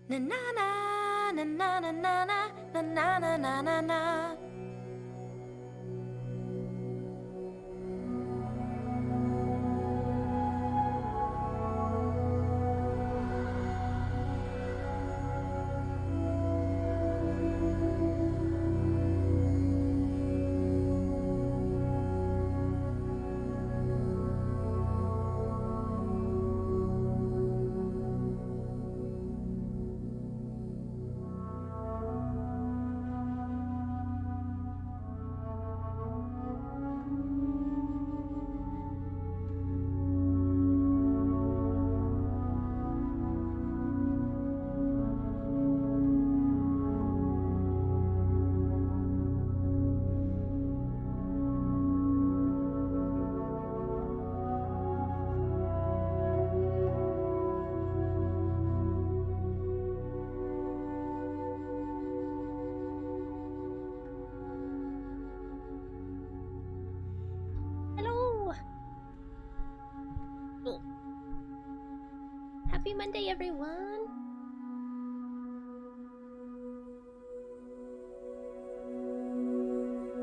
Na na na na na na na na na na na na na. Hello. Oh. Happy Monday, everyone.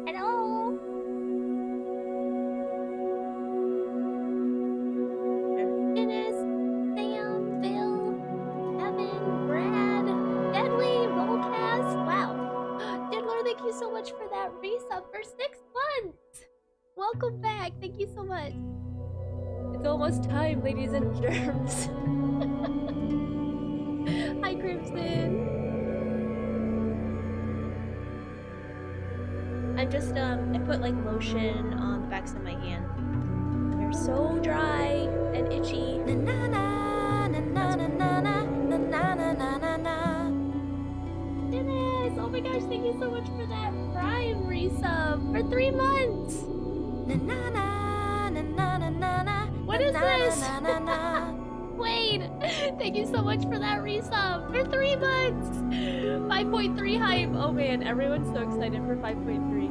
Hello. Dennis, Sam, Phil, Evan, Brad, Deadly, Rollcast. Wow. Diddler, thank you so much for that resub for 6 months. Welcome back. Thank you so much. It's almost time, ladies and germs. Hi, Crimson. I'm just, I put like lotion on the backs of my hand. They're so dry and itchy. Na na na na na na na na na na na na na. Dennis! Oh my gosh, thank you so much for that Prime resub for 3 months! Na na na na na na na na. What is this? Wait! Thank you so much for that resub for 3 months! 5.3 hype! Oh man, everyone's so excited for 5.3.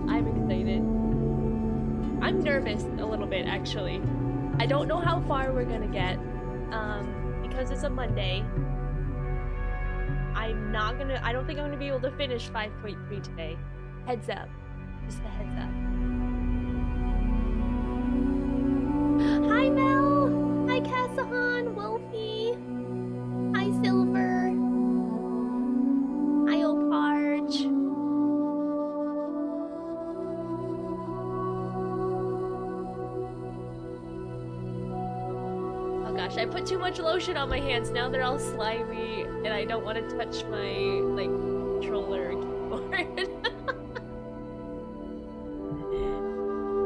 I'm excited. I'm nervous a little bit, actually. I don't know how far we're gonna get, because it's a Monday. I don't think I'm gonna be able to finish 5.3 today. Heads up. Just a heads up. Hi, Mel! Hi, Cassahan, Wolfie! Hi, Silver! Hi, Oparge! Oh gosh, I put too much lotion on my hands. Now they're all slimy, and I don't want to touch my, like, controller or keyboard.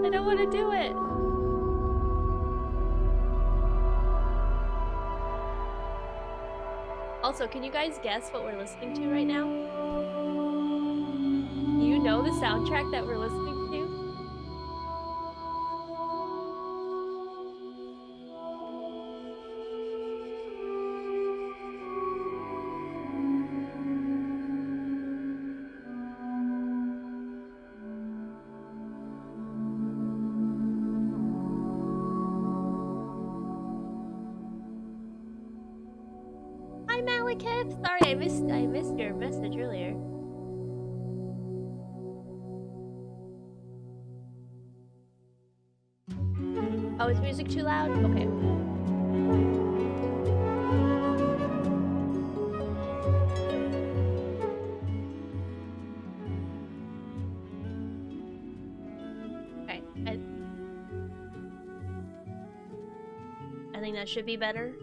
I don't want to do it. Also, can you guys guess what we're listening to right now? Do you know the soundtrack that we're listening to? Hi, Malekith! Sorry, I missed your message earlier. Oh, is music too loud? Okay. Okay. I think that should be better.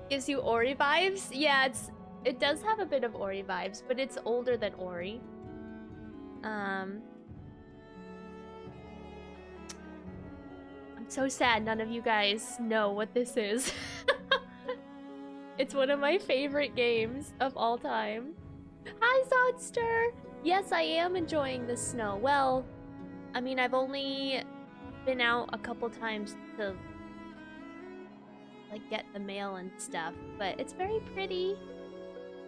Gives you Ori vibes? Yeah, it does have a bit of Ori vibes, but it's older than Ori. I'm so sad none of you guys know what this is. It's one of my favorite games of all time. Hi, Zodster! Yes, I am enjoying the snow. Well, I mean, I've only been out a couple times to like get the mail and stuff, but it's very pretty.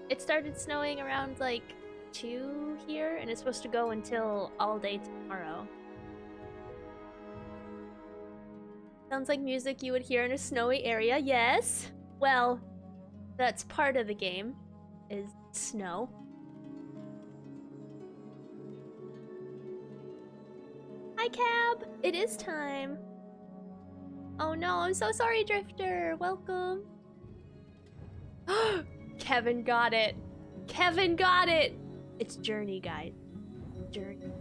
It started snowing around like 2 here, and it's supposed to go until all day tomorrow. Sounds like music you would hear in a snowy area. Yes. Well, that's part of the game, is snow. Hi, Cab! It is time. Oh no, I'm so sorry, Drifter. Welcome. Kevin got it. Kevin got it! It's Journey, guys. Journey.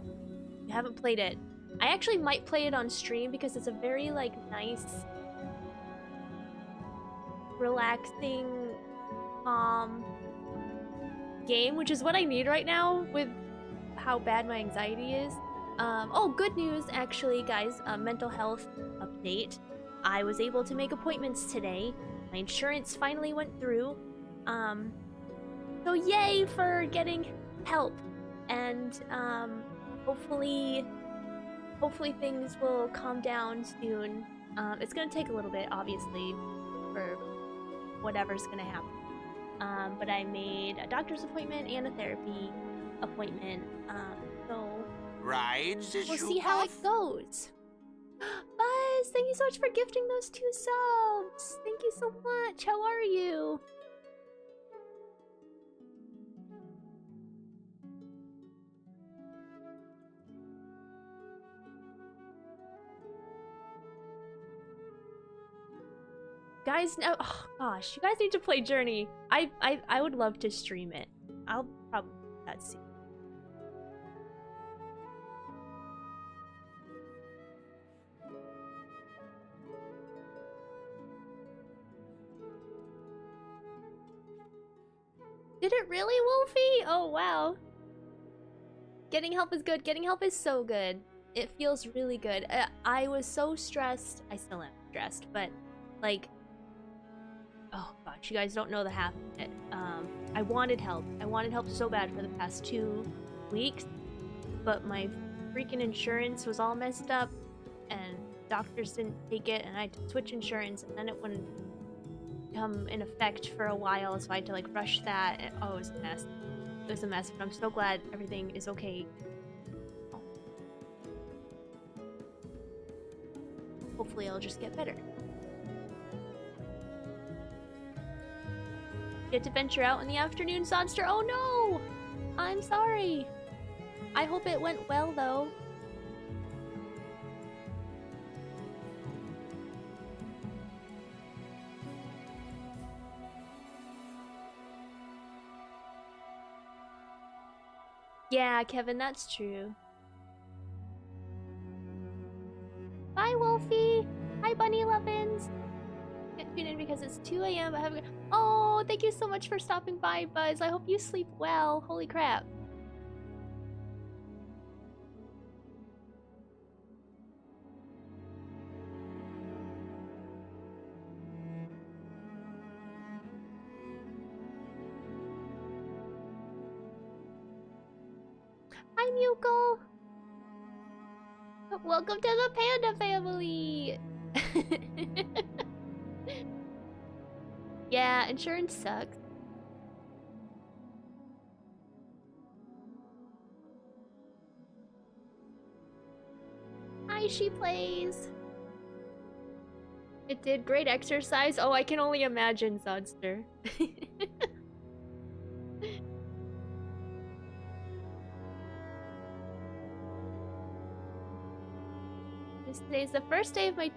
You haven't played it. I actually might play it on stream because it's a very, like, nice, relaxing, calm game, which is what I need right now with how bad my anxiety is. Oh, good news, actually, guys. Mental health update. I was able to make appointments today. My insurance finally went through. So yay for getting help. And, hopefully things will calm down soon. It's gonna take a little bit, obviously, for whatever's gonna happen. But I made a doctor's appointment and a therapy appointment. So we'll see how it goes. Buzz, thank you so much for gifting those 2 subs. Thank you so much. How are you? Guys, no, oh gosh, you guys need to play Journey. I would love to stream it. I'll probably do that soon. Did it really, Wolfie? Oh wow. Getting help is good. Getting help is so good. It feels really good. I was so stressed. I still am stressed, but like, oh gosh, you guys don't know the half of it. I wanted help. I wanted help so bad for the past 2 weeks, but my freaking insurance was all messed up, and doctors didn't take it, and I had to switch insurance, and then it wouldn't come in effect for a while, so I had to like rush that. And, oh, it was a mess. It was a mess, but I'm so glad everything is okay. Hopefully I'll just get better. Get to venture out in the afternoon, Sodster. Oh no! I'm sorry. I hope it went well, though. Yeah, Kevin, that's true. Bye, Wolfie. Hi, Bunny Lovins. Can't tune in because it's 2 a.m. I haven't. Oh, thank you so much for stopping by, Buzz. I hope you sleep well. Holy crap. Hi, Muko. Welcome to the Panda family. Yeah, insurance sucks. Hi, she plays. It did great exercise. Oh, I can only imagine, Zodster. Today's the first day of my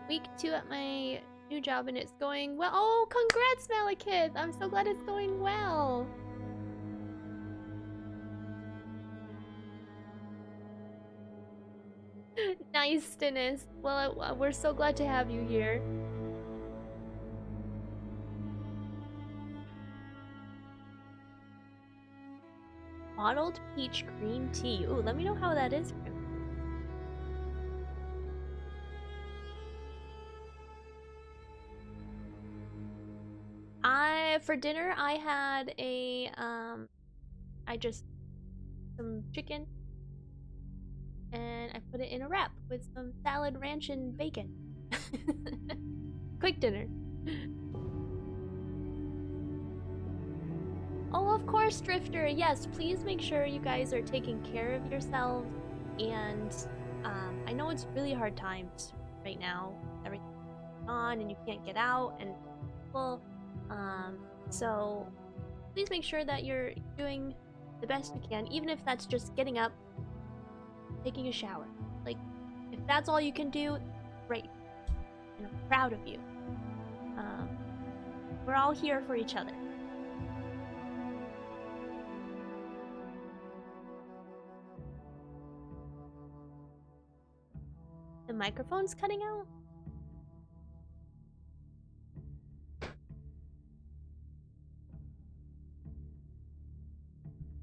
week 2 at my new job, and it's going well. Oh, congrats, Malekith! I'm so glad it's going well. Nice, Dennis. Well, we're so glad to have you here. Bottled peach green tea. Ooh, let me know how that is. For dinner I had a some chicken, and I put it in a wrap with some salad, ranch, and bacon. Quick dinner. Oh, of course, Drifter. Yes, please make sure you guys are taking care of yourselves. And I know it's really hard times right now. Everything's on and you can't get out and people. So please make sure that you're doing the best you can, even if that's just getting up, taking a shower. Like, if that's all you can do, great. And I'm proud of you. We're all here for each other. The microphone's cutting out? I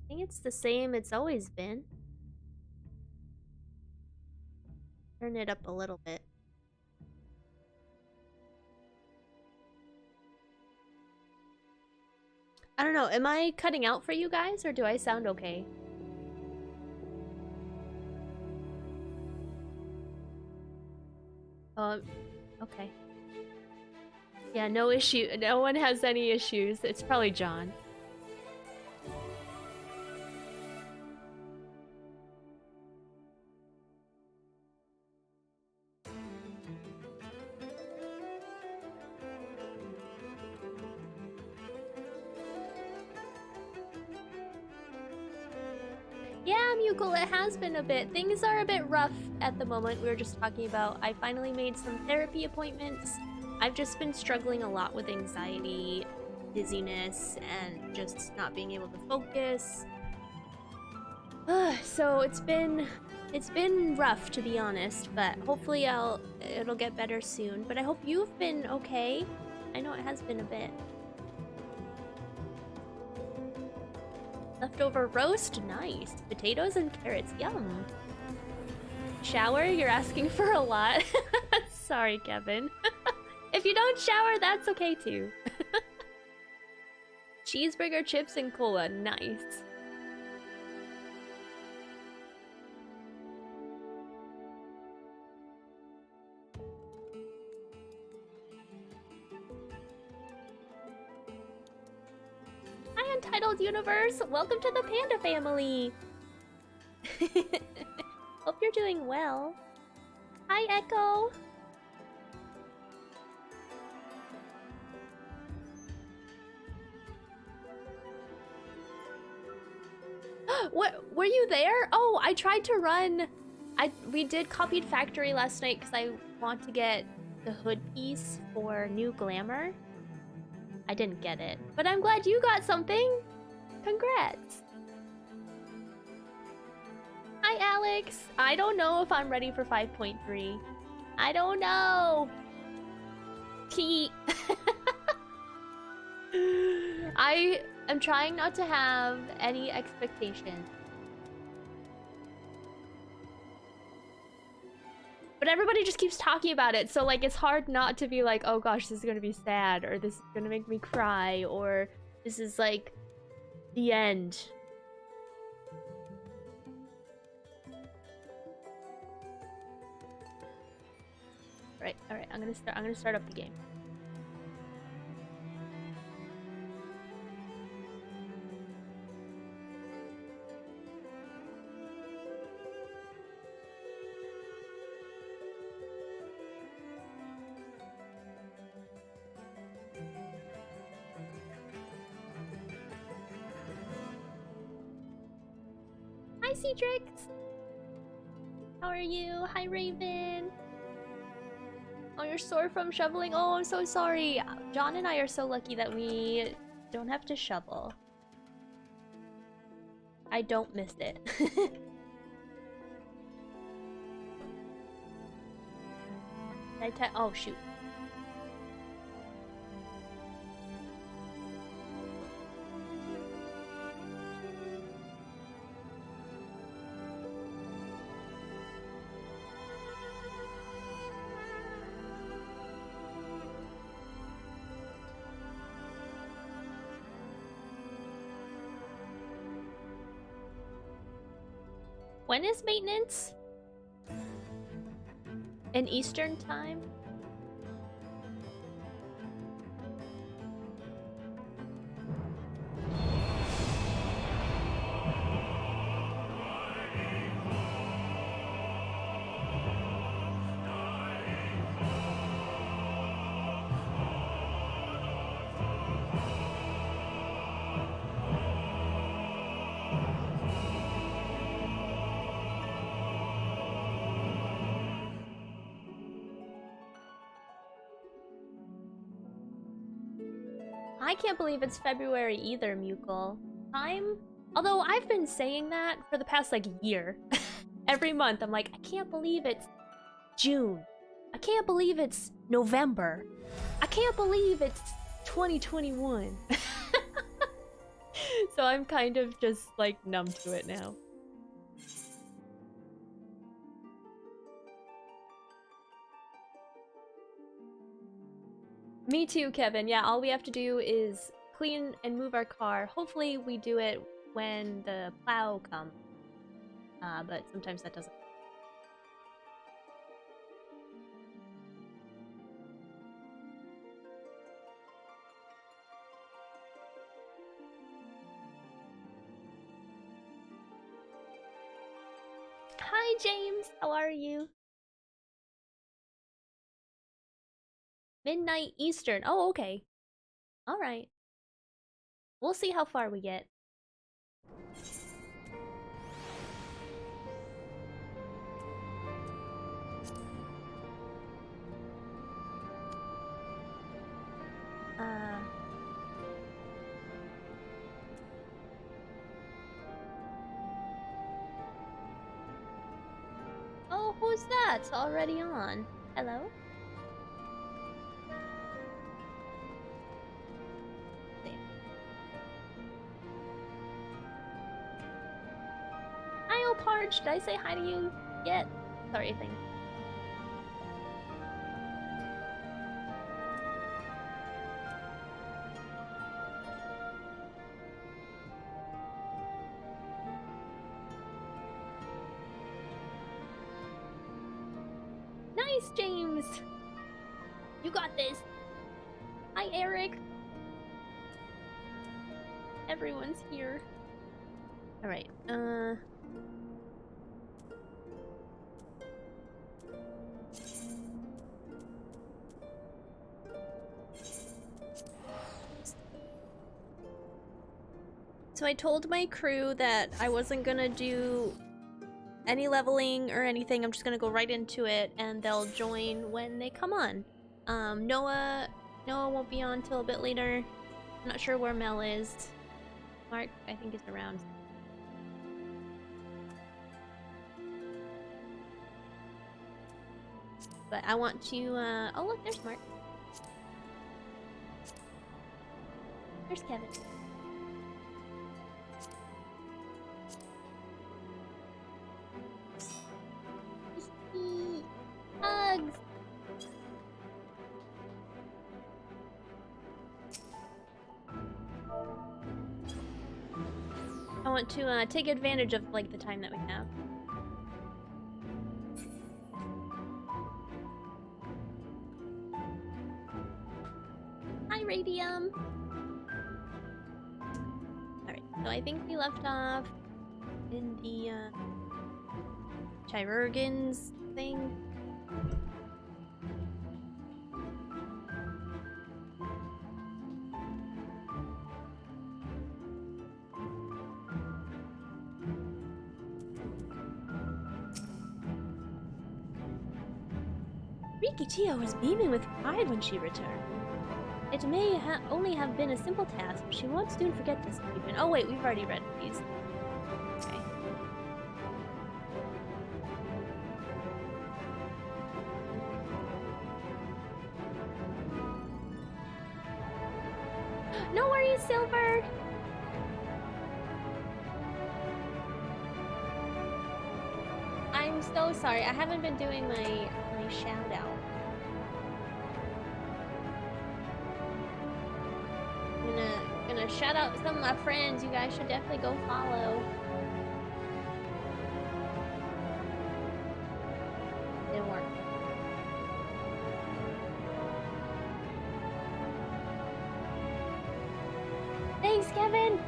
think it's the same it's always been. Turn it up a little bit. I don't know, am I cutting out for you guys or do I sound okay? Okay. Yeah, no issue. No one has any issues. It's probably John. Yeah, Mukul, it has been a bit. Things are a bit rough at the moment. We were just talking about I finally made some therapy appointments. I've just been struggling a lot with anxiety, dizziness, and just not being able to focus. So it's been rough, to be honest, but hopefully it'll get better soon. But I hope you've been okay. I know it has been a bit. Leftover roast? Nice. Potatoes and carrots. Yum. Shower? You're asking for a lot. Sorry, Kevin. If you don't shower, that's okay too. Cheeseburger, chips, and cola. Nice. Hi, Untitled Universe! Welcome to the Panda family! Hope you're doing well. Hi, Echo! What? Were you there? Oh, I tried to run... We did Copied Factory last night because I want to get the hood piece for New Glamour. I didn't get it, but I'm glad you got something. Congrats. Hi, Alex. I don't know if I'm ready for 5.3. I don't know. Key. I am trying not to have any expectations. But everybody just keeps talking about it, so like it's hard not to be like, oh gosh, this is gonna be sad, or this is gonna make me cry, or this is like the end. Alright, I'm gonna start up the game. Hi, Cedrix! How are you? Hi, Raven! Oh, you're sore from shoveling? Oh, I'm so sorry! John and I are so lucky that we don't have to shovel. I don't miss it. Oh, shoot. When is maintenance? In Eastern time? I can't believe it's February either, Mukul. Time? Although I've been saying that for the past like year. Every month I'm like, I can't believe it's June. I can't believe it's November. I can't believe it's 2021. So I'm kind of just like numb to it now. Me too, Kevin. Yeah, all we have to do is clean and move our car. Hopefully we do it when the plow comes. But sometimes that doesn't. Hi, James. How are you? Midnight Eastern. Oh, okay. All right. We'll see how far we get. Oh, who's that? It's already on. Hello? Hi, Oparch. Did I say hi to you yet? Sorry, thank you. Nice, James! You got this! Hi, Eric! Everyone's here. Alright, So I told my crew that I wasn't gonna do any leveling or anything. I'm just gonna go right into it, and they'll join when they come on. Noah won't be on till a bit later. I'm not sure where Mel is. Mark, I think, is around. But I want to, oh look, there's Mark. There's Kevin. Hugs! I want to take advantage of like the time that we have. Hi, Radium. Alright, so I think we left off in the Chirurgens thing. Rikichio was beaming with pride when she returned. It may only have been a simple task, but she won't soon forget this achievement. Oh wait, we've already read these. Okay. No worries, Silver! I'm so sorry. I haven't been doing my shout out. I'm gonna shout out some of my friends. You guys should definitely go follow. Thanks, Kevin!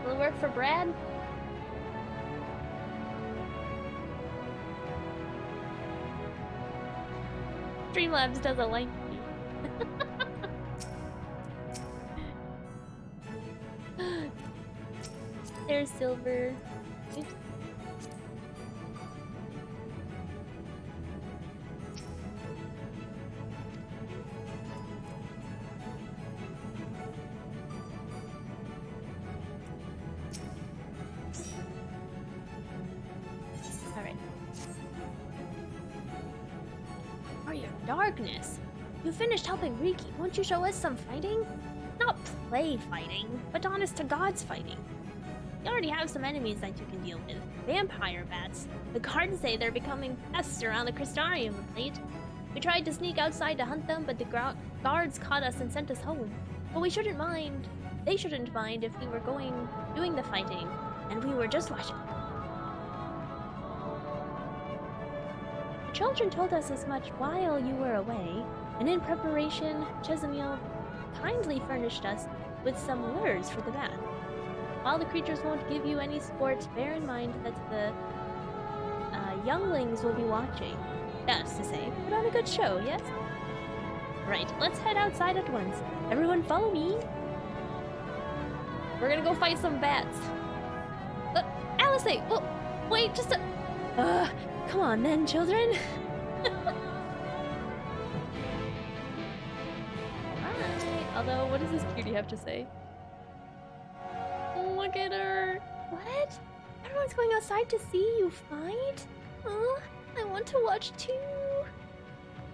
Will it work for Brad? Streamlabs doesn't like me. There's Silver. Oops. Alright. Are you darkness? You finished helping Riki. Won't you show us some fighting? Not play fighting, but honest to God's fighting. You already have some enemies that you can deal with. Vampire bats. The guards say they're becoming pests around the Crystarium of late. We tried to sneak outside to hunt them, but the guards caught us and sent us home. But we shouldn't mind. They shouldn't mind if we were doing the fighting, and we were just watching. The children told us as much while you were away, and in preparation, Chesamiel kindly furnished us with some lures for the bath. While the creatures won't give you any sport, bear in mind that the younglings will be watching. That's to say, put on a good show, yes? Right, let's head outside at once. Everyone follow me. We're gonna go fight some bats. Alice, well, wait, just a... come on then, children. Alright, although, what does this cutie have to say? Look at her. What? Everyone's going outside to see you fight? Oh, I want to watch too.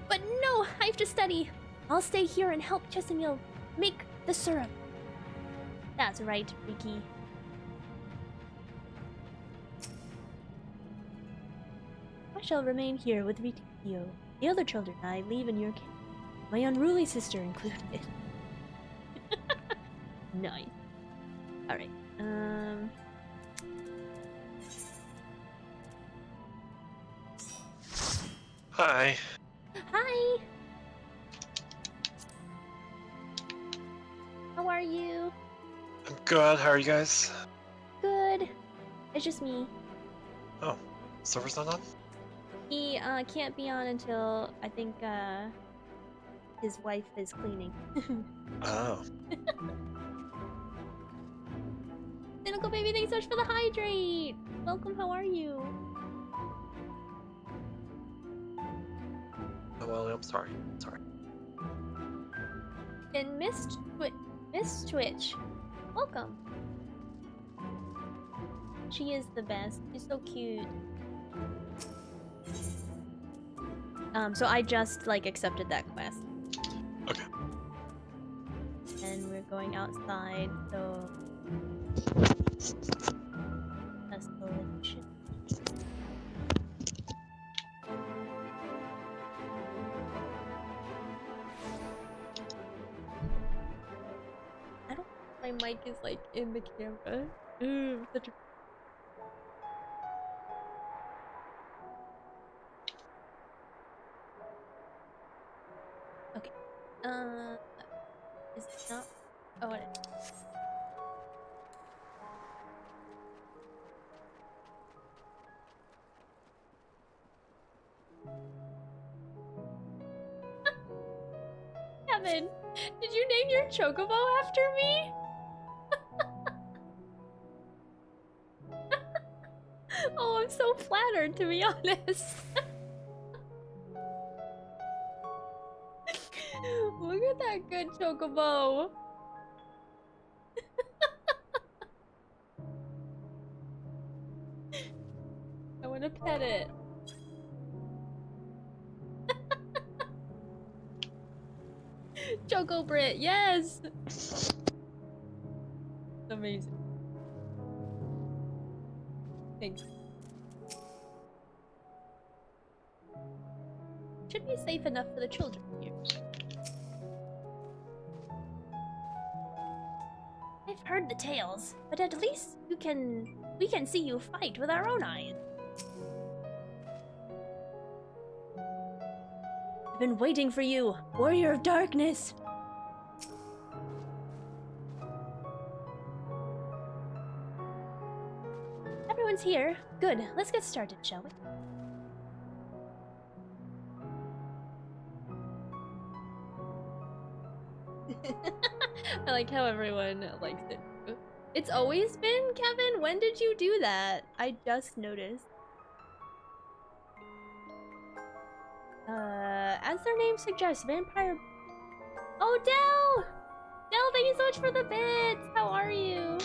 But no, I have to study. I'll stay here and help Chesamiel make the syrup. That's right, Riki. I shall remain here with Rikio. The other children I leave in your care. My unruly sister included. Nice. Alright. Hi. Hi. How are you? I'm good. How are you guys? Good. It's just me. Oh, server's not on? He can't be on until I think his wife is cleaning. Oh. Cynical baby, thanks so much for the hydrate. Welcome. How are you? Oh, well, I'm sorry. Sorry. And Miss Twitch, welcome. She is the best. She's so cute. So I just like accepted that quest. Okay. And we're going outside, so escalation. I don't think my mic is like in the camera. Such a okay. Is it not? Oh, it is. Kevin, did you name your chocobo after me? Oh, I'm so flattered, to be honest. Look at that good chocobo. I want to pet it. Choco Brit, yes! Amazing. Thanks. Should be safe enough for the children here. I've heard the tales, but at least we can see you fight with our own eyes. I've been waiting for you, Warrior of Darkness. everyone's here. Good. Let's get started, shall we? I like how everyone likes it. It's always been, Kevin? When did you do that? I just noticed. As their name suggests, vampire... Oh, Del! Del, thank you so much for the bits! How are you?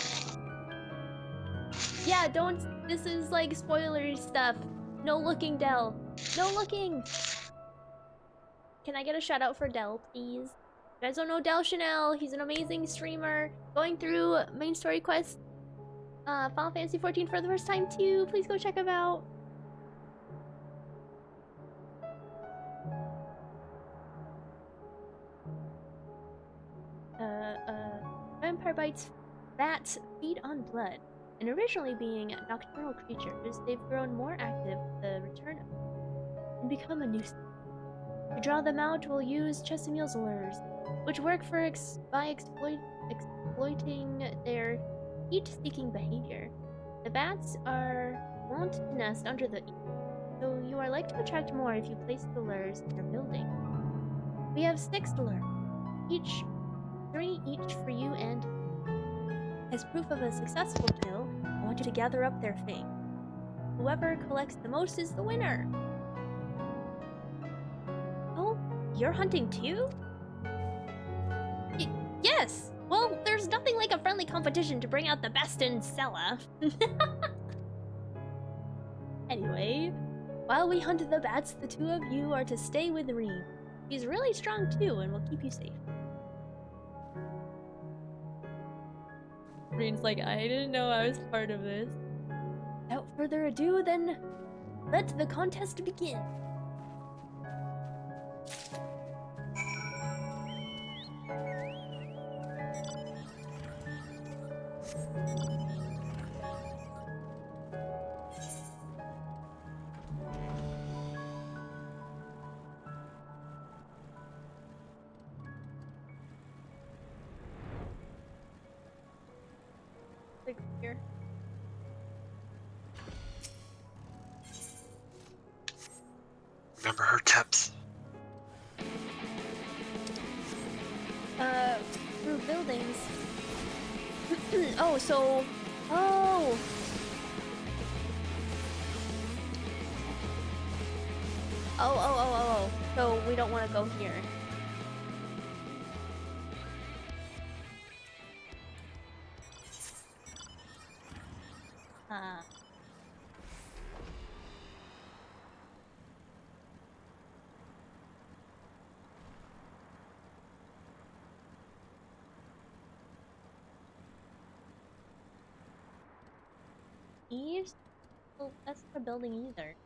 Yeah, don't... This is, like, spoilery stuff. No looking, Del. No looking! Can I get a shout out for Del, please? You guys don't know Del Chanel. He's an amazing streamer. Going through main story quest, Final Fantasy XIV for the first time too. Please go check him out. Vampire bites bats feed on blood, and originally being nocturnal creatures, they've grown more active with the return of and become a nuisance. To draw them out, we'll use Chesimil's lures, which work by exploiting their heat-seeking behavior. The bats are wont to nest under the eaves, so you are likely to attract more if you place the lures in your building. We have 6 lures, 3 each for you, and as proof of a successful kill, I want you to gather up their fame. Whoever collects the most is the winner. Oh, you're hunting too? Yes! Well, there's nothing like a friendly competition to bring out the best in Sella. Anyway, while we hunt the bats, the 2 of you are to stay with Reem. He's really strong too and will keep you safe. Reem's like, I didn't know I was part of this. Without further ado, then, let the contest begin. Here. Remember her tips. Through buildings. Oh, so... Oh! Oh. So we don't want to go here. East? Well, that's not a building either.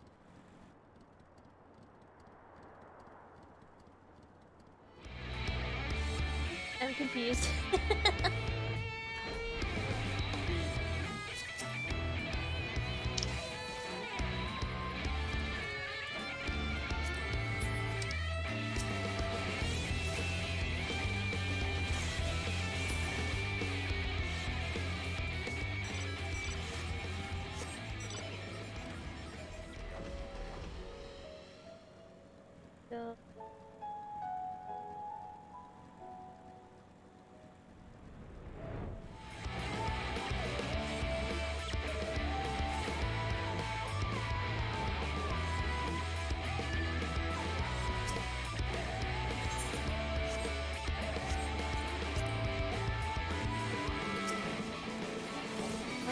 I'm confused. So...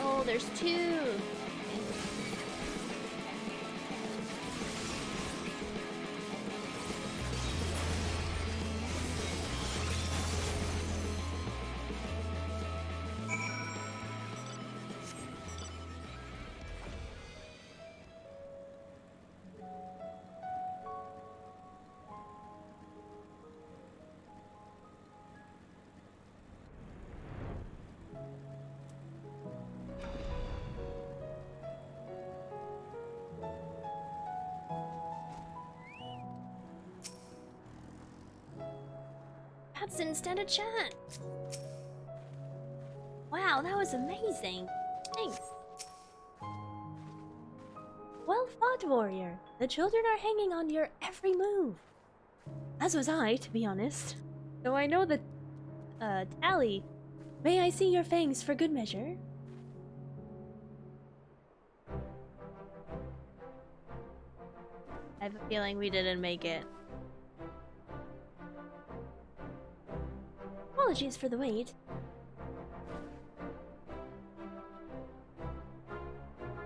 Oh, there's 2! Bats didn't stand a chance. Wow, that was amazing. Thanks. right, warrior. The children are hanging on your every move. As was I, to be honest. Though I know that, Tally, may I see your fangs for good measure? I have a feeling we didn't make it. Apologies for the wait.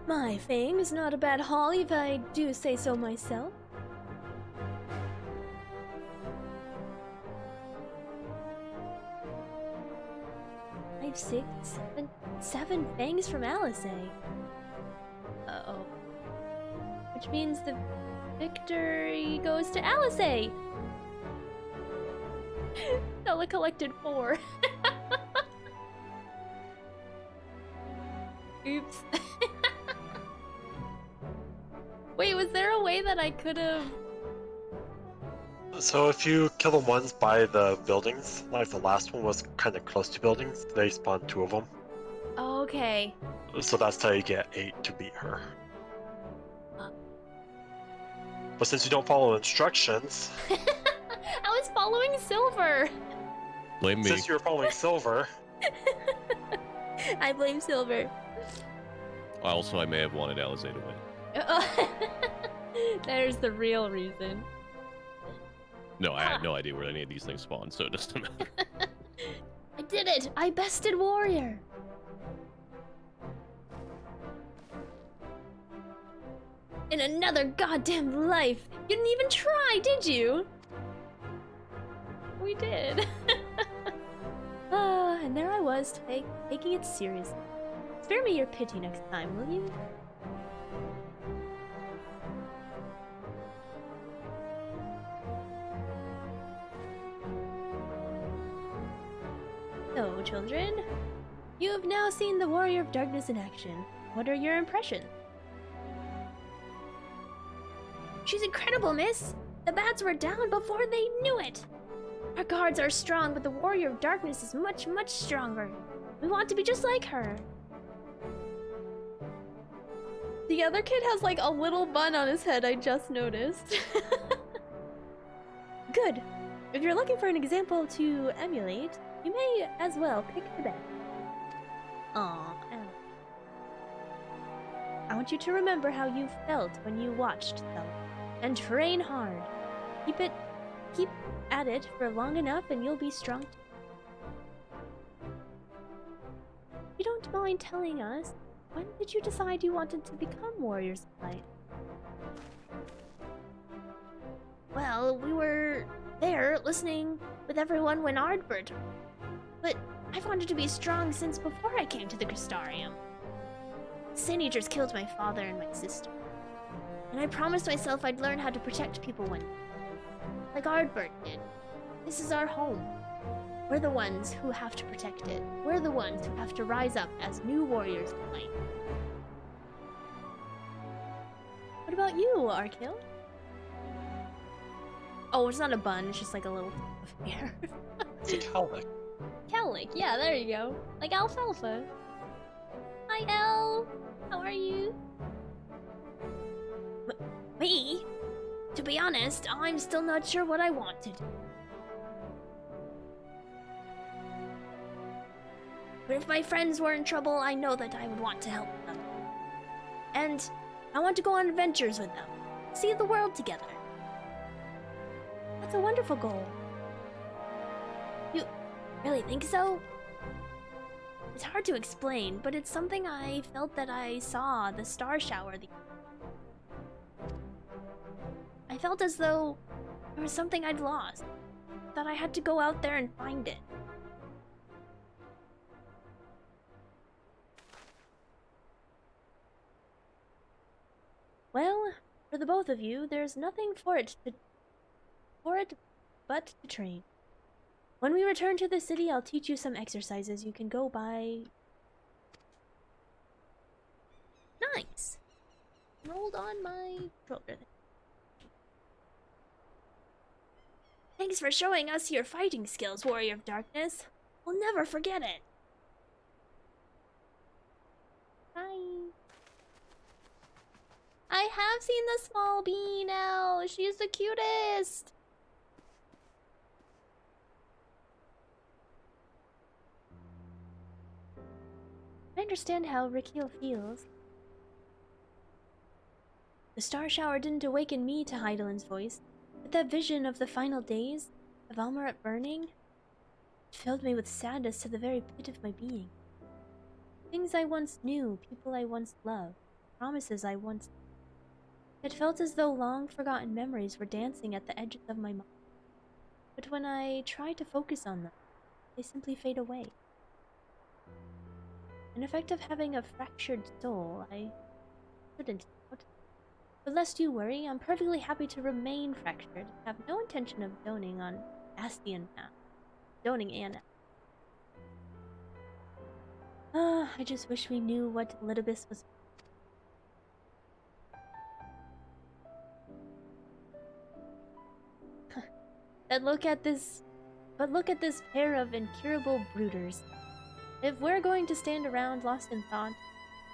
My fangs, not a bad haul if I do say so myself. Five, six, seven fangs from Alice. Uh-oh. Which means the victory goes to Alice. Stella collected 4. Oops. Wait, was there a way that I could have... So if you kill them once by the buildings, like the last one was kind of close to buildings, they spawn 2 of them. Okay. So that's how you get 8 to beat her. But since you don't follow instructions... I was following Silver! Blame me. Since you're following Silver... I blame Silver. Also, I may have wanted Alize to win. There's the real reason. No, I had no idea where any of these things spawn, so it doesn't matter. I did it! I bested warrior! In another goddamn life! You didn't even try, did you? We did. And there I was, taking it seriously. Spare me your pity next time, will you? So, children, you have now seen the Warrior of Darkness in action. What are your impressions? She's incredible, miss! The bats were down before they knew it! Our guards are strong, but the Warrior of Darkness is much, much stronger. We want to be just like her. The other kid has like a little bun on his head, I just noticed. Good. If you're looking for an example to emulate, you may as well pick the best. Aw, Emma. I want you to remember how you felt when you watched them, and train hard. Keep at it for long enough and you'll be strong. If you don't mind telling us, when did you decide you wanted to become warriors of light? Well, we were there listening with everyone when Ardbert. But I've wanted to be strong since before I came to the Crystarium. Sin Eaters killed my father and my sister. And I promised myself I'd learn how to protect people one day. Like Ardbert did. This is our home. We're the ones who have to protect it. We're the ones who have to rise up as new warriors of light. What about you, Arkil? Oh, it's not a bun, it's just like a little of hair. It's a cowlick. Cowlick, yeah, there you go. Like alfalfa. Hi, Elle. How are you? Me? To be honest, I'm still not sure what I want to do. But if my friends were in trouble, I know that I would want to help them. And I want to go on adventures with them. See the world together. That's a wonderful goal. You really think so? It's hard to explain, but it's something I felt that I saw the star shower. I felt as though there was something I'd lost, that I had to go out there and find it. Well, for the both of you, there's nothing for it but to train. When we return to the city, I'll teach you some exercises you can go by. Nice! Rolled on my shoulder. Thanks for showing us your fighting skills, Warrior of Darkness. We'll never forget it. Hi. I have seen the small bee now. She's the cutest. I understand how Rikio feels. The star shower didn't awaken me to Heidelin's voice, but that vision of the final days of Almaret burning filled me with sadness to the very pit of my being. Things I once knew, people I once loved, promises I once... It felt as though long-forgotten memories were dancing at the edges of my mind. But when I try to focus on them, they simply fade away. An effect of having a fractured soul, I shouldn't doubt. But lest you worry, I'm perfectly happy to remain fractured. I have no intention of doning on Astian now. Doning Anna. I just wish we knew what Litibus was. But look at this pair of incurable brooders. If we're going to stand around lost in thought,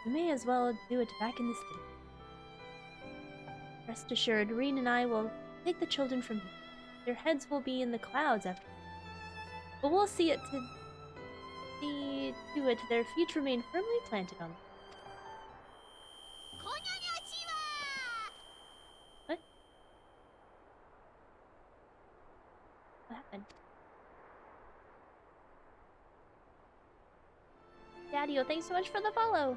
we may as well do it back in the city. Rest assured, Reen and I will take the children from here. Their heads will be in the clouds after. But we'll see to it their feet remain firmly planted on them. What? What happened? Daddy-o, thanks so much for the follow!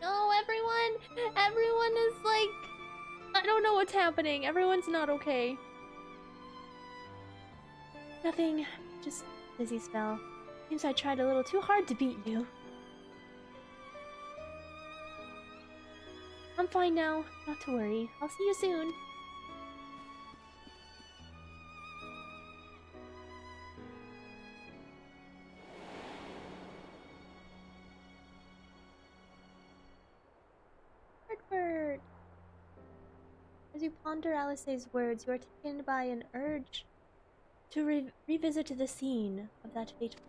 No, everyone is like... I don't know what's happening. Everyone's not okay. Nothing, just dizzy spell. Seems I tried a little too hard to beat you. I'm fine now, not to worry. I'll see you soon. Bird. As you ponder Alice's words, you are taken by an urge to revisit the scene of that fateful.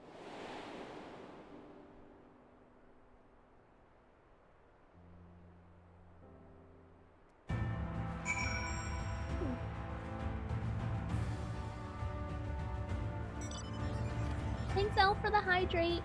Thanks, Elle, for the hydrate.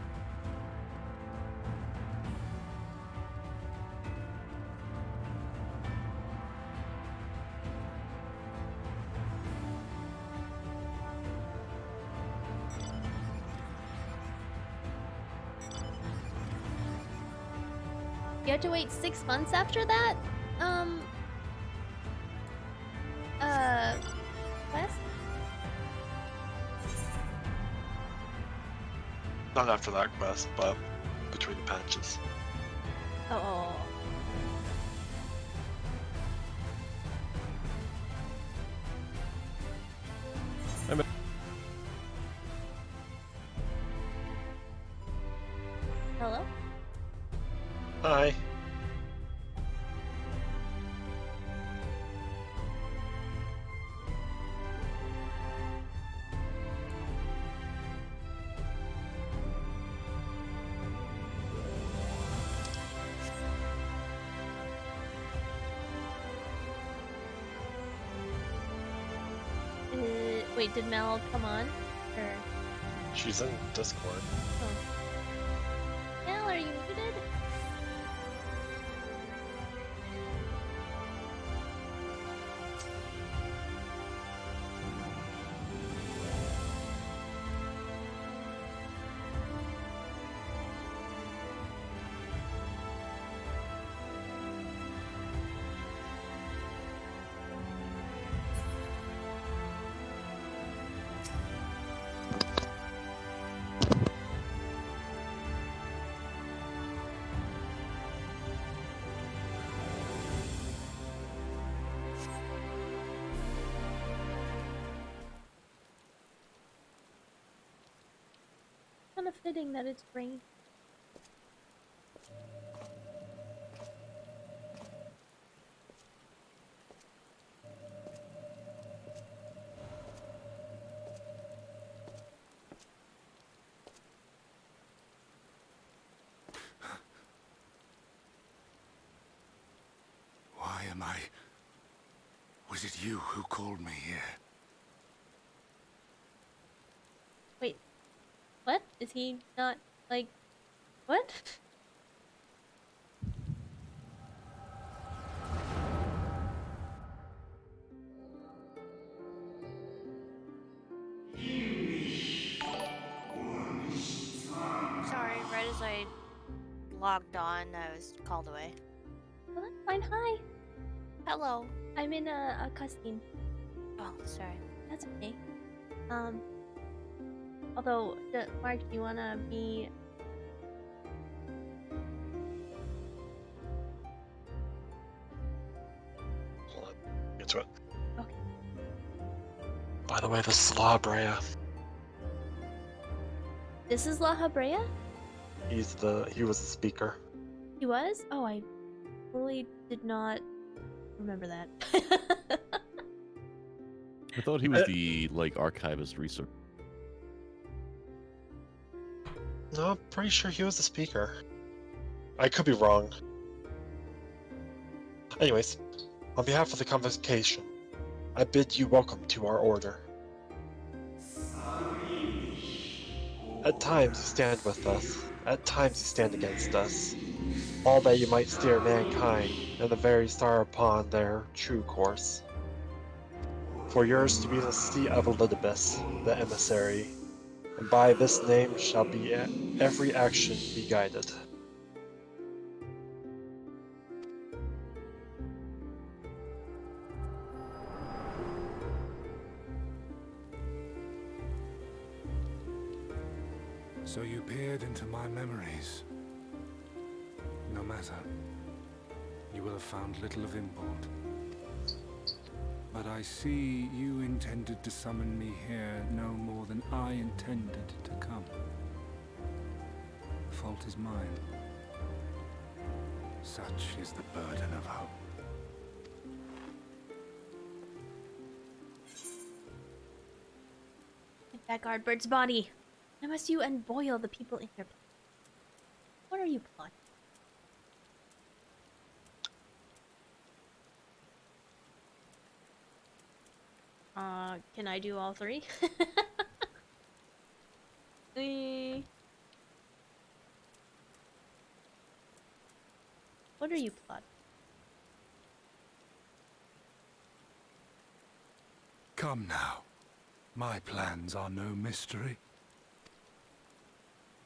You have to wait 6 months after that? Quest? Not after that quest, but between the patches. Oh. Hello? Hi. Wait, did Mel come on? Or... She's in Discord. Oh. Mel, are you muted? Kind of fitting that it's rain. Was it you who called me here? Wait, what? Is he not, like, what? Sorry, right as I logged on, I was called away. Oh, that's fine. Hi. Hello. I'm in a cutscene. Oh, sorry. That's okay. Although, Mark, do you wanna be... Hold on. Get to it. Okay. By the way, this is La Brea. This is La Habrea? He was the speaker. He was? Oh, I totally did not remember that. I thought he was the like archivist research. No, I'm pretty sure he was the speaker. I could be wrong. Anyways, on behalf of the convocation, I bid you welcome to our order. At times you stand with us, at times you stand against us, all that you might steer mankind and the very star upon their true course. For yours to be the seat of Elidibus, the emissary, and by this name shall be every action be guided. So you peered into my memories. No matter. You will have found little of import. But I see you intended to summon me here no more than I intended to come. The fault is mine. Such is the burden of hope. Get that guardbird's body. Why must you unboil the people in your... What are you plotting? Can I do all three? What are you plotting? Come now. My plans are no mystery.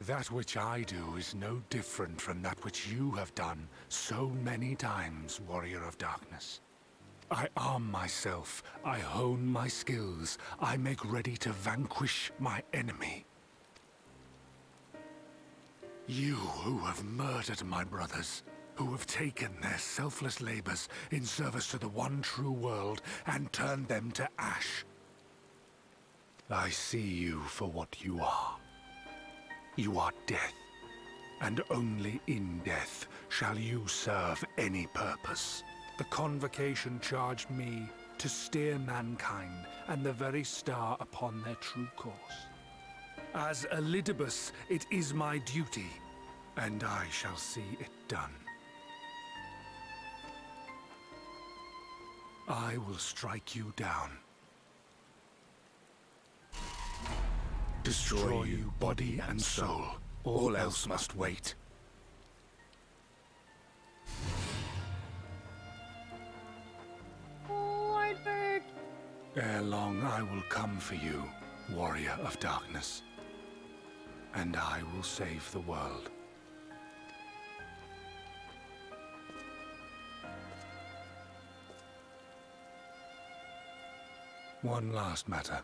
That which I do is no different from that which you have done so many times, Warrior of Darkness. I arm myself, I hone my skills, I make ready to vanquish my enemy. You who have murdered my brothers, who have taken their selfless labors in service to the one true world and turned them to ash. I see you for what you are. You are death, and only in death shall you serve any purpose. The Convocation charged me to steer mankind and the very star upon their true course. As Elidibus, it is my duty, and I shall see it done. I will strike you down. Destroy you body and soul. All else must wait. Lord Bird! Ere long I will come for you, Warrior of Darkness. And I will save the world. One last matter.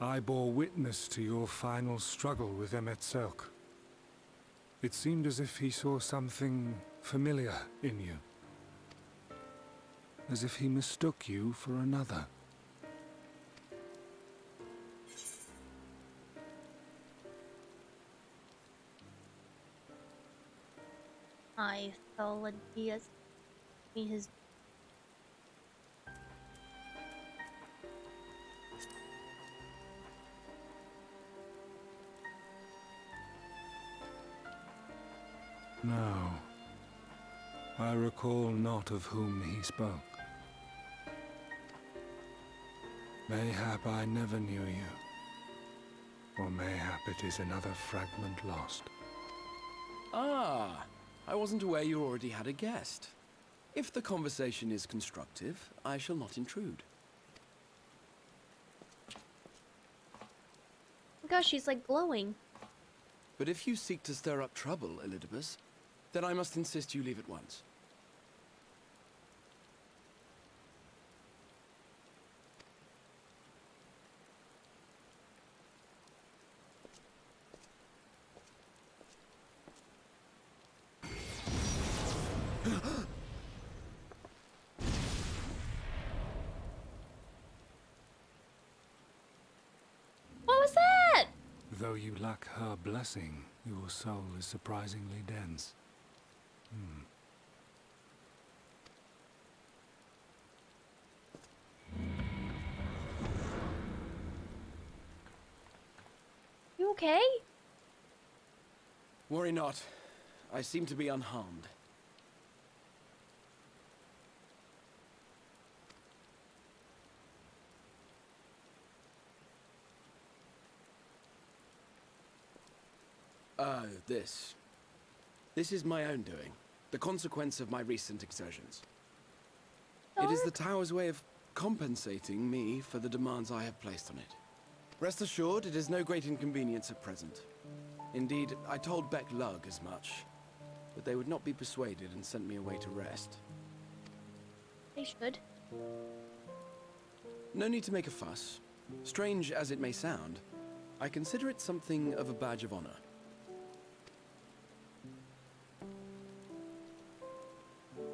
I bore witness to your final struggle with Emet-Selch. It seemed as if he saw something familiar in you. As if he mistook you for another. I fell a DS me his... No. I recall not of whom he spoke. Mayhap I never knew you. Or mayhap it is another fragment lost. Ah, I wasn't aware you already had a guest. If the conversation is constructive, I shall not intrude. Oh gosh, she's like glowing. But if you seek to stir up trouble, Elidibus, then I must insist you leave at once. What was that? Though you lack her blessing, your soul is surprisingly dense. You okay? Worry not. I seem to be unharmed. This. This is my own doing. The consequence of my recent exertions. It is the tower's way of compensating me for the demands I have placed on it. Rest assured, it is no great inconvenience at present. Indeed, I told Beck Lug as much, but they would not be persuaded and sent me away to rest. They should. No need to make a fuss. Strange as it may sound, I consider it something of a badge of honor.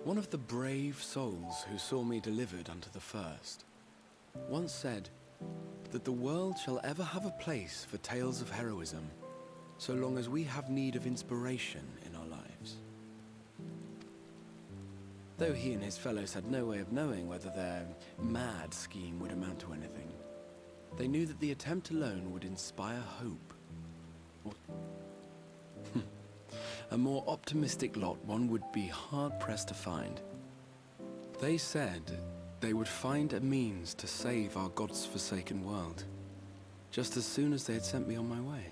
One of the brave souls who saw me delivered unto the first once said that the world shall ever have a place for tales of heroism so long as we have need of inspiration in our lives. Though he and his fellows had no way of knowing whether their mad scheme would amount to anything, they knew that the attempt alone would inspire hope. A more optimistic lot one would be hard-pressed to find. They said they would find a means to save our God's forsaken world, just as soon as they had sent me on my way.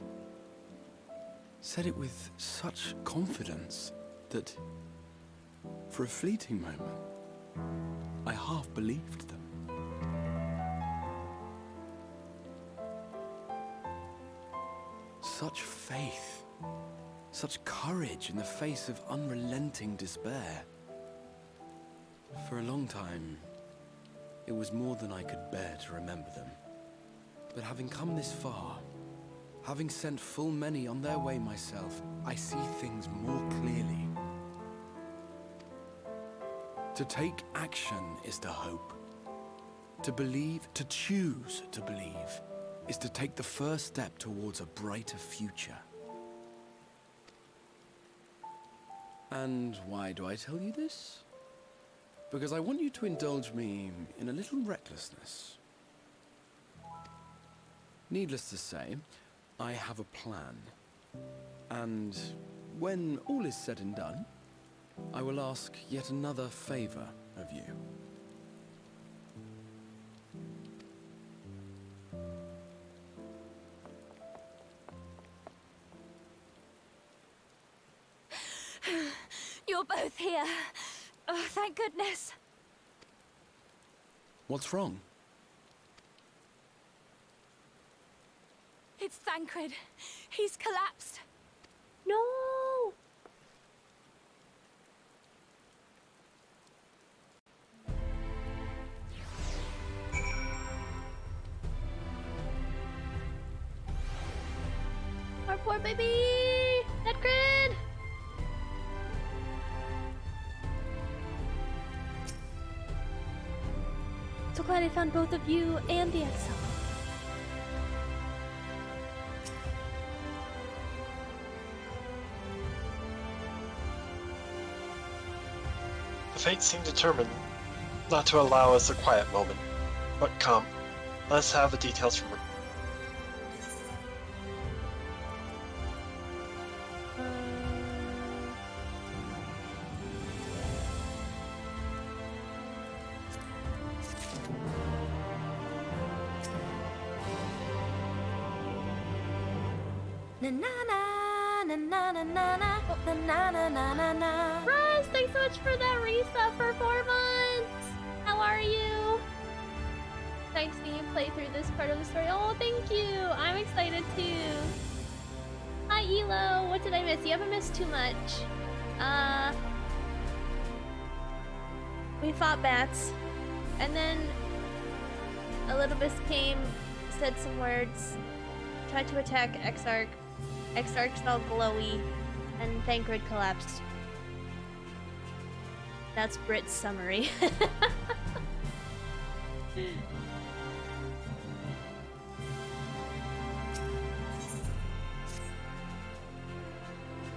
Said it with such confidence that, for a fleeting moment, I half believed them. Such faith. Such courage in the face of unrelenting despair. For a long time, it was more than I could bear to remember them. But having come this far, having sent full many on their way myself, I see things more clearly. To take action is to hope. To believe, to choose to believe, is to take the first step towards a brighter future. And why do I tell you this? Because I want you to indulge me in a little recklessness. Needless to say, I have a plan. And when all is said and done, I will ask yet another favor of you. You're both here. Oh, thank goodness. What's wrong? It's Thancred. He's collapsed. No! Our poor baby! Edgrid! So glad I found both of you and the exile. The fates seem determined not to allow us a quiet moment. But come, let's have the details from her. Russ, thanks so much for that resub for 4 months. How are you? Excited to see you play through this part of the story. Oh, thank you. I'm excited too. Hi, Elo. What did I miss? You haven't missed too much. We fought bats, and then Elidibus came, said some words, tried to attack Exarch. Exarch felt glowy, and Thancred collapsed. That's Brit's summary. It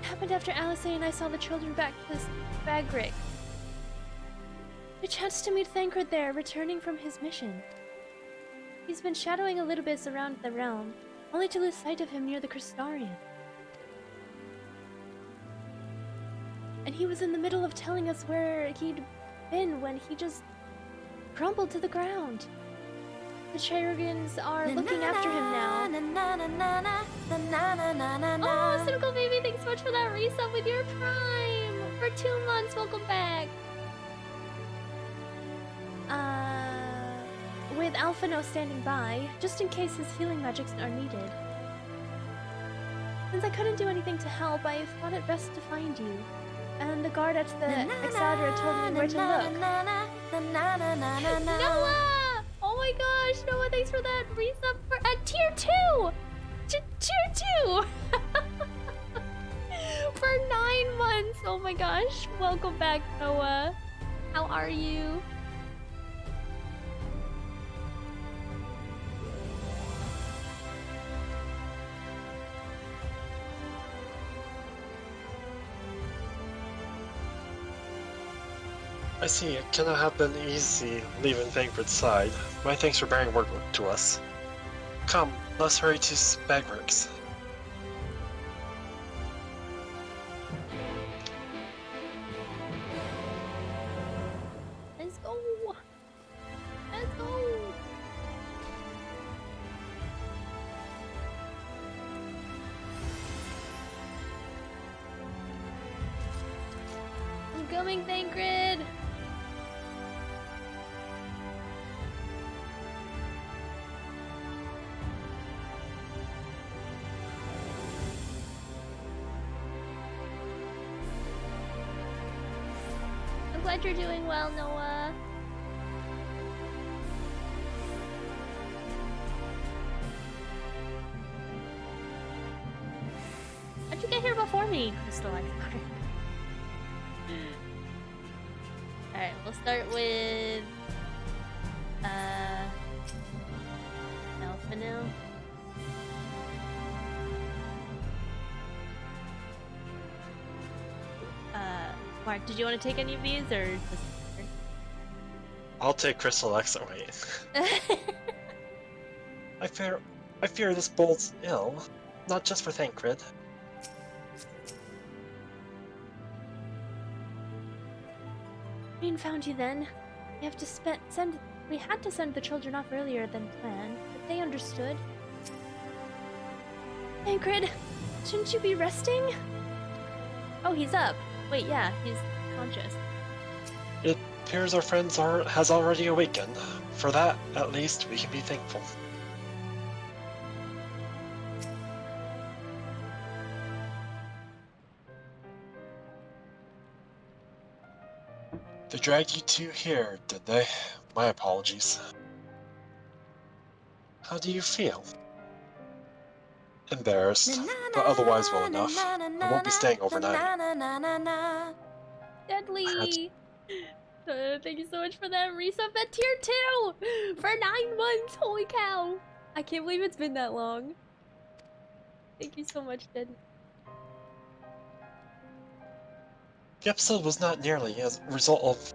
happened after Alice and I saw the children back to this Bagric. I chanced to meet Thancred there, returning from his mission. He's been shadowing Elidibus around the realm, only to lose sight of him near the Crystarium. And he was in the middle of telling us where he'd been when he just crumbled to the ground. The Cherugans are looking after him now. Oh, Cynical Baby, thanks so much for that resub with your Prime! For 2 months, welcome back! With Alphino standing by, just in case his healing magics are needed. Since I couldn't do anything to help, I thought it best to find you. And the guard at the Exadra told me where to look. Noah! Oh my gosh, Noah, thanks for that resub for at tier 2! Tier 2! For 9 months! Oh my gosh. Welcome back, Noah. How are you? I see, it cannot have been easy leaving Thancred's side. My thanks for bearing word to us. Come, let's hurry to Spagrix. Let's go! Let's go! I'm coming, Thancred! I'm glad you're doing well, Noah. How'd you get here before me, Crystal? Alright, we'll start with Alphino. Mark, did you want to take any of these or just I'll take Crystal X. Wait. I fear this bold's ill, not just for Thancred. Green found you then. We had to send the children off earlier than planned, but they understood. Thancred, shouldn't you be resting? Oh, he's up. Wait, yeah, he's conscious. It appears our friend has already awakened. For that, at least, we can be thankful. They dragged you two here, did they? My apologies. How do you feel? Embarrassed, but otherwise well enough. I won't be staying overnight. Deadly! Thank you so much for that resub at tier 2! For 9 months! Holy cow! I can't believe it's been that long. Thank you so much, Deadly. The episode was not nearly as a result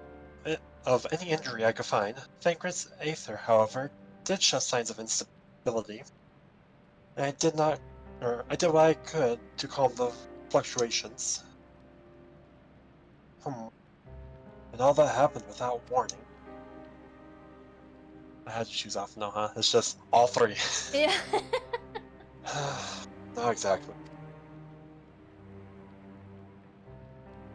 of any injury I could find. Thancred's aether, however, did show signs of instability. And I did what I could to calm the fluctuations. And all that happened without warning. I had to choose off, no, huh? It's just all three. Yeah. Not exactly.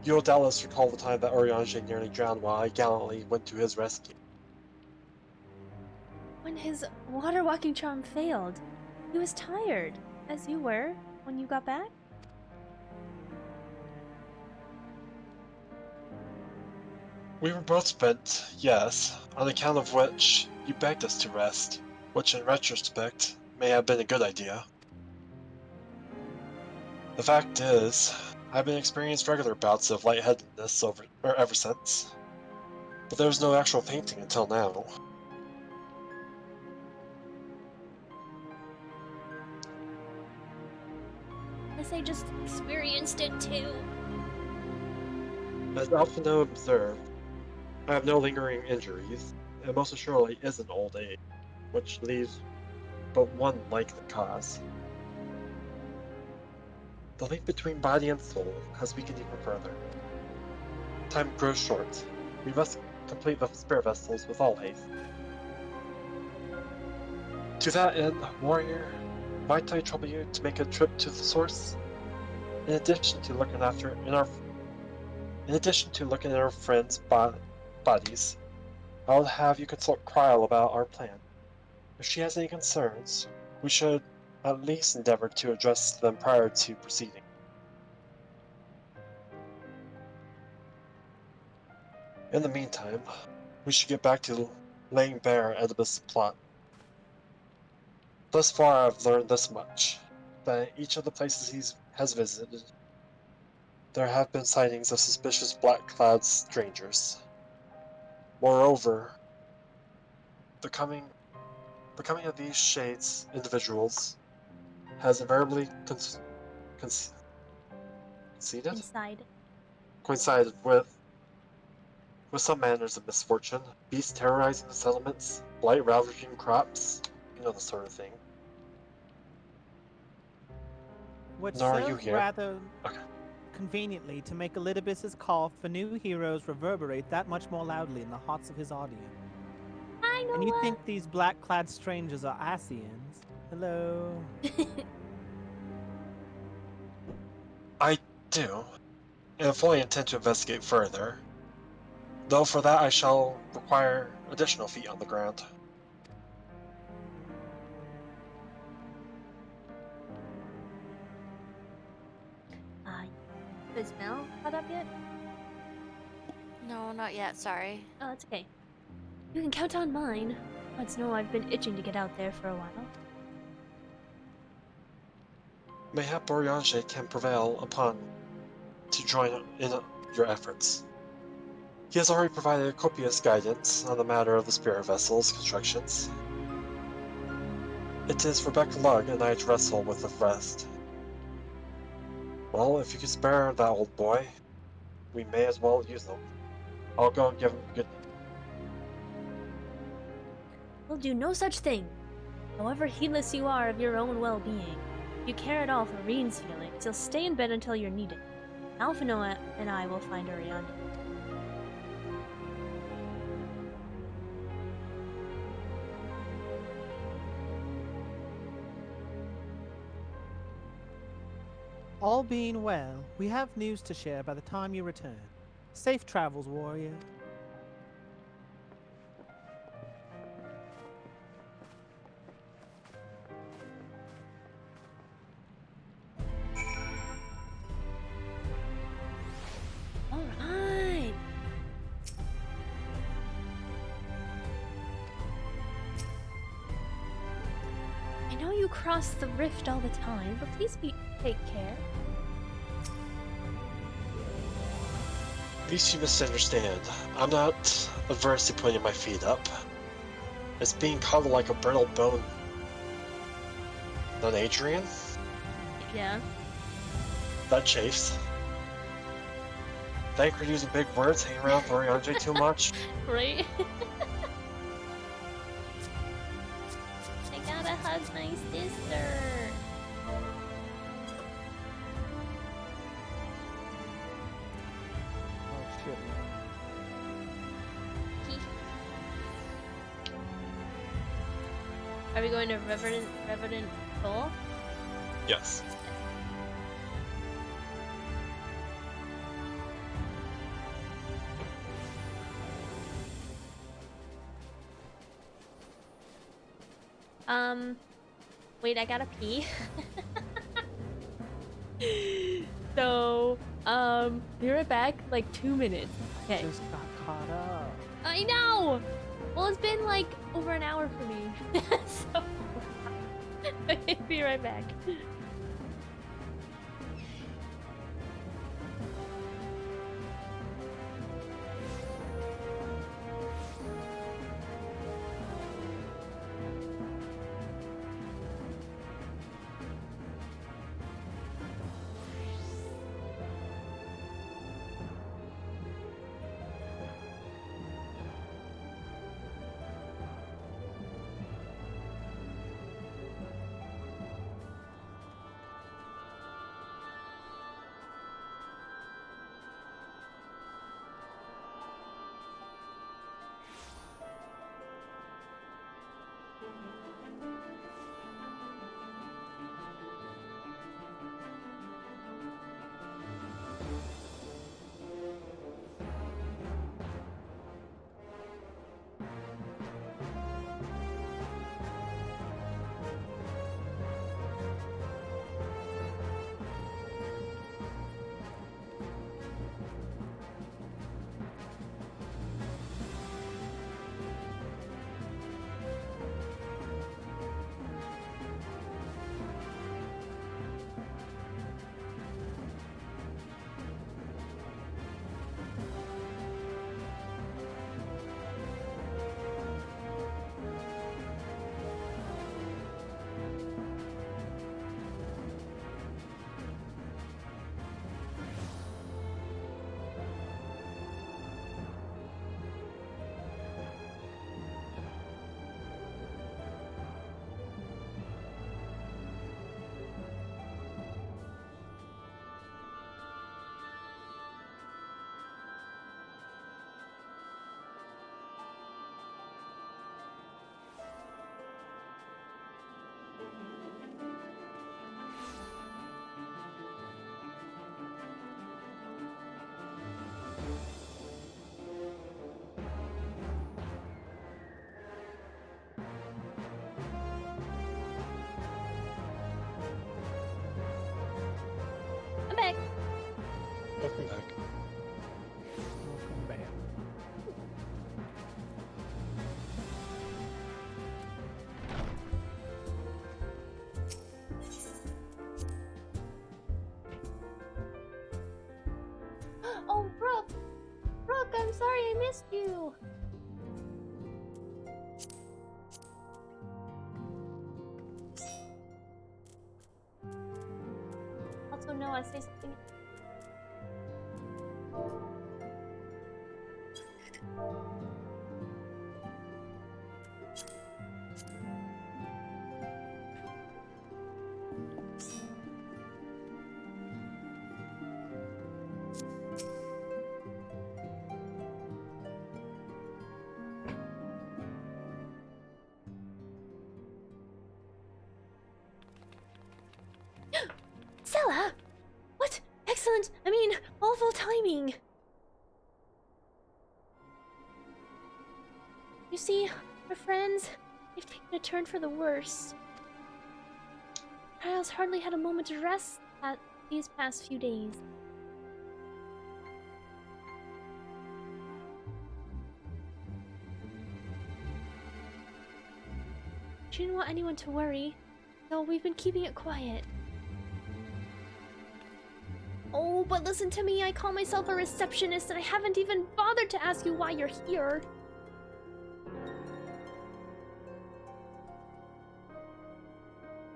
You'll doubtless recall the time that Oriange nearly drowned while I gallantly went to his rescue. When his water walking charm failed, he was tired, as you were when you got back. We were both spent, yes, on account of which you begged us to rest, which in retrospect may have been a good idea. The fact is, I've been experiencing regular bouts of lightheadedness ever since, but there was no actual fainting until now. Guess I just experienced it too. As Alphino observed, I have no lingering injuries, and most assuredly isn't old age, which leaves but one likely cause. The link between body and soul has weakened even further. Time grows short. We must complete the spare vessels with all haste. To that end, warrior, might I trouble you to make a trip to the source? In addition to looking at our friends' bodies, I'll have you consult Kryl about our plan. If she has any concerns, we should at least endeavor to address them prior to proceeding. In the meantime, we should get back to laying bare Oedipus' plot. Thus far I've learned this much, that in each of the places he has visited, there have been sightings of suspicious black-clad strangers. Moreover, the coming of these shades individuals has invariably coincided with some manners of misfortune, beasts terrorizing the settlements, blight ravaging crops, you know, the sort of thing. Which Nor are you serves here. rather Okay. conveniently to make Elidibus's call for new heroes reverberate that much more loudly in the hearts of his audience. I know And you what? think these black-clad strangers are Asians? Hello? I do, and fully intend to investigate further, though for that I shall require additional feet on the ground. Is Mel caught up yet? No, not yet, sorry. Oh, it's okay. You can count on mine. Let's know I've been itching to get out there for a while. Mayhap Oriange can prevail upon to join in your efforts. He has already provided copious guidance on the matter of the spirit vessel's constructions. It is Rebecca Lugg and I to wrestle with the rest. Well, if you could spare that old boy, we may as well use them. I'll go and give him a good name. We'll do no such thing. However heedless you are of your own well-being, if you care at all for Reen's feelings, you'll stay in bed until you're needed. Alphinoa and I will find Oriana. All being well, we have news to share by the time you return. Safe travels, warrior. Alright! I know you cross the rift all the time, but please take care. At least you misunderstand. I'm not averse to putting my feet up. It's being coddled like a brittle bone. Not Adrian? Yeah. That chafes. Thank for using big words, hanging around with Oriange too much. Right? I gotta hug my sister. Oh shit. Are we going to Reverend Toll? Yes. Wait, I gotta pee. So, be right back, like 2 minutes. Okay. Just got caught up. I know! Well, it's been like over an hour for me. So, be right back. I'm back. Welcome back. Welcome back. Oh, Brooke! Brooke, I'm sorry I missed you! Also, no, I say something. Stella! What? Excellent! I mean, awful timing! You see, our friends, they've taken a turn for the worse. Kyle's hardly had a moment to rest at these past few days. She didn't want anyone to worry, so we've been keeping it quiet. Oh, but listen to me, I call myself a receptionist and I haven't even bothered to ask you why you're here.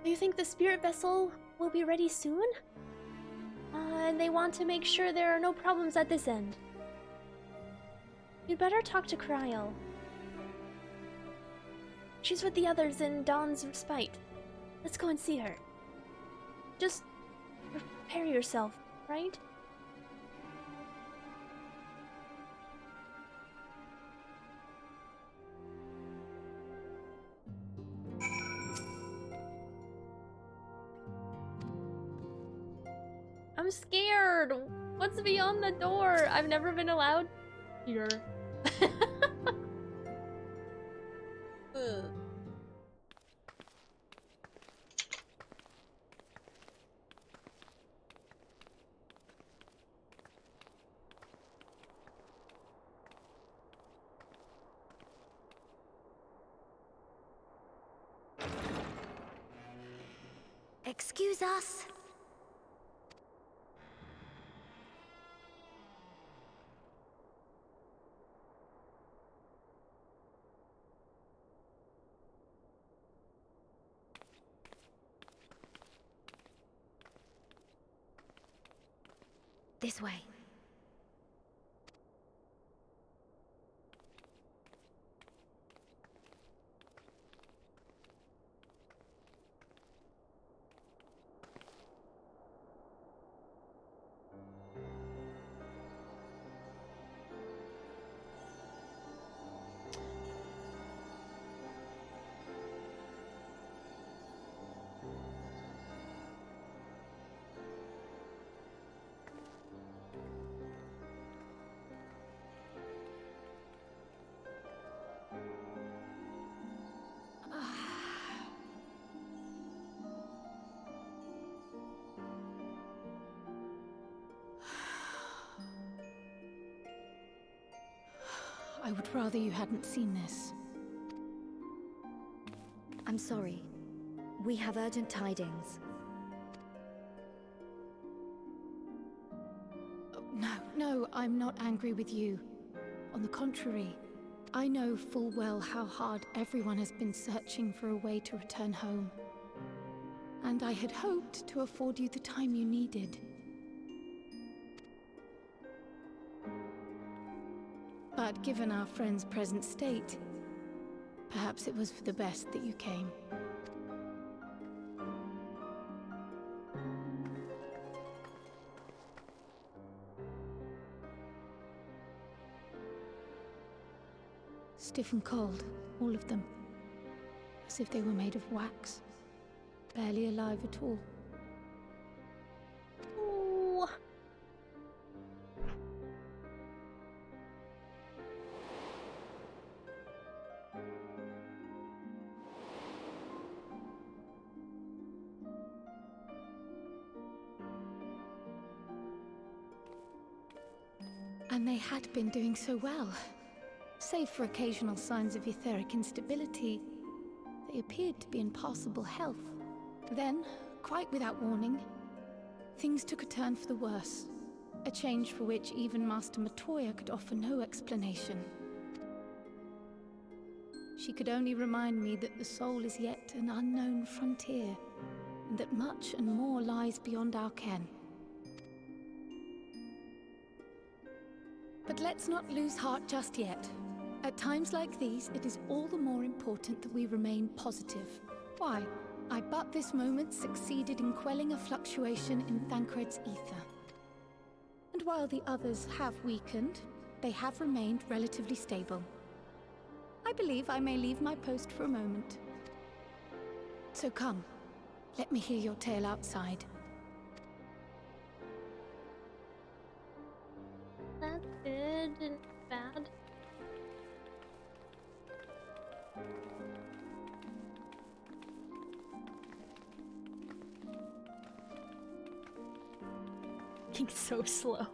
Do you think the spirit vessel will be ready soon? And they want to make sure there are no problems at this end. You'd better talk to Kryl. She's with the others in Dawn's respite. Let's go and see her. Just prepare yourself, right? I'm scared. What's beyond the door? I've never been allowed here. Ugh. Excuse us. This way. I would rather you hadn't seen this. I'm sorry. We have urgent tidings. No, I'm not angry with you. On the contrary, I know full well how hard everyone has been searching for a way to return home. And I had hoped to afford you the time you needed. But given our friend's present state, perhaps it was for the best that you came. Stiff and cold, all of them. As if they were made of wax. Barely alive at all. Ooh. And they had been doing so well. Save for occasional signs of etheric instability, they appeared to be in passable health. Then, quite without warning, things took a turn for the worse. A change for which even Master Matoya could offer no explanation. She could only remind me that the soul is yet an unknown frontier, and that much and more lies beyond our ken. But let's not lose heart just yet. At times like these, it is all the more important that we remain positive. Why? I but this moment succeeded in quelling a fluctuation in Thancred's ether. And while the others have weakened, they have remained relatively stable. I believe I may leave my post for a moment. So come, let me hear your tale outside. That's good and bad. Being so slow.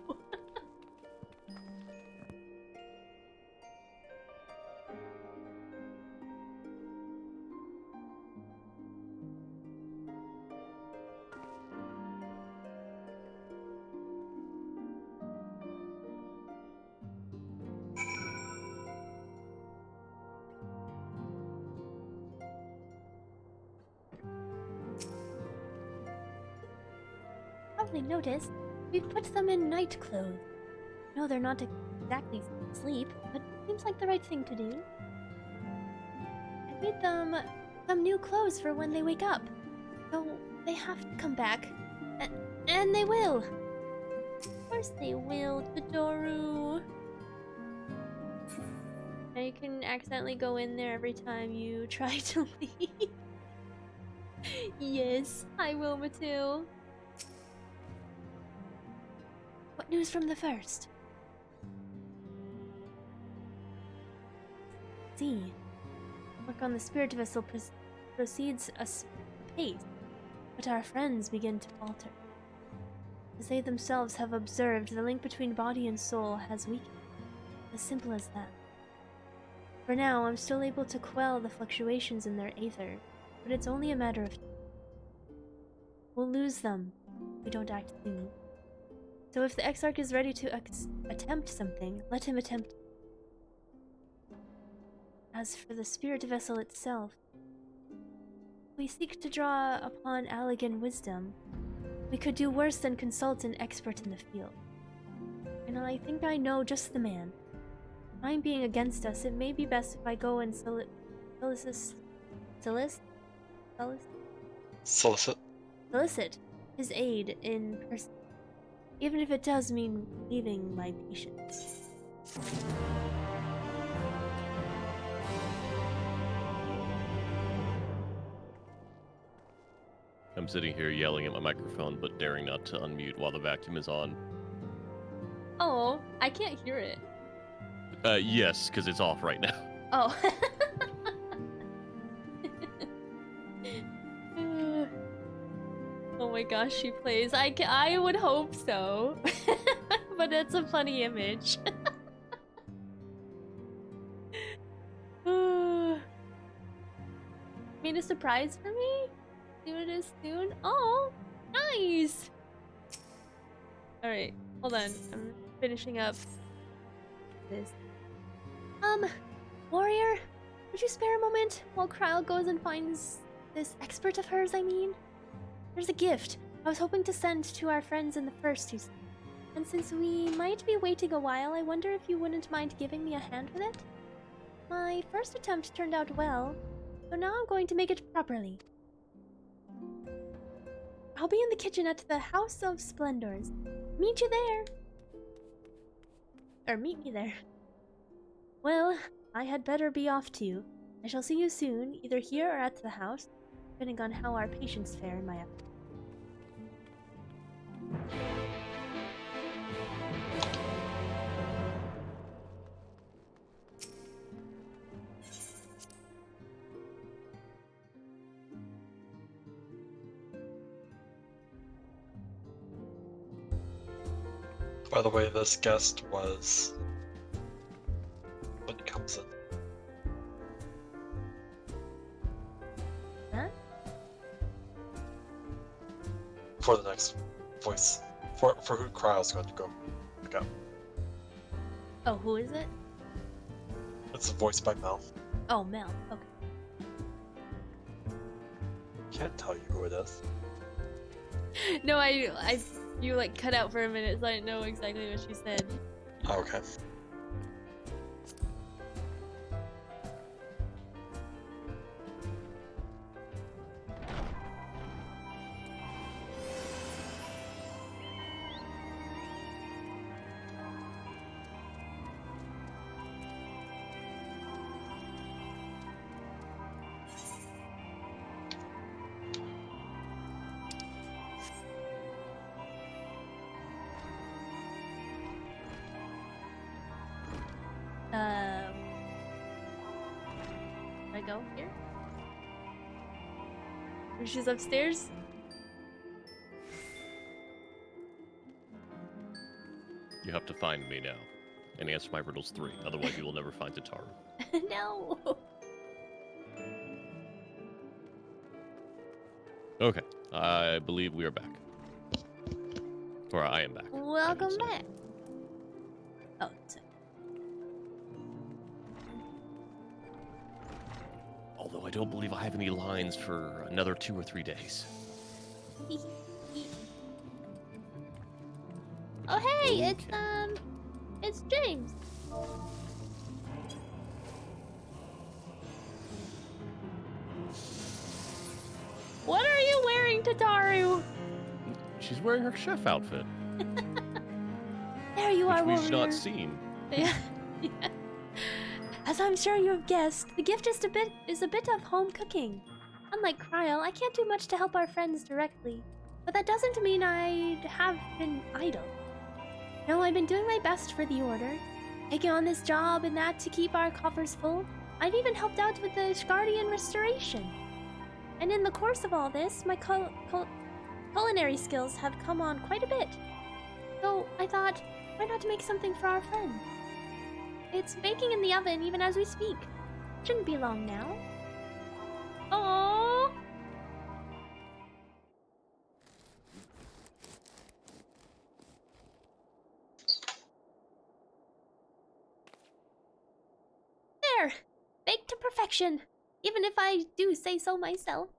Probably noticed we've put them in night clothes. No, they're not exactly sleep, but seems like the right thing to do. I made them some new clothes for when they wake up. So they have to come back. And they will. Of course they will, Todoru. Now you can accidentally go in there every time you try to leave. Yes, I will, Matil. What news from the first? See. Work on the spirit vessel proceeds apace, but our friends begin to falter. As they themselves have observed, the link between body and soul has weakened. As simple as that. For now, I'm still able to quell the fluctuations in their aether, but it's only a matter of time. We'll lose them if we don't act soon. So if the Exarch is ready to attempt something, let him attempt it. As for the spirit vessel itself, we seek to draw upon Allegan wisdom. We could do worse than consult an expert in the field. And I think I know just the man. Time being against us, it may be best if I go and solicit his aid in person, even if it does mean leaving my patients. I'm sitting here yelling at my microphone, but daring not to unmute while the vacuum is on. Oh, I can't hear it. Yes, because it's off right now. Oh. Oh my gosh, she plays. I would hope so. But it's a funny image. Made a surprise for me? See what it is soon? Oh, nice! Alright, hold on. I'm finishing up this. Warrior, would you spare a moment while Kryle goes and finds this expert of hers, I mean? There's a gift I was hoping to send to our friends in the first two. And since we might be waiting a while, I wonder if you wouldn't mind giving me a hand with it? My first attempt turned out well, so now I'm going to make it properly. I'll be in the kitchen at the House of Splendors. Meet you there. Or meet me there. Well, I had better be off too. I shall see you soon, either here or at the house, depending on how our patients fare in my effort. By the way, this guest was when he comes in. Huh? For the next voice. For who Kryle's going to go pick up. Oh, who is it? It's voiced by Mel. Oh, Mel. Okay. Can't tell you who it is. No, you like cut out for a minute, so I didn't know exactly what she said. Okay. I go here? Or she's upstairs? You have to find me now, and answer my riddles 3. Otherwise, you will never find Tataru. No. Okay, I believe we are back. Or I am back. Welcome back. Oh, sorry. Although I don't believe I have any lines for another 2 or 3 days. Oh hey, Okay. it's James. What are you wearing, Tataru? She's wearing her chef outfit, There you are, which we've warrior. not seen. Yeah. Yeah. As I'm sure you have guessed, the gift is a bit of home cooking. Unlike Kryle, I can't do much to help our friends directly, but that doesn't mean I have been idle. No, I've been doing my best for the Order, taking on this job and that to keep our coffers full. I've even helped out with the Guardian restoration. And in the course of all this, my culinary skills have come on quite a bit. So I thought, why not make something for our friend? It's baking in the oven even as we speak. Shouldn't be long now. Oh. There! Baked to perfection, even if I do say so myself.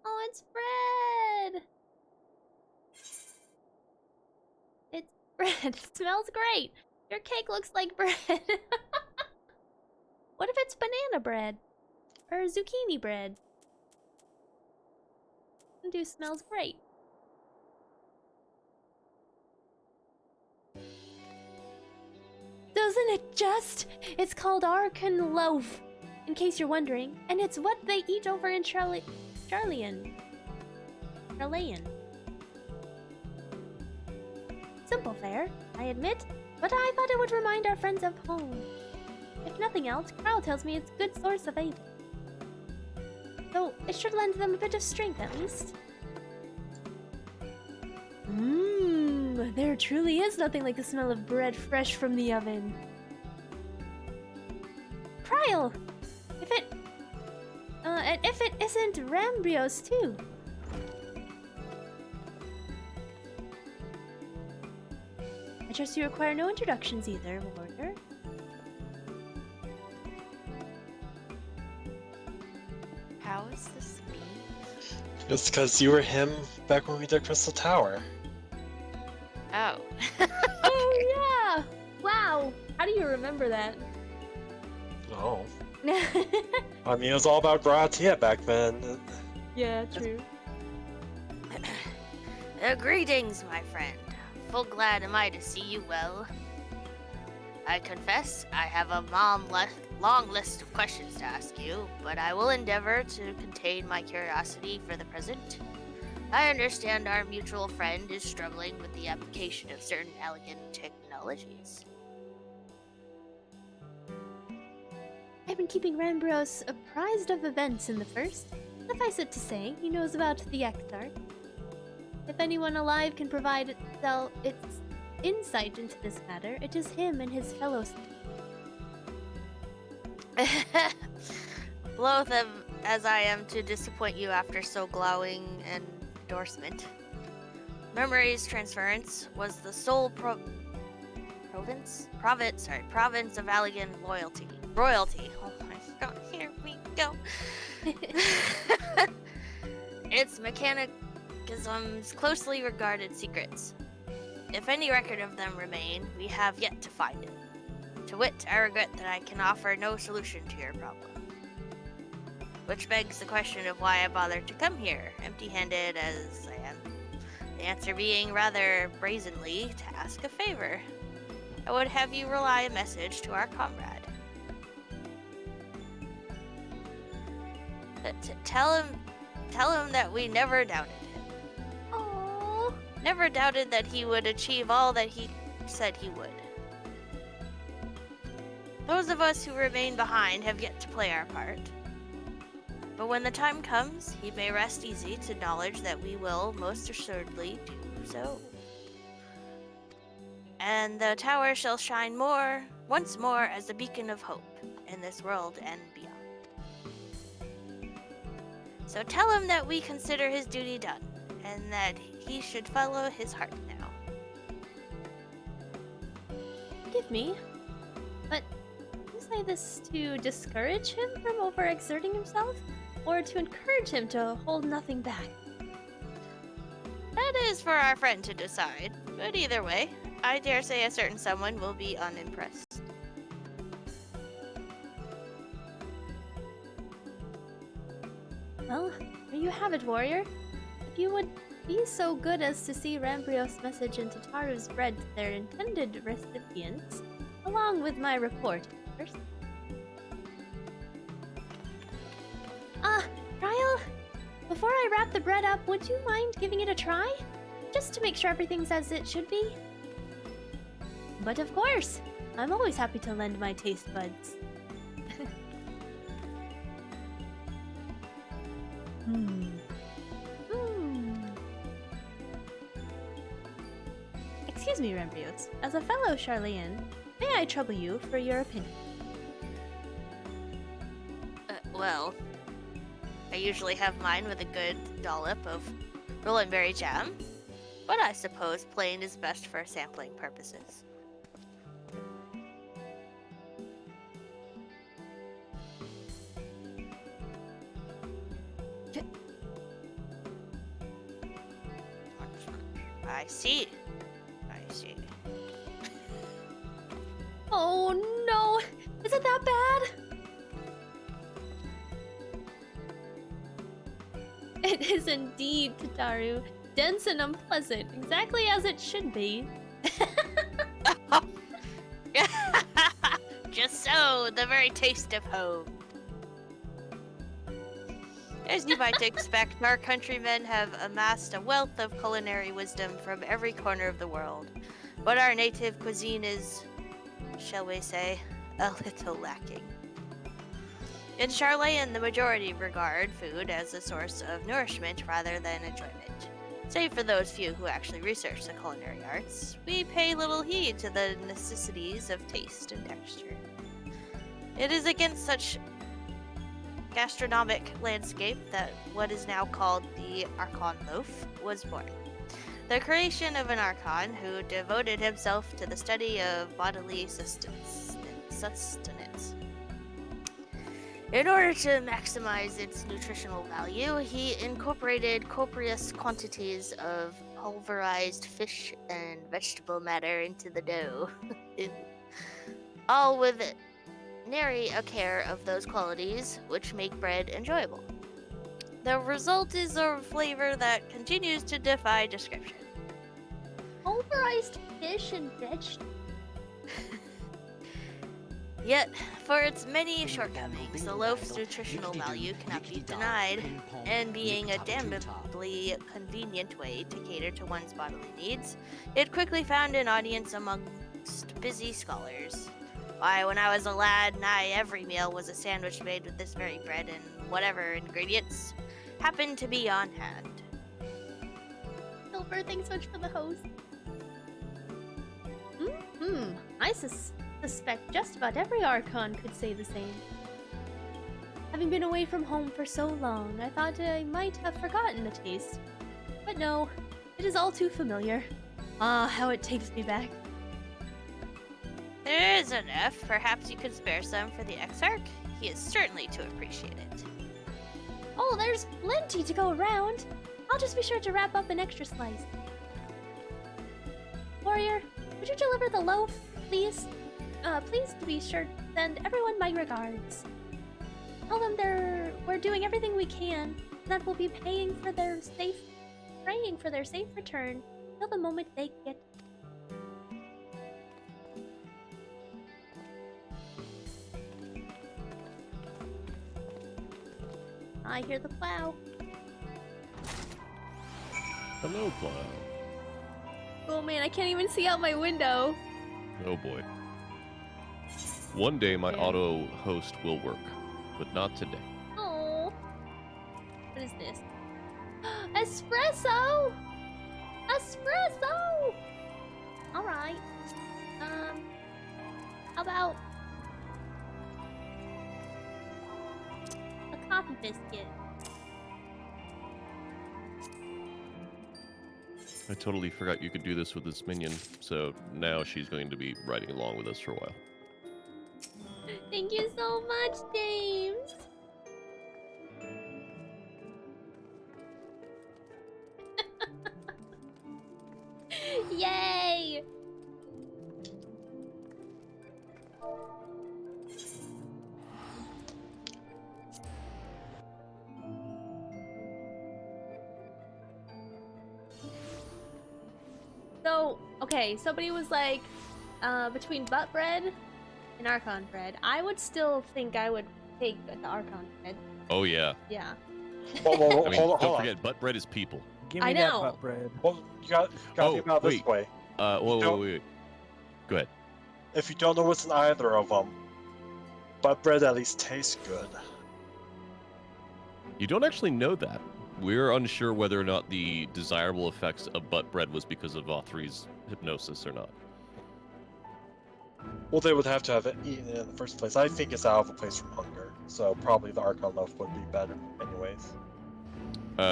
Oh, it's bread! It's bread. It smells great. Your cake looks like bread. What if it's banana bread? Or zucchini bread? It smells great. Doesn't it just? It's called Arkan Loaf, in case you're wondering, and it's what they eat over in Charleyan. Simple fare, I admit, but I thought it would remind our friends of home. If nothing else, Carl tells me it's a good source of aid. So it should lend them a bit of strength at least. There truly is nothing like the smell of bread fresh from the oven. Kryl! If it isn't Rambrios too. I trust you require no introductions either, Warder. How is this me? It's because you were him back when we did Crystal Tower. Oh. Oh yeah! Wow! How do you remember that? Oh. I mean, it was all about Gratia back then. Yeah, true. Greetings, my friend. Full glad am I to see you well. I confess, I have a long list of questions to ask you, but I will endeavor to contain my curiosity for the present. I understand our mutual friend is struggling with the application of certain elegant technologies. I've been keeping Rambrios apprised of events in the First. Suffice it to say, he knows about the Exarch. If anyone alive can provide its insight into this matter, it is him and his fellows. Loath as I am to disappoint you after so glowing an endorsement. Memory's transference was the sole province of Allegan royalty. Oh my god, here we go. Its mechanism's closely regarded secrets. If any record of them remain, we have yet to find it. To wit, I regret that I can offer no solution to your problem. Which begs the question of why I bothered to come here, empty-handed as I am. The answer being rather brazenly to ask a favor. I would have you relay a message to our comrade. Tell him that we never doubted him. Oh, Never doubted that he would achieve all that he said he would. Those of us who remain behind have yet to play our part. But when the time comes, he may rest easy to knowledge that we will most assuredly do so. And the tower shall shine once more as a beacon of hope in this world and beyond. So tell him that we consider his duty done, and that he should follow his heart now. forgive me, but you say this to discourage him from overexerting himself, or to encourage him to hold nothing back? That is for our friend to decide, but either way, I dare say a certain someone will be unimpressed. Well, there you have it, warrior. If you would be so good as to see Rambrios' message into Taru's bread to their intended recipients, along with my report first. Ryle, before I wrap the bread up, would you mind giving it a try? just to make sure everything's as it should be. But of course, I'm always happy to lend my taste buds. Excuse me, Rembrios. As a fellow Charlean, may I trouble you for your opinion? Well, I usually have mine with a good dollop of rolling berry jam, but I suppose plain is best for sampling purposes. I see. I see. Oh no! Is it that bad? It is indeed, Tataru. Dense and unpleasant, exactly as it should be. Just so, the very taste of home. As you might expect, our countrymen have amassed a wealth of culinary wisdom from every corner of the world. But our native cuisine is, shall we say, a little lacking. In Charlean, the majority regard food as a source of nourishment rather than enjoyment. Save for those few who actually research the culinary arts, we pay little heed to the necessities of taste and texture. It is against such gastronomic landscape that what is now called the Archon Loaf was born. The creation of an Archon who devoted himself to the study of bodily sustenance. In order to maximize its nutritional value, he incorporated copious quantities of pulverized fish and vegetable matter into the dough, all with nary a care of those qualities which make bread enjoyable. The result is a flavor that continues to defy description. Pulverized fish and vegetables. Yet, for its many shortcomings, the loaf's nutritional value cannot be denied, and being a damnably convenient way to cater to one's bodily needs, it quickly found an audience amongst busy scholars. Why, when I was a lad, nigh every meal was a sandwich made with this very bread and whatever ingredients happened to be on hand. Silver, thanks so much for the host. I suspect just about every Archon could say the same. Having been away from home for so long, I thought I might have forgotten the taste. But no, it is all too familiar. Ah, how it takes me back. There is enough. Perhaps you could spare some for the Exarch. He is certainly to appreciate it. Oh, there's plenty to go around. I'll just be sure to wrap up an extra slice. Warrior, would you deliver the loaf, please? Please to be sure to send everyone my regards. Tell them we're doing everything we can, and that we'll be praying for their safe return till the moment they get. I hear the plow. Hello, plow. Oh man, I can't even see out my window. Oh boy. One day my Yeah. auto host will work, but not today. Oh. What is this? Espresso! Espresso! Alright. How about a coffee biscuit? I totally forgot you could do this with this minion, so now she's going to be riding along with us for a while. Thank you so much, James! Yay! So, okay, somebody was like, between butt bread and Archon bread. I would still think I would take the Archon bread. Oh yeah. Yeah. Whoa, I mean, hold don't on. forget, butt bread is people. Give I me that know. butt bread. Well, you got to Oh, think about it this wait. way. Wait. Go ahead. If you don't know what's in either of them, butt bread at least tastes good. You don't actually know that. We're unsure whether or not the desirable effects of butt bread was because of Authry's hypnosis or not. Well, they would have to have it eaten in the first place. I think it's out of a place from hunger, so probably the Archon loaf would be better, anyways.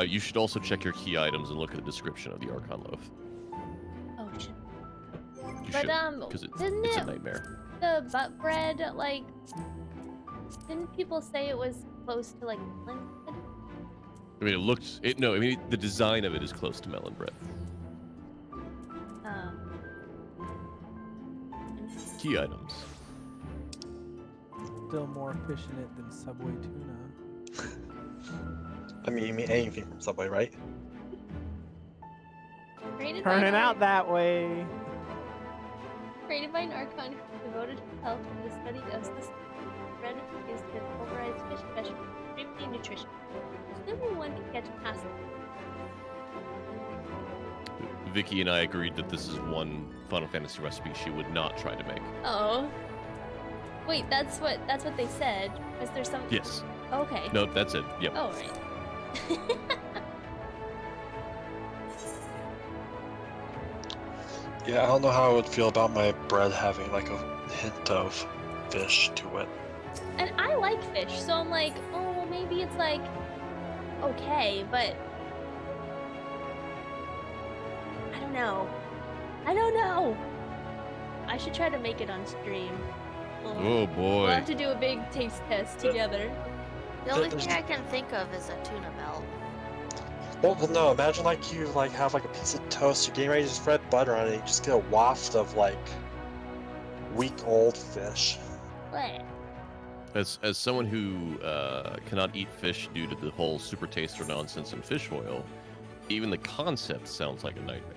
You should also check your key items and look at the description of the Archon loaf. Oh shit. You But should, because it's a nightmare. The butt bread, like, didn't people say it was close to like melon bread? I mean, it looks. No, I mean the design of it is close to melon bread. Key items. Still more fish in it than Subway tuna. I mean, you mean anything from Subway, right? Created by Turning an out that way. Created by an Archon devoted himself to the study of systems. Bread is the pulverized fish vegetable, extremely nutritious. Assuming one can catch past it. Vicky and I agreed that this is one Final Fantasy recipe she would not try to make. Oh. Wait, that's what they said. Was there some? Yes. Okay. No, that's it. Yep. Oh right. Yeah, I don't know how I would feel about my bread having like a hint of fish to it. And I like fish, so I'm like, oh, maybe it's like okay, but I don't know. I should try to make it on stream. Oh boy. We'll have to do a big taste test together. The only thing I can think of is a tuna melt. Well, no, imagine like you like have like a piece of toast, you're getting ready to spread butter on it, and you just get a waft of like week-old fish. What? As someone who cannot eat fish due to the whole super taster nonsense in fish oil, even the concept sounds like a nightmare.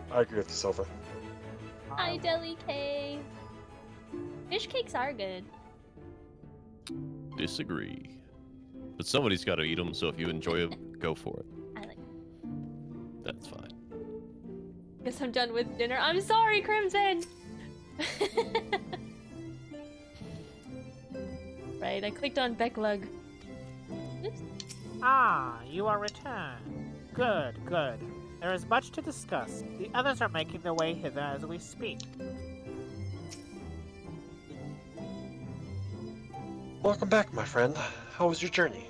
I agree with you, Silver. Hi, Deli K. Fish cakes are good. Disagree. But somebody's got to eat them, so if you enjoy them, go for it. I like. That's fine. Guess I'm done with dinner. I'm sorry, Crimson. Right, I clicked on Becklug. Oops. Ah, you are returned. Good, good. There is much to discuss. The others are making their way hither as we speak. Welcome back, my friend. How was your journey?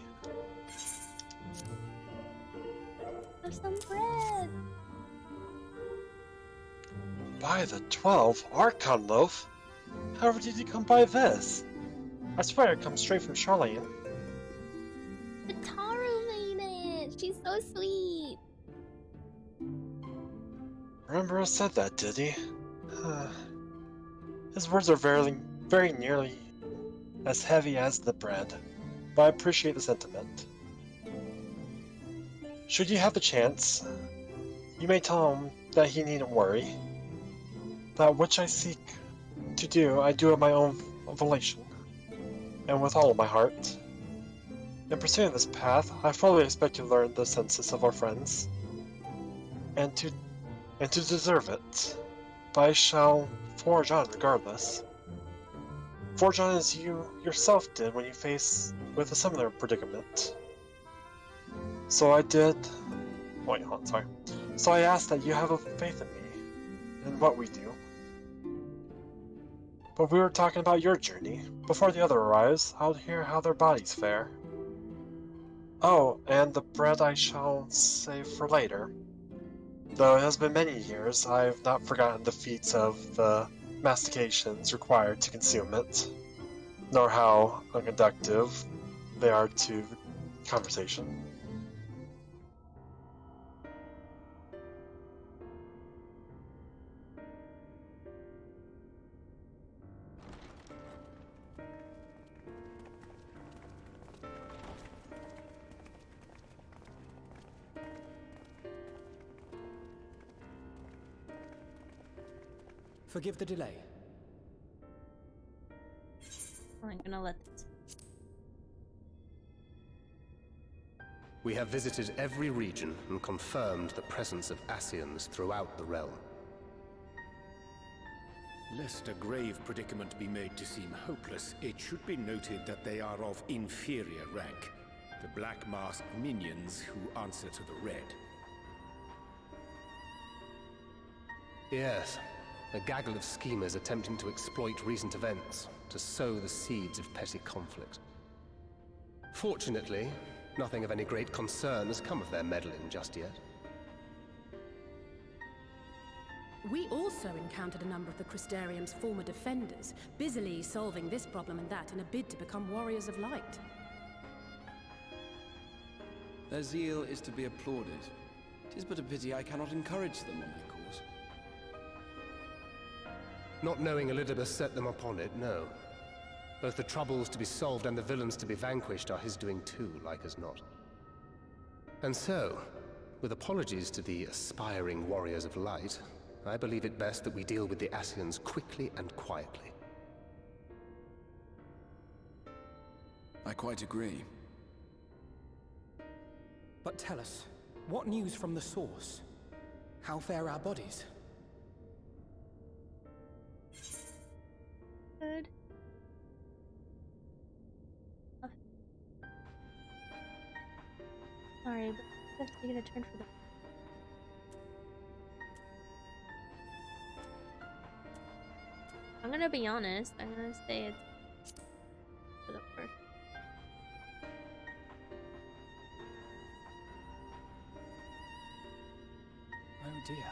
Have some bread. By the 12 Archon loaf? However did you come by this? I swear it comes straight from Charlene. The Taru made it. She's so sweet. Remember said that, did he? His words are very nearly as heavy as the bread, but I appreciate the sentiment. Should you have the chance, you may tell him that he needn't worry. That which I seek to do, I do of my own volition, and with all of my heart. In pursuing this path, I fully expect to learn the senses of our friends, and to deserve it. But I shall forge on regardless. Forge on as you yourself did when you faced with a similar predicament. So I did. Wait, hold on, sorry. So I ask that you have a faith in me, and what we do. But we were talking about your journey. Before the other arrives, I'll hear how their bodies fare. Oh, and the bread I shall save for later. Though it has been many years, I have not forgotten the feats of the mastications required to consume it, nor how unconductive they are to conversation. Forgive the delay. I'm gonna let this. We have visited every region and confirmed the presence of Ascians throughout the realm. Lest a grave predicament be made to seem hopeless, it should be noted that they are of inferior rank. The black-masked minions who answer to the red. Yes, a gaggle of schemers attempting to exploit recent events to sow the seeds of petty conflict. Fortunately, nothing of any great concern has come of their meddling just yet. We also encountered a number of the Crystarium's former defenders, busily solving this problem and that in a bid to become warriors of light. Their zeal is to be applauded. 'Tis but a pity I cannot encourage them on their cause. Not knowing Elidibus set them upon it, no. Both the troubles to be solved and the villains to be vanquished are his doing too, like as not. And so, with apologies to the aspiring warriors of light, I believe it best that we deal with the Ascians quickly and quietly. I quite agree. But tell us, what news from the source? How fare our bodies? Good. Sorry, but I have to take a turn for the. I'm gonna be honest. I'm gonna say it's for the first. Oh dear.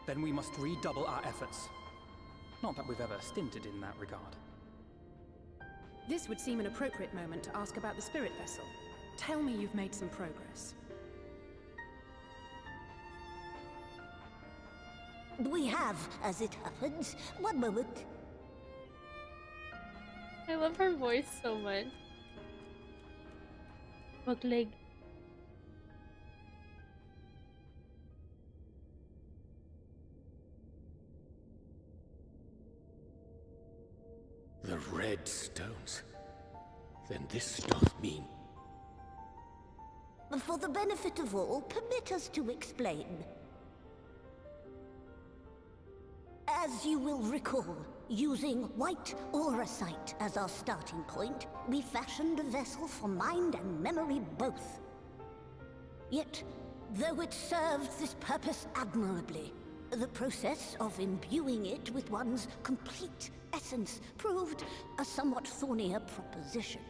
Then we must redouble our efforts. Not that we've ever stinted in that regard. This would seem an appropriate moment to ask about the spirit vessel. Tell me you've made some progress. We have, as it happens. One moment. I love her voice so much. Buckleg. The red stones. Then this doth mean... For the benefit of all, permit us to explain. As you will recall, using white auracite as our starting point, we fashioned a vessel for mind and memory both. Yet, though it served this purpose admirably, the process of imbuing it with one's complete essence proved a somewhat thornier proposition.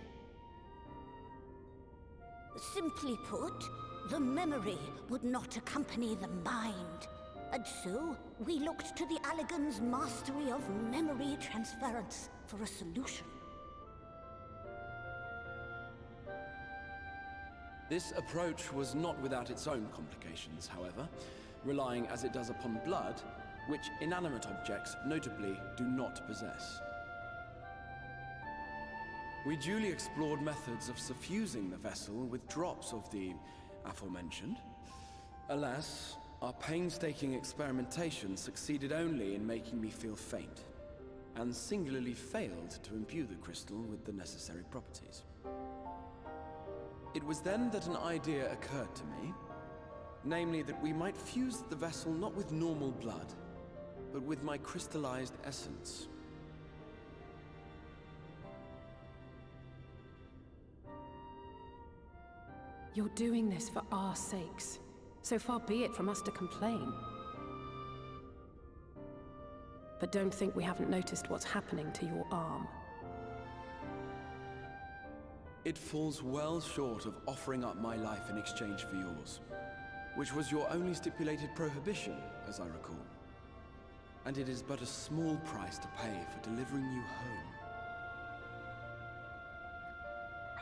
Simply put, the memory would not accompany the mind. And so, we looked to the Allagan's mastery of memory transference for a solution. This approach was not without its own complications, however, relying as it does upon blood, which inanimate objects notably do not possess. We duly explored methods of suffusing the vessel with drops of the aforementioned. Alas, our painstaking experimentation succeeded only in making me feel faint, and singularly failed to imbue the crystal with the necessary properties. It was then that an idea occurred to me, namely that we might fuse the vessel not with normal blood, but with my crystallized essence. You're doing this for our sakes. So far be it from us to complain. But don't think we haven't noticed what's happening to your arm. It falls well short of offering up my life in exchange for yours, which was your only stipulated prohibition, as I recall. And it is but a small price to pay for delivering you home.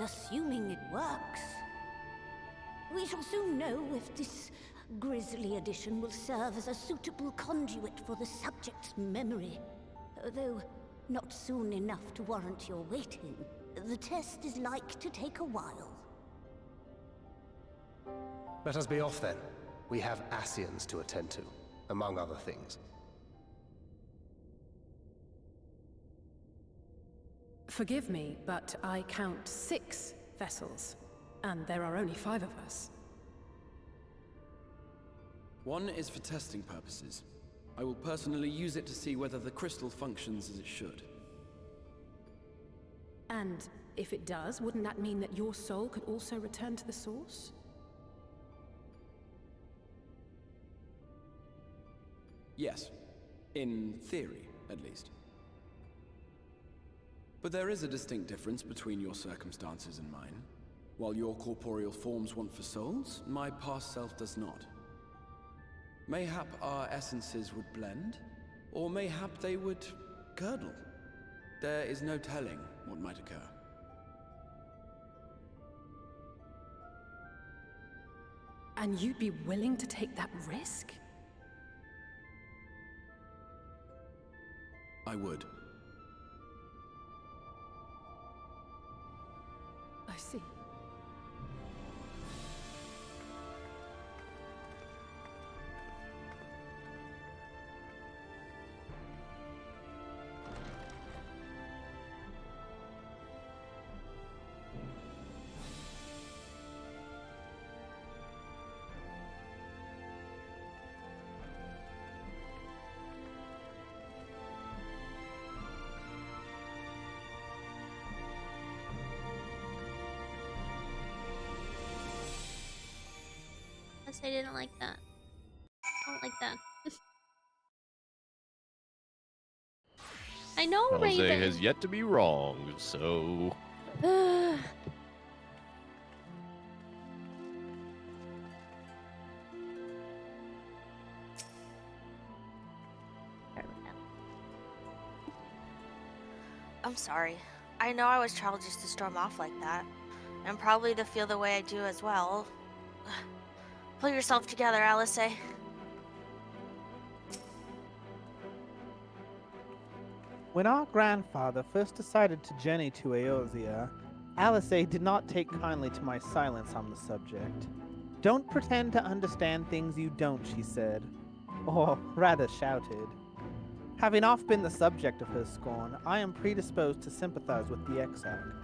Assuming it works. We shall soon know if this grisly addition will serve as a suitable conduit for the subject's memory. Though not soon enough to warrant your waiting. The test is like to take a while. Let us be off then. We have Ascians to attend to, among other things. Forgive me, but I count 6 vessels. And there are only 5 of us. One is for testing purposes. I will personally use it to see whether the crystal functions as it should. And if it does, wouldn't that mean that your soul could also return to the source? Yes. In theory, at least. But there is a distinct difference between your circumstances and mine. While your corporeal forms want for souls, my past self does not. Mayhap our essences would blend, or mayhap they would curdle. There is no telling what might occur. And you'd be willing to take that risk? I would. I see. Guess I didn't like that. I don't like that. I know Jose Raven. has yet to be wrong, so... I'm sorry. I know I was childish to storm off like that, and probably to feel the way I do as well. Pull yourself together, Alice. When our grandfather first decided to journey to Eorzea, Alice did not take kindly to my silence on the subject. Don't pretend to understand things you don't, she said. Or rather shouted. Having oft been the subject of her scorn, I am predisposed to sympathize with the Exarch.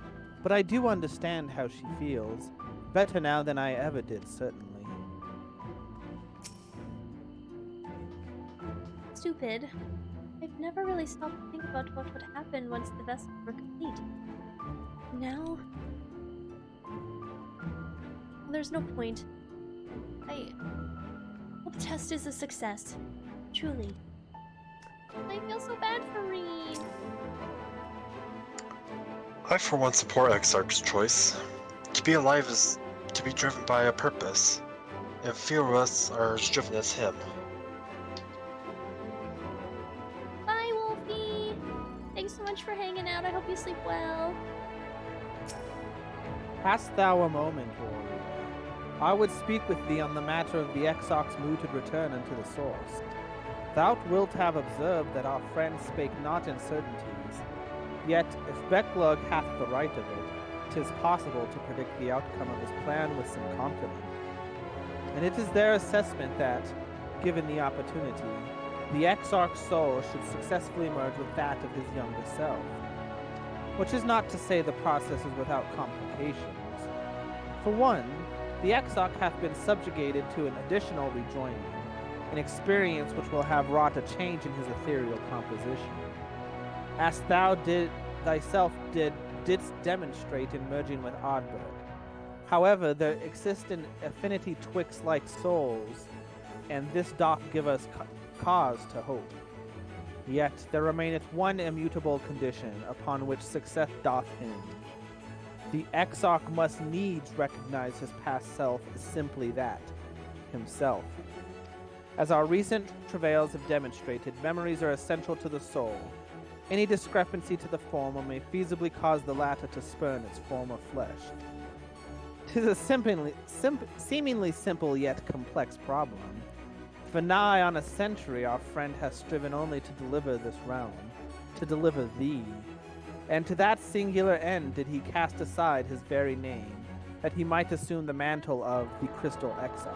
But I do understand how she feels. Better now than I ever did, certainly. Stupid. I've never really stopped to think about what would happen once the vessels were complete. Now... well, there's no point. I hope the test is a success. Truly. I feel so bad for Reed. I for one support Exarch's choice. To be alive is to be driven by a purpose, and few of us are as driven as him. Bye, Wolfie! Thanks so much for hanging out. I hope you sleep well. Hast thou a moment, warrior? I would speak with thee on the matter of the Exarch's mooted return unto the source. Thou wilt have observed that our friend spake not in certainties. Yet, if Becklug hath the right of it, 'tis possible to predict the outcome of his plan with some confidence. And it is their assessment that, given the opportunity, the Exarch's soul should successfully merge with that of his younger self. Which is not to say the process is without complications. For one, the Exarch hath been subjugated to an additional rejoining, an experience which will have wrought a change in his ethereal composition. As thou didst demonstrate in merging with Oddberg. However, there exists an affinity twixt like souls, and this doth give us cause to hope. Yet there remaineth one immutable condition upon which success doth hinge. The Exarch must needs recognize his past self as simply that, himself. As our recent travails have demonstrated, memories are essential to the soul. Any discrepancy to the former may feasibly cause the latter to spurn its former flesh. 'Tis a seemingly simple yet complex problem. For nigh on a century our friend has striven only to deliver this realm, to deliver thee. And to that singular end did he cast aside his very name, that he might assume the mantle of the Crystal Exarch.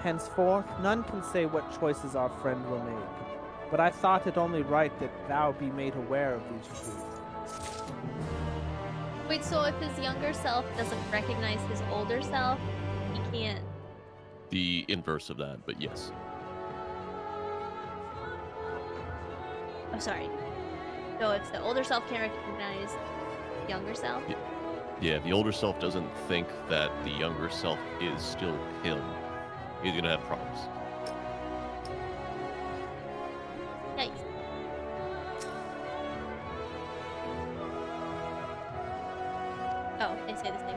Henceforth, none can say what choices our friend will make, but I thought it only right that thou be made aware of these truths. Wait, so if his younger self doesn't recognize his older self, he can't. The inverse of that, but yes. Oh, sorry. So if the older self can't recognize the younger self? Yeah, the older self doesn't think that the younger self is still him. He's gonna have problems. Yikes. Oh, they say the same.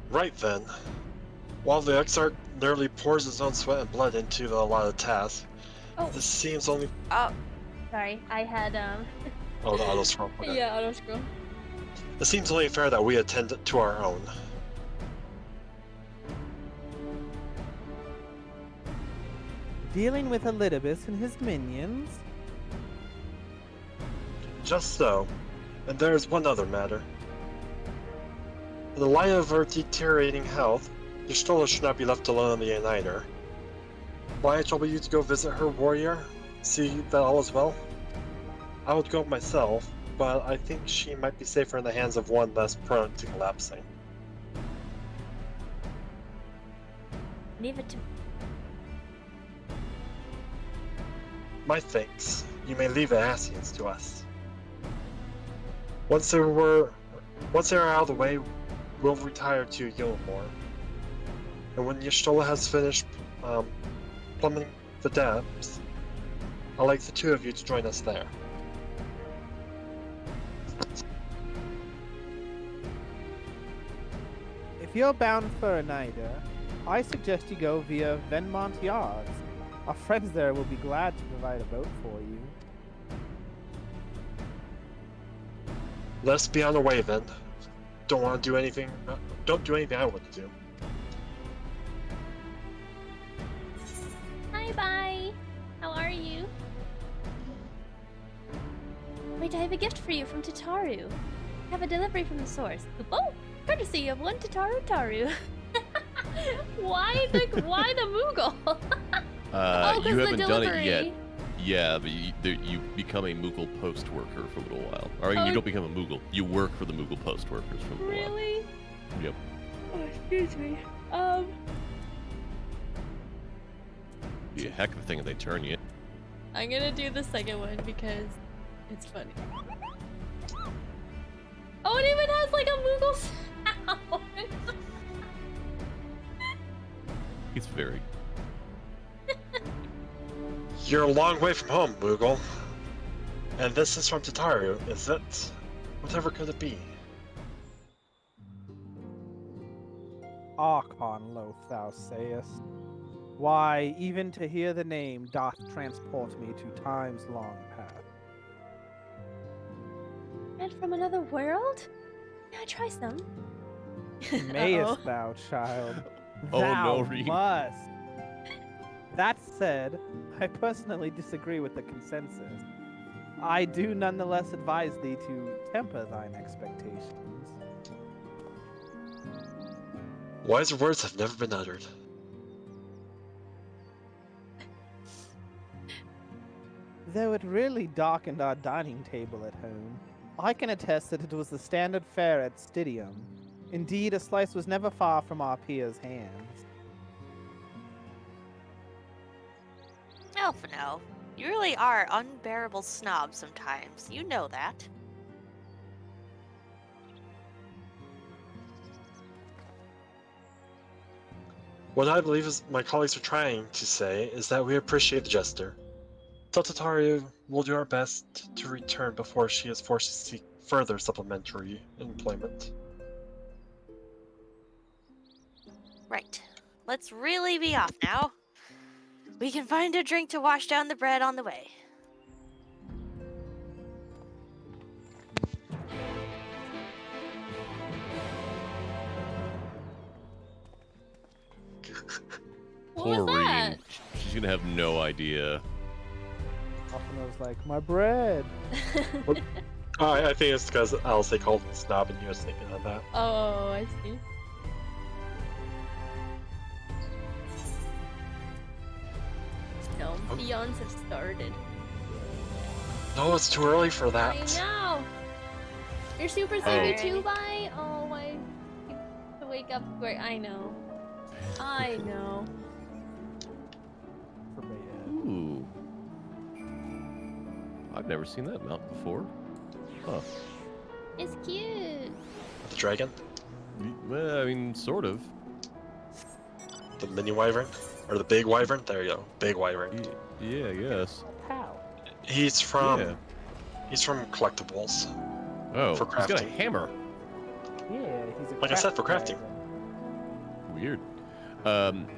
Right then. While the Exarch nearly pours his own sweat and blood into the allotted task, Oh. this seems only. Oh, sorry. I had Oh, the auto scroll. Okay. Yeah, auto scroll. It seems only fair that we attend to our own. Dealing with Elidibus and his minions? Just so. And there is one other matter. In the light of her deteriorating health, Y'shtola should not be left alone on the Uniter. Why trouble you to go visit her, warrior? See that all is well? I would go myself, but I think she might be safer in the hands of one less prone to collapsing. Leave it to My thanks. You may leave the Ascians to us. Once they are out of the way, we'll retire to Gilmore. And when Y'shtola has finished plumbing the depths, I'd like the two of you to join us there. If you're bound for Oneida, I suggest you go via Venmont Yards. Our friends there will be glad to provide a boat for you. Let's be on the way then. Don't want to do anything. Don't do anything I want to do. Hi, bye. How are you? Wait, I have a gift for you from Tataru. I have a delivery from the source. Oh, courtesy of one Tataru Taru. Why the Moogle? Oh, you haven't done it delivery. yet. Yeah, but you become a Moogle post worker for a little while. Or Oh. you don't become a Moogle. You work for the Moogle post workers for a little while. Really? Yep. Oh, excuse me. Be a heck of a thing if they turn you. I'm gonna do the second one because it's funny. Oh, it even has like a Moogle sound. It's very. You're a long way from home, Moogle. And this is from Tataru, is it? Whatever could it be? Archon, loath thou sayest. Why, even to hear the name doth transport me to times long past. And from another world? May I try some? Mayest thou, child? Oh, Thou no, Reed. must. That said, I personally disagree with the consensus. I do nonetheless advise thee to temper thine expectations. Wiser words have never been uttered. Though it really darkened our dining table at home, I can attest that it was the standard fare at Stydium. Indeed, a slice was never far from our peers' hands. Elfino, you really are unbearable snob sometimes. You know that. What I believe is my colleagues are trying to say is that we appreciate the jester. Tell Tataru we'll do our best to return before she is forced to seek further supplementary employment. Right. Let's really be off now. We can find a drink to wash down the bread on the way. Poor Reen. She's gonna have no idea. Often I was like, my bread. Oh, I think it's because Alice called him snob and you was thinking of that. Oh, I see. The yawns have started. No, it's too early for that. I know. You're super sleepy too, bye. Oh, I need to wake up quick. I know. I know. Ooh. I've never seen that mount before. Huh. It's cute. The dragon? Well, I mean, sort of. The mini wyvern? Or the big wyvern? There you go. Big wyvern. Yeah, I guess. How? He's from... Yeah. He's from collectibles. Oh, for he's got a crafting. hammer. Yeah, he's a Like I said, for craft crafting. Weird.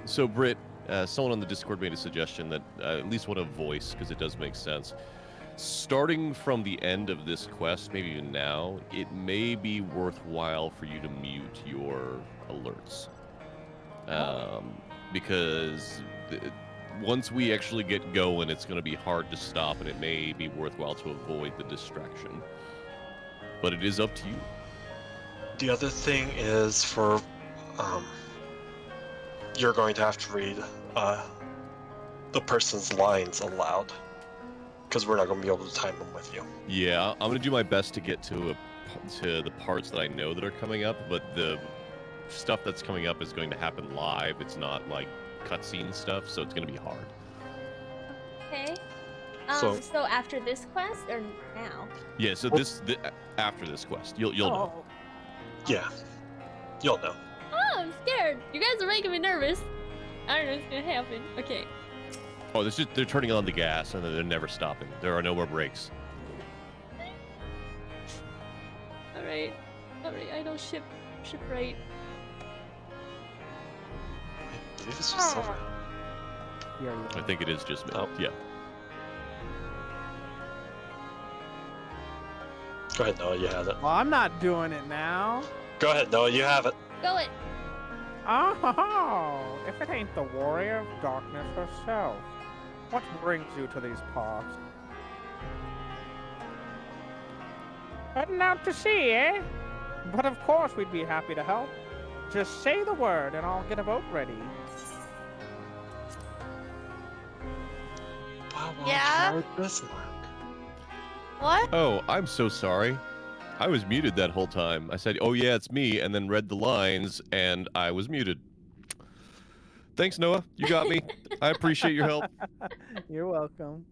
So, Britt, someone on the Discord made a suggestion that I at least want to voice, because it does make sense. Starting from the end of this quest, maybe even now, it may be worthwhile for you to mute your alerts. Because once we actually get going, it's going to be hard to stop, and it may be worthwhile to avoid the distraction. But it is up to you. The other thing is for... you're going to have to read the person's lines aloud. Because we're not going to be able to time them with you. Yeah, I'm going to do my best to get to the parts that I know that are coming up, but the stuff that's coming up is going to happen live. It's not like cutscene stuff, so it's going to be hard. Okay. So after this quest or now? Yeah, so after this quest, you'll know. Yeah, you'll know. Oh, I'm scared. You guys are making me nervous. I don't know what's gonna happen. Okay. Oh, they're turning on the gas and they're never stopping. There are no more brakes. All right. I don't ship right. I believe it's just silver. I think it is just me. Oh. Yeah. Go ahead, Noah, you have it. Well, I'm not doing it now. Go ahead, Noah, you have it. Go it. Oh, if it ain't the warrior of darkness herself, what brings you to these parts? Heading out to sea, eh? But of course we'd be happy to help. Just say the word and I'll get a boat ready. Yeah? How would this work? What? Oh, I'm so sorry. I was muted that whole time. I said, "Oh yeah, it's me," and then read the lines, and I was muted. Thanks, Noah. You got me. I appreciate your help. You're welcome.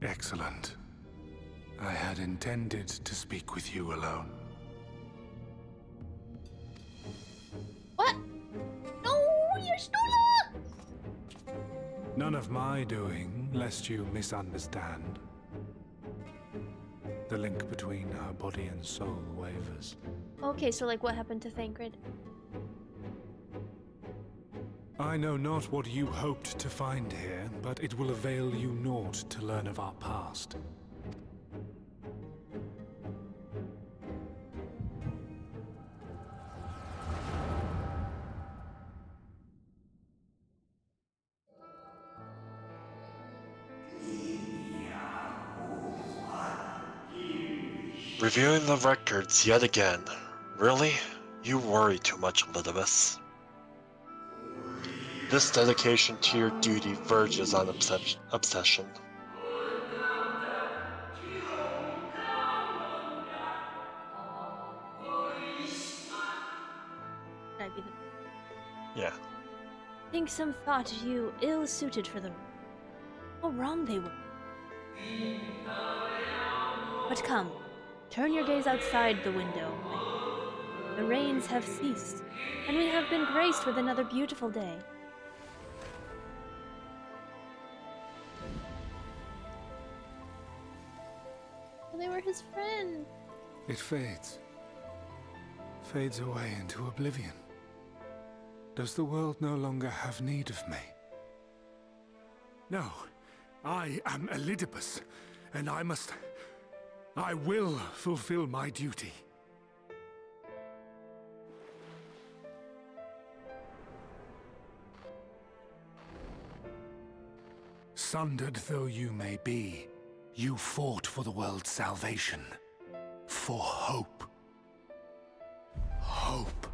Excellent. I had intended to speak with you alone. What? No, you're Stola! None of my doing, lest you misunderstand. The link between her body and soul wavers. Okay, so like what happened to Thancred? I know not what you hoped to find here, but it will avail you naught to learn of our past. Reviewing the records yet again. Really? You worry too much, Elizabeth. This dedication to your duty verges on obsession. Should I be the... Yeah. Think some thought you ill-suited for the role. How wrong they were. But come, turn your gaze outside the window. The rains have ceased, and we have been graced with another beautiful day. Well, they were his friend. It fades. Fades away into oblivion. Does the world no longer have need of me? No. I am Elidibus, and I will fulfill my duty. Sundered though you may be, you fought for the world's salvation. For hope. hope.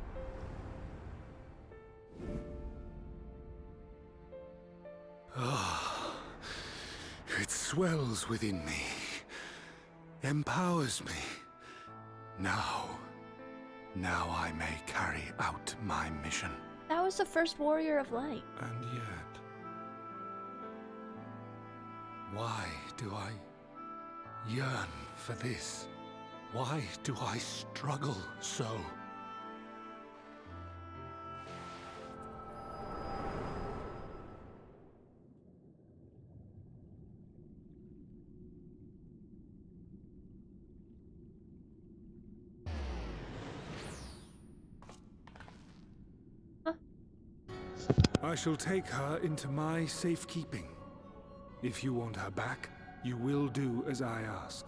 Ah, it swells within me, empowers me. Now I may carry out my mission. That was the first warrior of light. And yet, why do I yearn for this? Why do I struggle so? I shall take her into my safekeeping. If you want her back, you will do as I ask.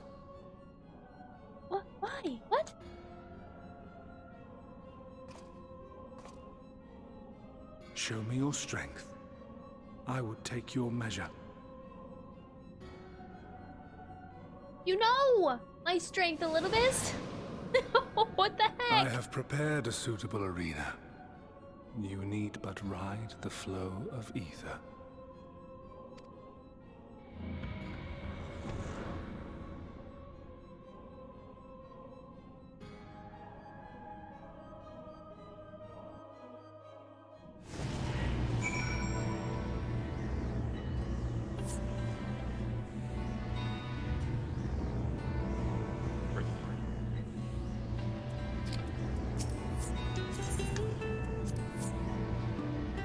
What? Why? What? Show me your strength. I would take your measure. You know my strength a little bit. What the heck? I have prepared a suitable arena. You need but ride the flow of ether.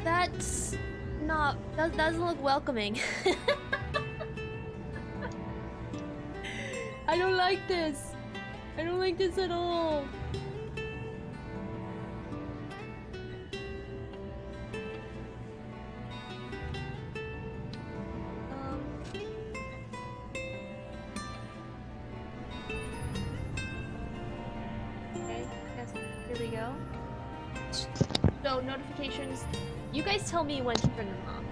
That's not. That doesn't look welcoming. I don't like this. I don't like this at all. Okay, yes, here we go. So, notifications. You guys tell me when to turn them off.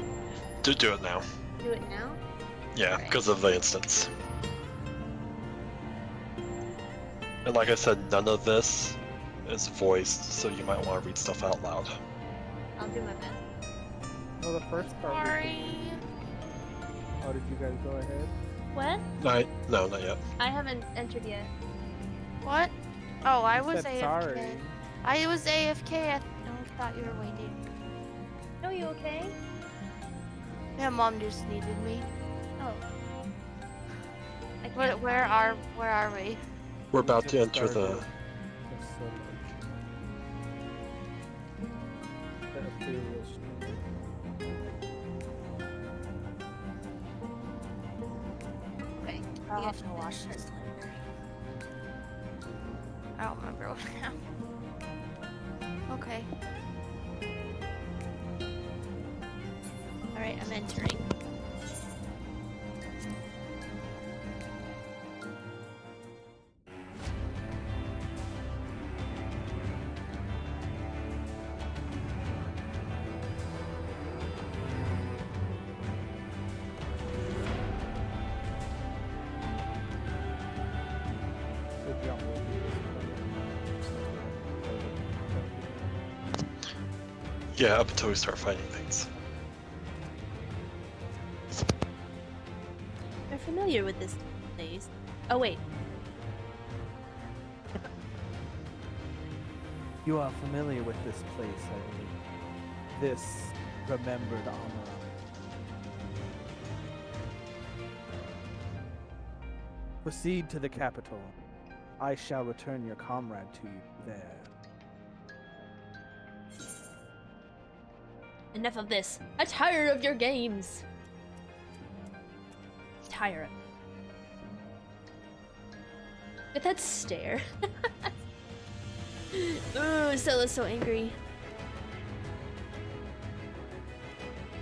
Do it now. Do it now? Yeah, Alright. because of the instance. And like I said, none of this is voiced, so you might want to read stuff out loud. I'll do my best. Oh, the first part. Sorry. Oh, did you guys go ahead? What? No, not yet. I haven't entered yet. What? Oh, I You was said AFK. sorry. I was AFK. I thought you were waiting. No, you okay? Yeah, Mom just needed me. Oh. I can't Where are we? We're about to Just enter the. started. Just so much. The ethereal stream. Okay, I'll have to watch this later. I don't remember what happened. Okay. Alright, I'm entering. The jump will be Yeah, up until we start fighting things. I'm familiar with this place. Oh, wait. You are familiar with this place, I believe. This remembered armor. Proceed to the capital. I shall return your comrade to you there. Enough of this. I'm tired of your games. Tired. With that stare. Ooh, Stella's so angry.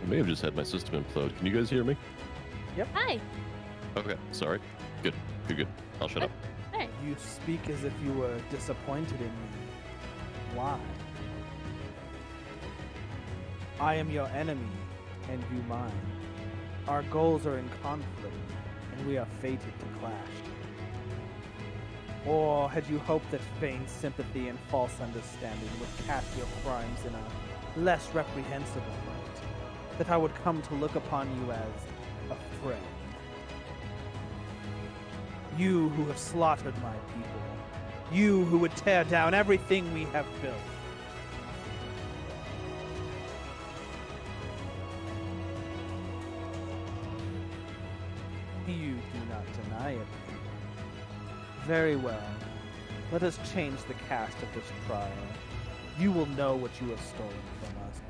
I may have just had my system implode. Can you guys hear me? Hi. Okay, sorry. Good. I'll shut up. Hey. You speak as if you were disappointed in me. Why? I am your enemy, and you mine. Our goals are in conflict, and we are fated to clash. Or had you hoped that feigned sympathy and false understanding would cast your crimes in a less reprehensible light? That I would come to look upon you as a friend? You who have slaughtered my people. You who would tear down everything we have built. You do not deny it. Very well. Let us change the cast of this trial. You will know what you have stolen from us.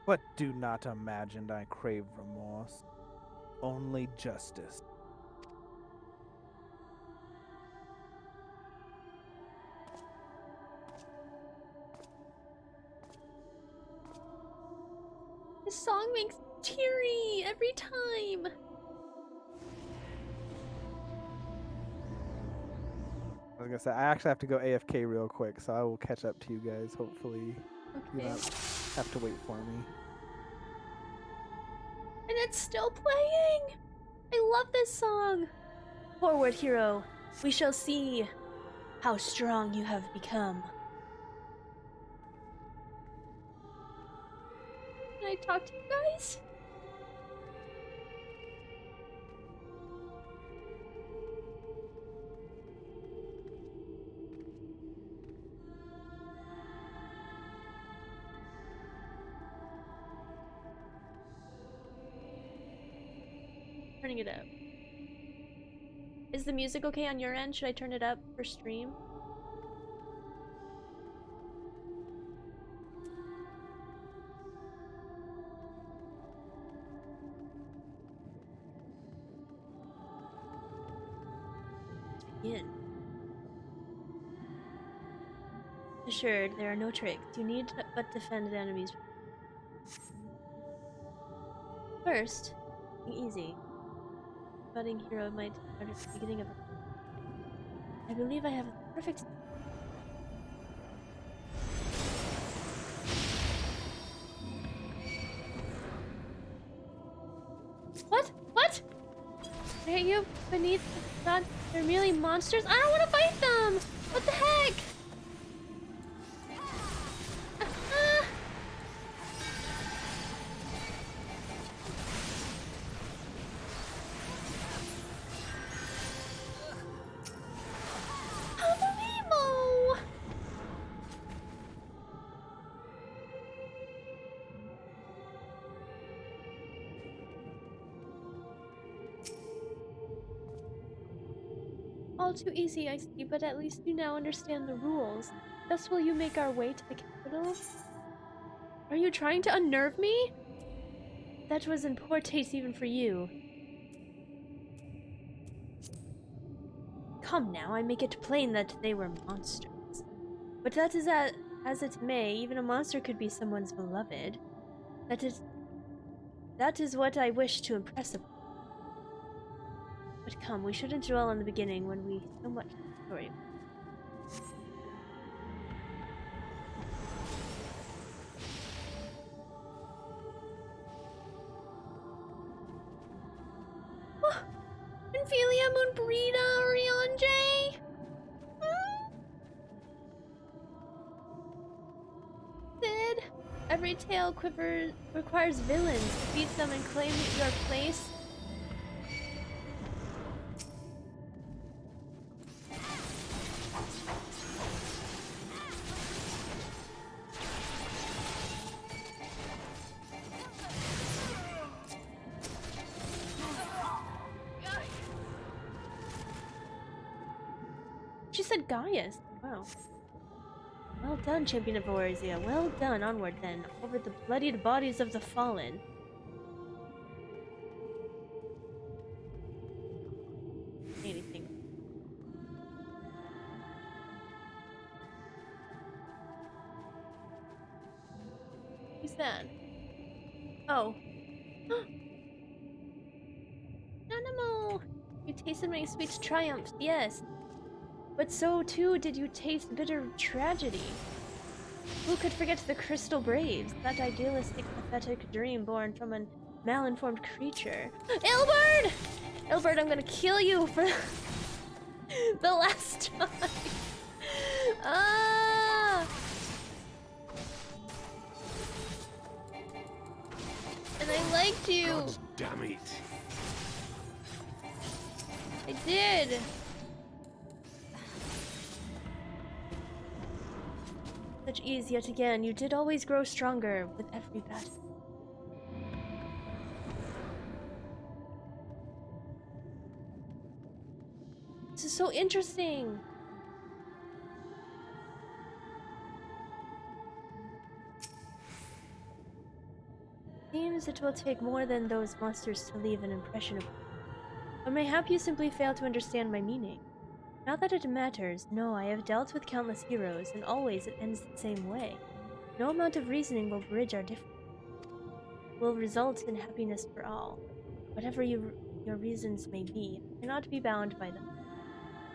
But do not imagine I crave remorse. Only justice. This song makes me teary every time. I was gonna say, I actually have to go AFK real quick, so I will catch up to you guys. Hopefully, you don't have to wait for me. And it's still playing! I love this song! Forward, hero. We shall see how strong you have become. Can I talk to you guys? Turning it up. Is the music okay on your end? Should I turn it up for stream? Let's begin. Assured, there are no tricks. You need to but defend enemies. First, easy. Budding hero might start at the beginning of a... I believe I have the perfect... What? What? I hate you beneath the god. They're merely monsters. I don't want to fight them! What the heck? All too easy, I see, but at least you now understand the rules. Thus will you make our way to the capital? Are you trying to unnerve me? That was in poor taste even for you. Come now, I make it plain that they were monsters. But that is as it may, even a monster could be someone's beloved. That is what I wish to impress upon. But come, we shouldn't dwell on the beginning when we so much story. Ophelia, Moonbrita, Orionjay? Sid, every tale quiver requires villains. Defeat them and claim your place. She said Gaius. Wow. Well done, champion of Orzia. Well done. Onward then, over the bloodied bodies of the fallen. Oh. Animal! You tasted my sweet triumphs, yes. But so too did you taste bitter tragedy. Who could forget the Crystal Braves, that idealistic, pathetic dream born from a malinformed creature? Ilbert! Ilbert, I'm gonna kill you for the last time. Ah! And I liked you. God damn it. I did. Such ease yet again. You did always grow stronger with every battle. This is so interesting. Seems it will take more than those monsters to leave an impression of me. But mayhap you simply fail to understand my meaning. Not that it matters. No, I have dealt with countless heroes, and always it ends the same way. No amount of reasoning will bridge our difference. Will result in happiness for all. Whatever your reasons may be, I cannot be bound by them.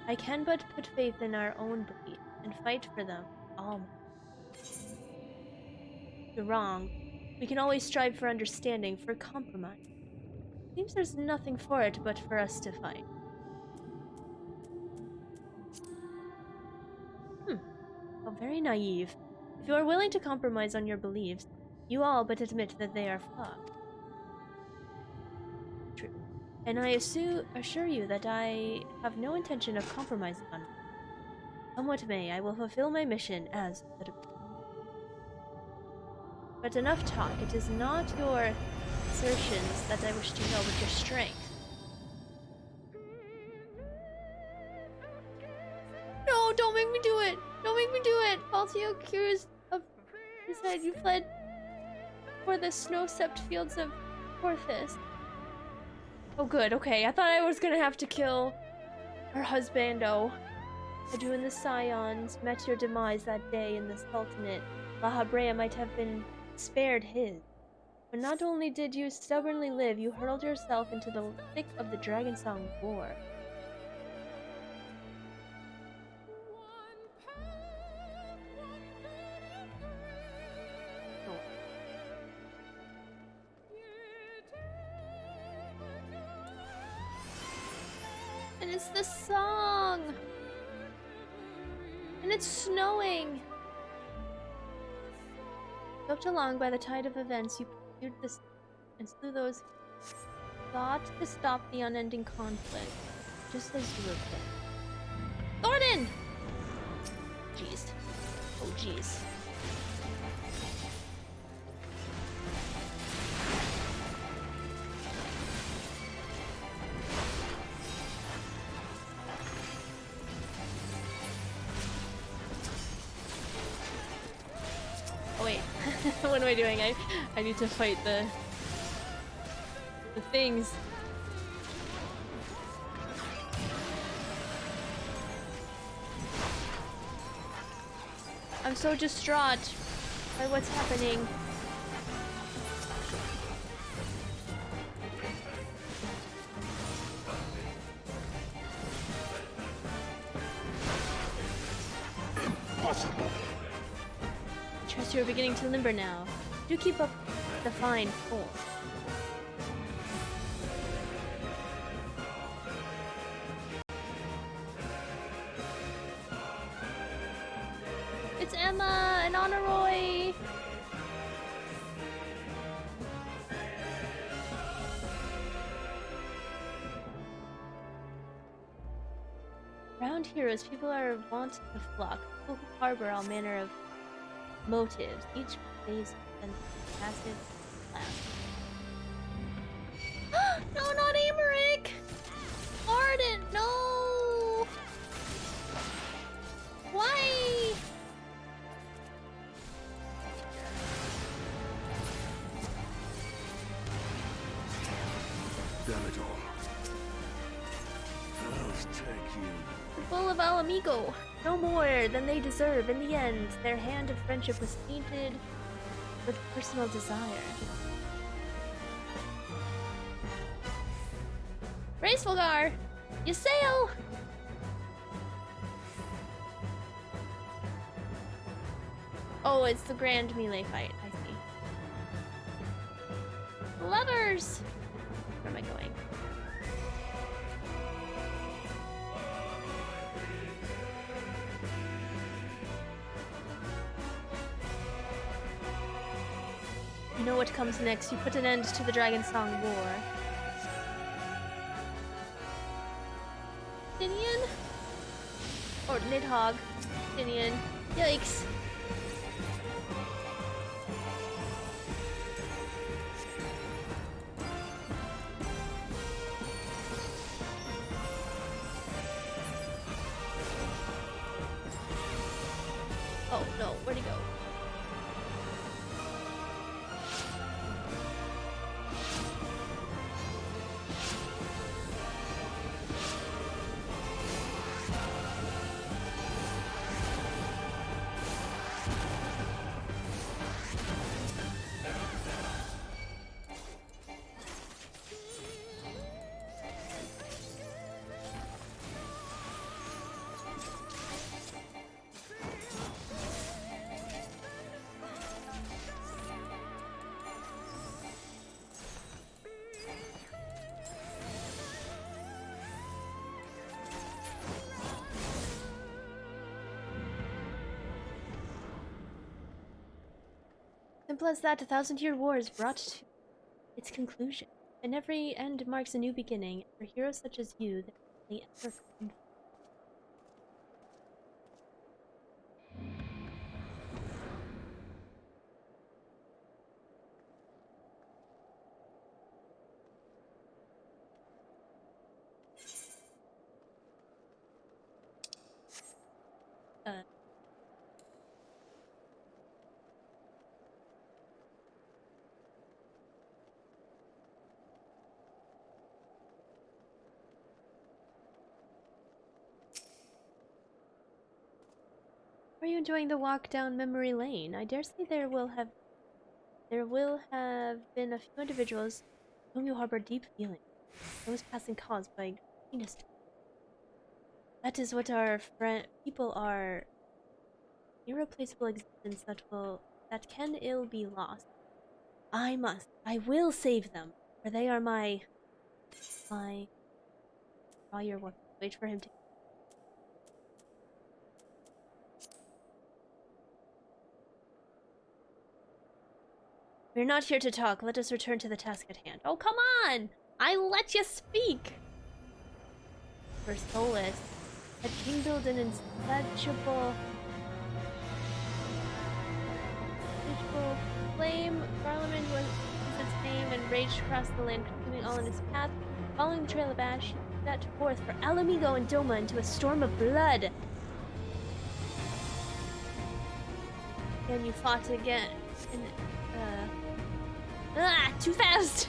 I can but put faith in our own belief, and fight for them all. You're wrong. We can always strive for understanding, for compromise. Seems there's nothing for it but for us to fight. How very naive. If you are willing to compromise on your beliefs, you all but admit that they are flawed. True. And I assure you that I have no intention of compromising on it. Come what may, I will fulfill my mission as the But enough talk. It is not your assertions that I wish to know, but your strength. No, don't make me do it! Don't make me do it! Falsely accused of suicide, you fled for the snow-stepped fields of Porthis. Oh good, okay. I thought I was gonna have to kill her husbando. You and the Scions met your demise that day in the Sultanate. La Habrea might have been spared his. But not only did you stubbornly live, you hurled yourself into the thick of the Dragonsong War. And it's the song! And it's snowing! Swept along by the tide of events, you pursued this and slew those who thought to stop the unending conflict, just as you have done. Gordon! Jeez. Oh, jeez. Oh wait, what am I doing? I need to fight the things. I'm so distraught by what's happening. Impossible. Trust you're beginning to limber now. Do keep up the fine form. It's Emma and Honoroi! Around heroes, people are wont to flock, people who harbor all manner of motives, each phase and massive plan. No, not Amaric! Arden, no! Why? Damn it all. I'll take you. The Bull of Alamigo. No more than they deserve. In the end, their hand of friendship was tainted with personal desire. Graceful Gar! You sail! Oh, it's the grand melee fight. I see. Lovers! Where am I going? You know what comes next. You put an end to the Dragon Song War. Tinian? Or Nidhogg. Tinian. Yikes. Oh no, where'd he go? Simple as that, 1,000-year war is brought to its conclusion, and every end marks a new beginning. For heroes such as you, there will be ever come. Are you enjoying the walk down memory lane? I dare say there will have been a few individuals whom you harbor deep feelings. Those passing caused by greediness. That is what our people are. Irreplaceable existence that can ill be lost. I will save them, for they are my. Draw your weapon. Wait for him to. We're not here to talk. Let us return to the task at hand. Oh, come on! I let you speak! For Solus had kindled an insatiable flame. Parliament was its name and raged across the land, consuming all in its path. Following the trail of ash, he set forth for Alamigo and Doma into a storm of blood. And you fought again. Too fast!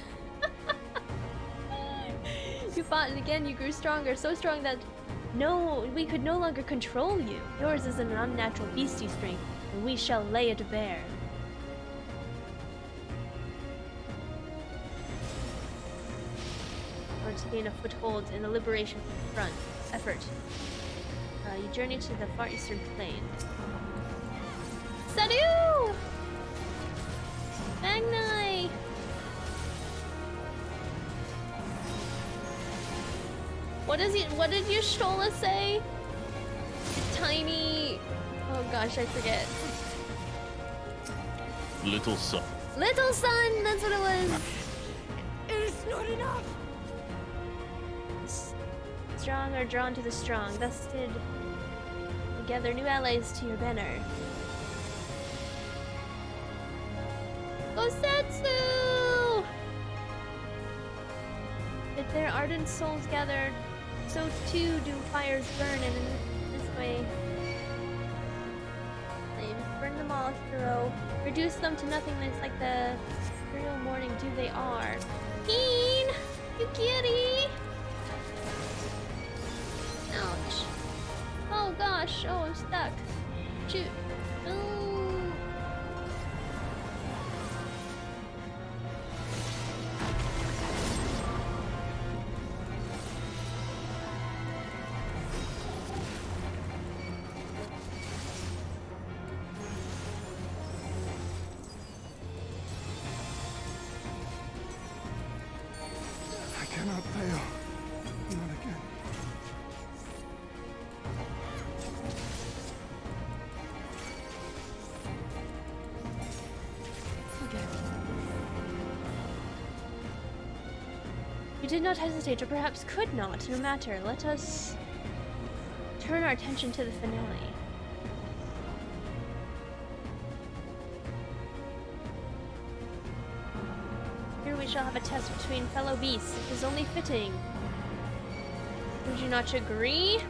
You fought, and again you grew stronger, so strong that we could no longer control you. Yours is an unnatural beastie strength, and we shall lay it bare. Or to gain a foothold in the liberation front effort. You journey to the far eastern plain. Sadu! Magni! What did your Stola say? Tiny... Oh gosh, I forget. Little son. Little son! That's what it was! It's not enough! Strong are drawn to the strong. Thus did together new allies to your banner. Gosetsu! If their ardent souls gather, so too do fires burn, and in this way, flames burn them all, hero. Reduce them to nothingness like the imperial morning dew they are. Keen! You kitty! Ouch. Oh gosh, oh, I'm stuck. Shoot. Ooh. cannot fail. Not again. You did not hesitate, or perhaps could not. No matter. Let us turn our attention to the finale. Here we shall have a test between fellow beasts. It is only fitting. Would you not agree?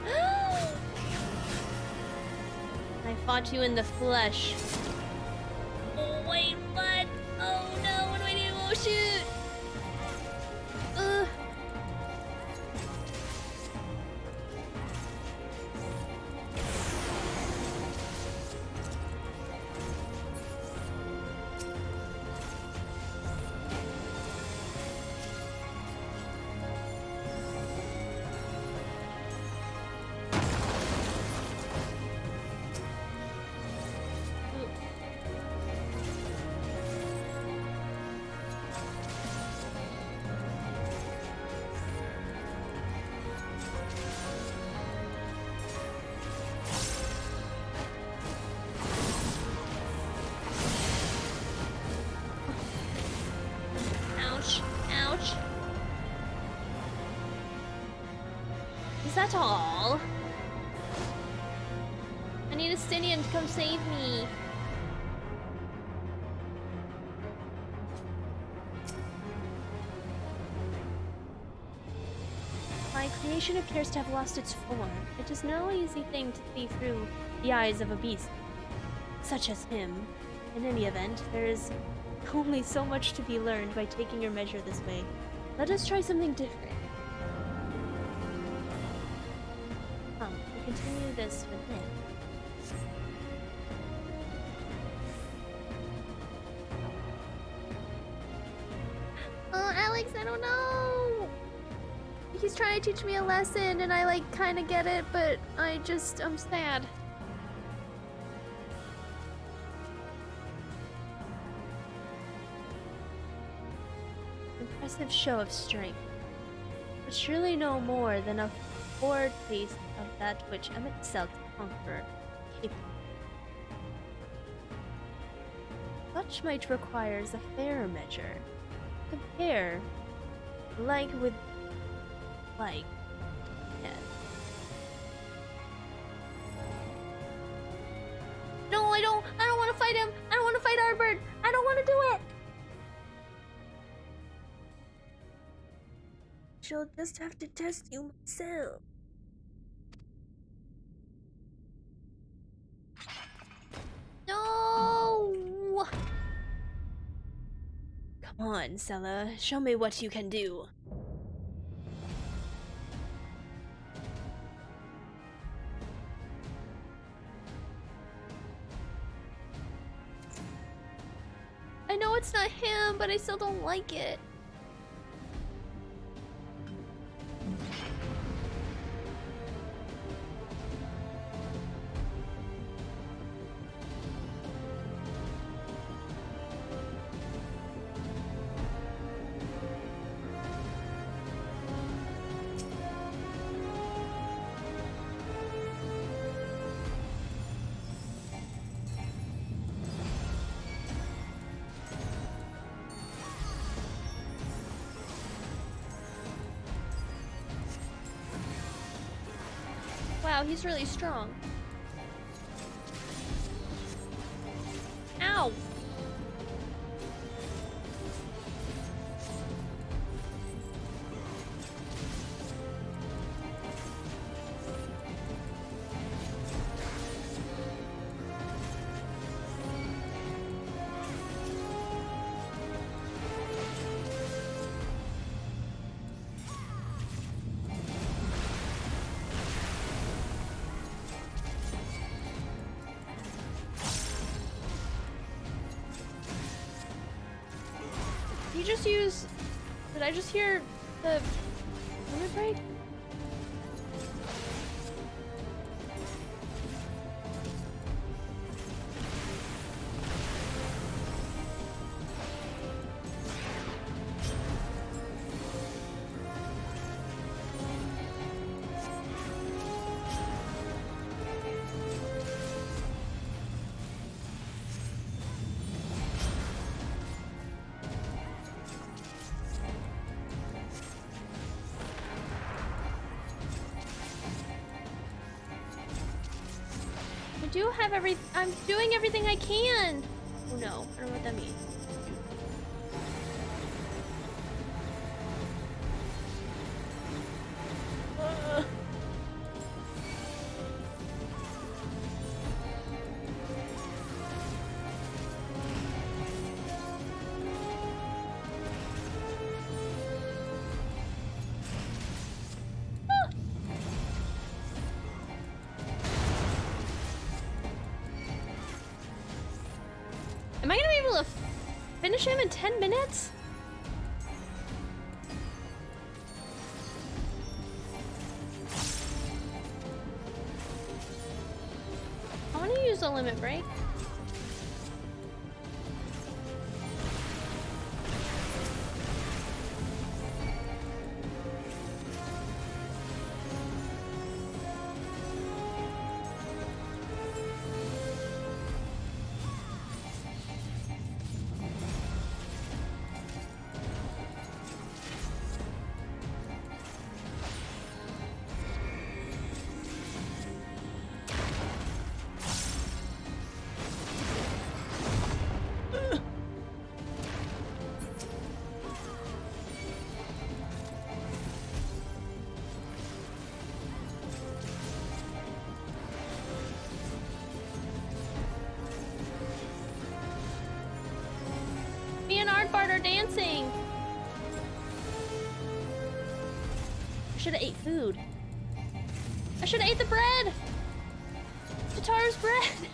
I fought you in the flesh. Oh, wait, what? Oh no, what do I do? Oh, shoot! Ouch. Is that all? I need a Stinian to come save me. My creation appears to have lost its form. It is no easy thing to see through the eyes of a beast such as him. In any event, there is only so much to be learned by taking your measure this way. Let us try something different. We'll continue this with him. Oh, Alex, I don't know! He's trying to teach me a lesson, and I, like, kind of get it, but I'm sad. Impressive show of strength, but surely no more than a foretaste of that which Emmett Celt conqueror capable. Such might requires a fairer measure. Compare like with like. Yes. No, I don't want to fight him. I don't want to fight Arbert. I don't want to do it. She'll just have to test you myself. No! Come on, Sella. Show me what you can do. I know it's not him, but I still don't like it. Wow, he's really strong. Ow! Did you just use... Did I just hear the... limit break? do have I'm doing everything I can. Oh no, I don't know what that means. Am I gonna be able to finish him in 10 minutes? I wanna use a limit break. Me and Aardbart are dancing. I should have ate food. I should have ate the bread. Jataro's bread.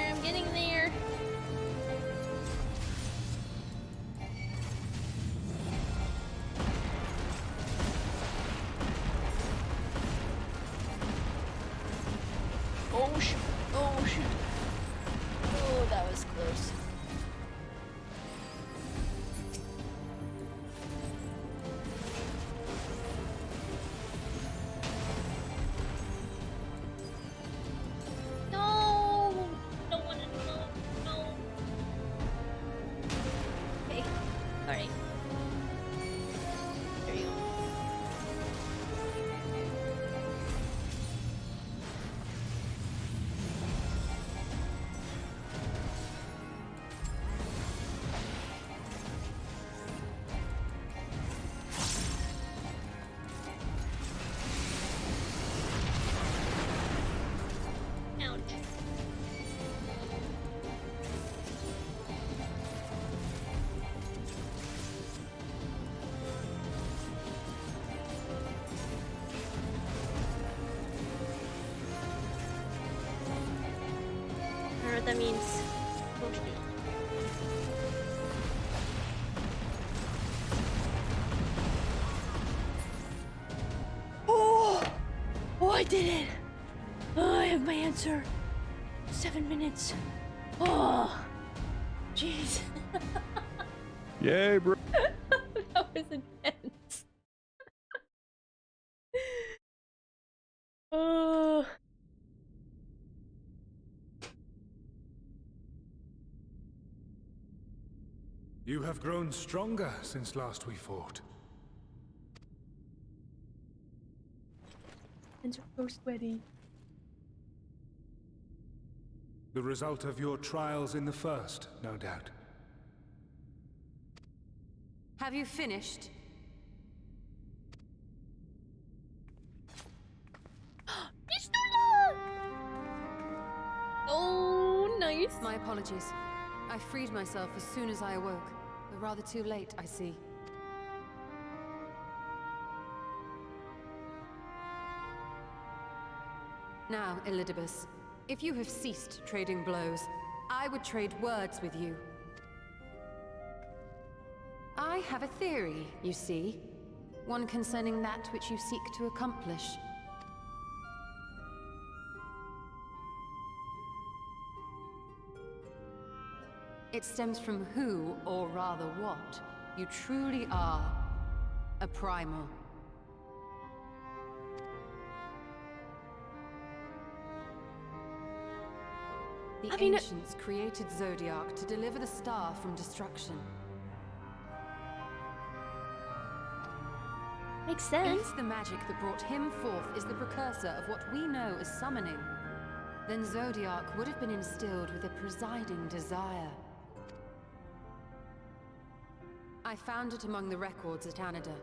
I'm getting there. Oh shit. Oh shit. Oh, that was close. No! Don't want to know. No. Okay. Alright. There you go. Ouch. I don't know what that means. Oh shit. Oh! Oh, I did it! Oh, I have my answer. 7 minutes. Oh, jeez. Yay, bro. That was intense. Oh. You have grown stronger since last we fought. Hands are so sweaty. The result of your trials in the first, no doubt. Have you finished? Pistola! Oh, nice. My apologies. I freed myself as soon as I awoke, but rather too late, I see. Now, Elidibus, if you have ceased trading blows, I would trade words with you. I have a theory, you see. One concerning that which you seek to accomplish. It stems from who, or rather what, you truly are. A primal. The ancients created Zodiac to deliver the star from destruction. Makes sense. If the magic that brought him forth is the precursor of what we know as summoning, then Zodiac would have been instilled with a presiding desire. I found it among the records at Anida,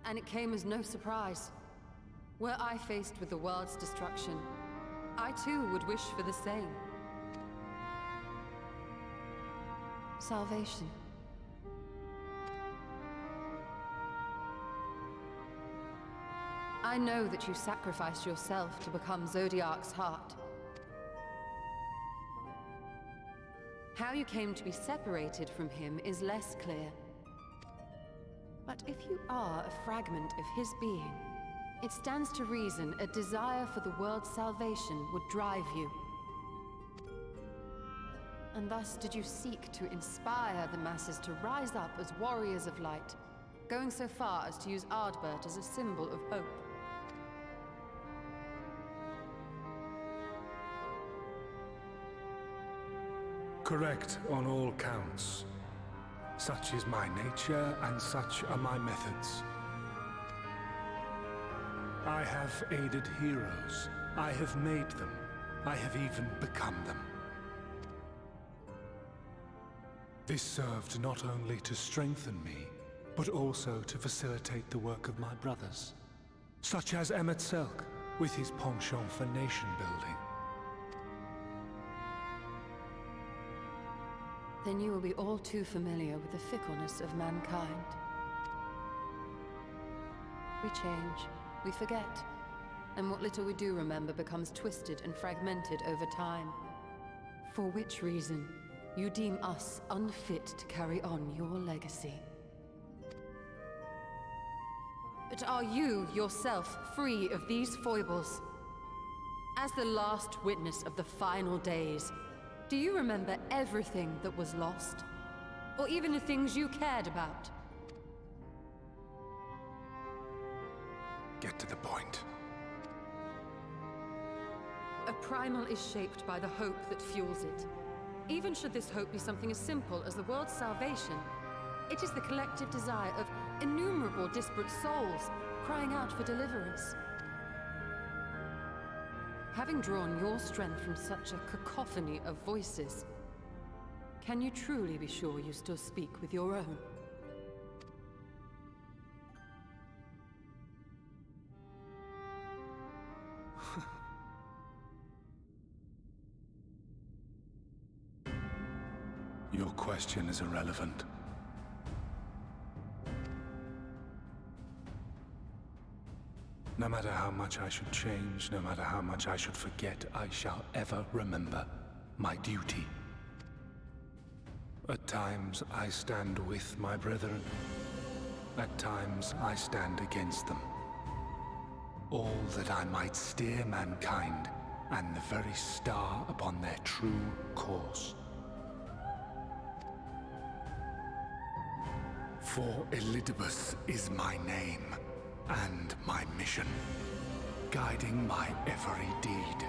and it came as no surprise. Were I faced with the world's destruction, I too would wish for the same. Salvation. I know that you sacrificed yourself to become Zodiac's heart. How you came to be separated from him is less clear. But if you are a fragment of his being, it stands to reason a desire for the world's salvation would drive you. And thus did you seek to inspire the masses to rise up as warriors of light, going so far as to use Ardbert as a symbol of hope. Correct on all counts. Such is my nature, and such are my methods. I have aided heroes. I have made them. I have even become them. This served not only to strengthen me, but also to facilitate the work of my brothers, such as Emmett Selk, with his penchant for nation building. Then you will be all too familiar with the fickleness of mankind. We change, we forget, and what little we do remember becomes twisted and fragmented over time. For which reason, you deem us unfit to carry on your legacy. But are you, yourself, free of these foibles? As the last witness of the final days, do you remember everything that was lost? Or even the things you cared about? Get to the point. A primal is shaped by the hope that fuels it. Even should this hope be something as simple as the world's salvation, it is the collective desire of innumerable disparate souls crying out for deliverance. Having drawn your strength from such a cacophony of voices, can you truly be sure you still speak with your own? Your question is irrelevant. No matter how much I should change, no matter how much I should forget, I shall ever remember my duty. At times I stand with my brethren. At times I stand against them. All that I might steer mankind and the very star upon their true course. For Elidibus is my name, and my mission, guiding my every deed.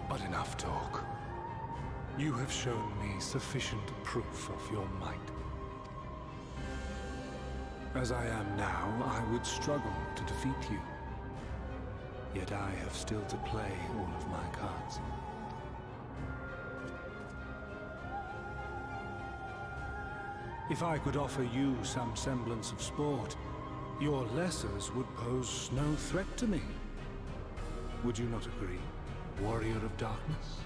But enough talk. You have shown me sufficient proof of your might. As I am now, I would struggle to defeat you. Yet I have still to play all of my cards. If I could offer you some semblance of sport, your lessers would pose no threat to me. Would you not agree, warrior of darkness?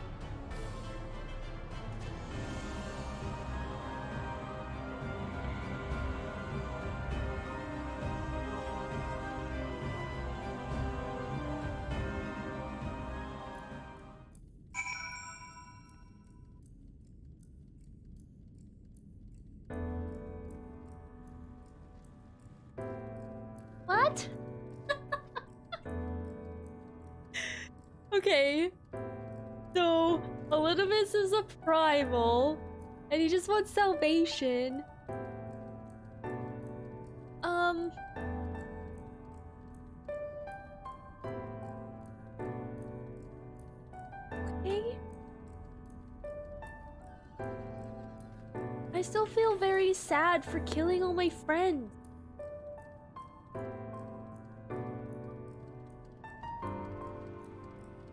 What? Okay. So, Elidibus is a primal, and he just wants salvation. Okay. I still feel very sad for killing all my friends.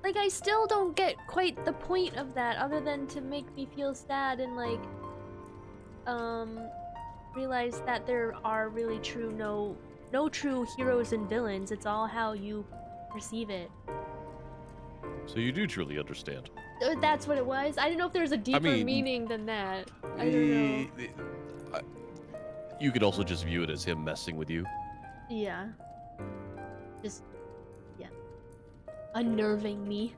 Like, I still don't get quite the point of that, other than to make me feel sad and, like, realize that there are really no true heroes and villains. It's all how you perceive it. So you do truly understand. That's what it was? I didn't know if there was a deeper meaning than that. I don't know. You could also just view it as him messing with you. Yeah. Just, yeah. Unnerving me.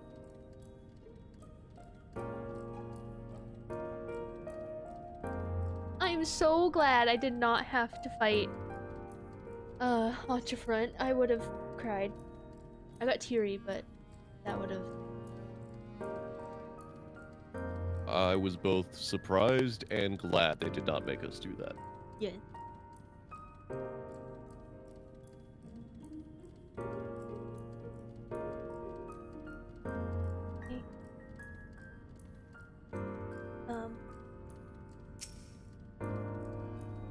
I'm so glad I did not have to fight Front. I would have cried. I got teary, but that would have. I was both surprised and glad they did not make us do that. Yeah. Okay.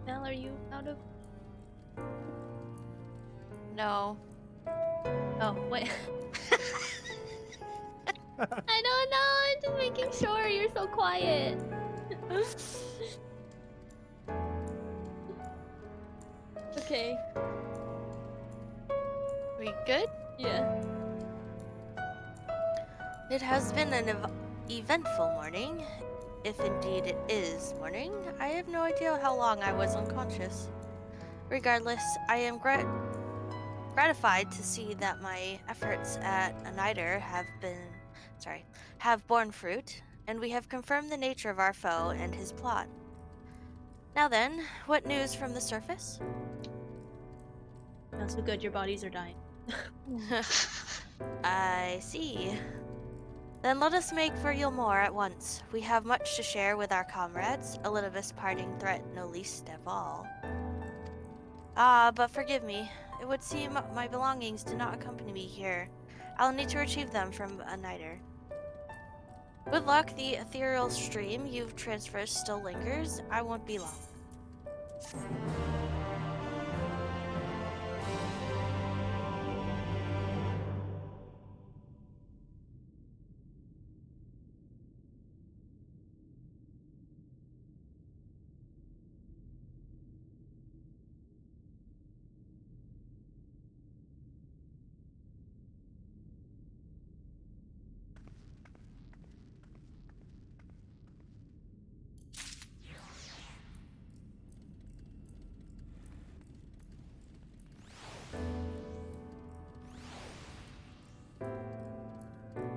Mel, are you out of? No. Oh, wait. I don't know, I'm just making sure you're so quiet. Okay. We good? Yeah. It has been an eventful morning. If indeed it is morning, I have no idea how long I was unconscious. Regardless, I am gratified to see that my efforts at a niter have borne fruit, and we have confirmed the nature of our foe and his plot. Now then, what news from the surface? Not so good, your bodies are dying. I see. Then let us make for Yulmore at once. We have much to share with our comrades, Elidibus' parting threat no least of all. Ah, but forgive me. It would seem my belongings do not accompany me here. I'll need to retrieve them from a niter. Good luck, the ethereal stream you've traversed still lingers. I won't be long.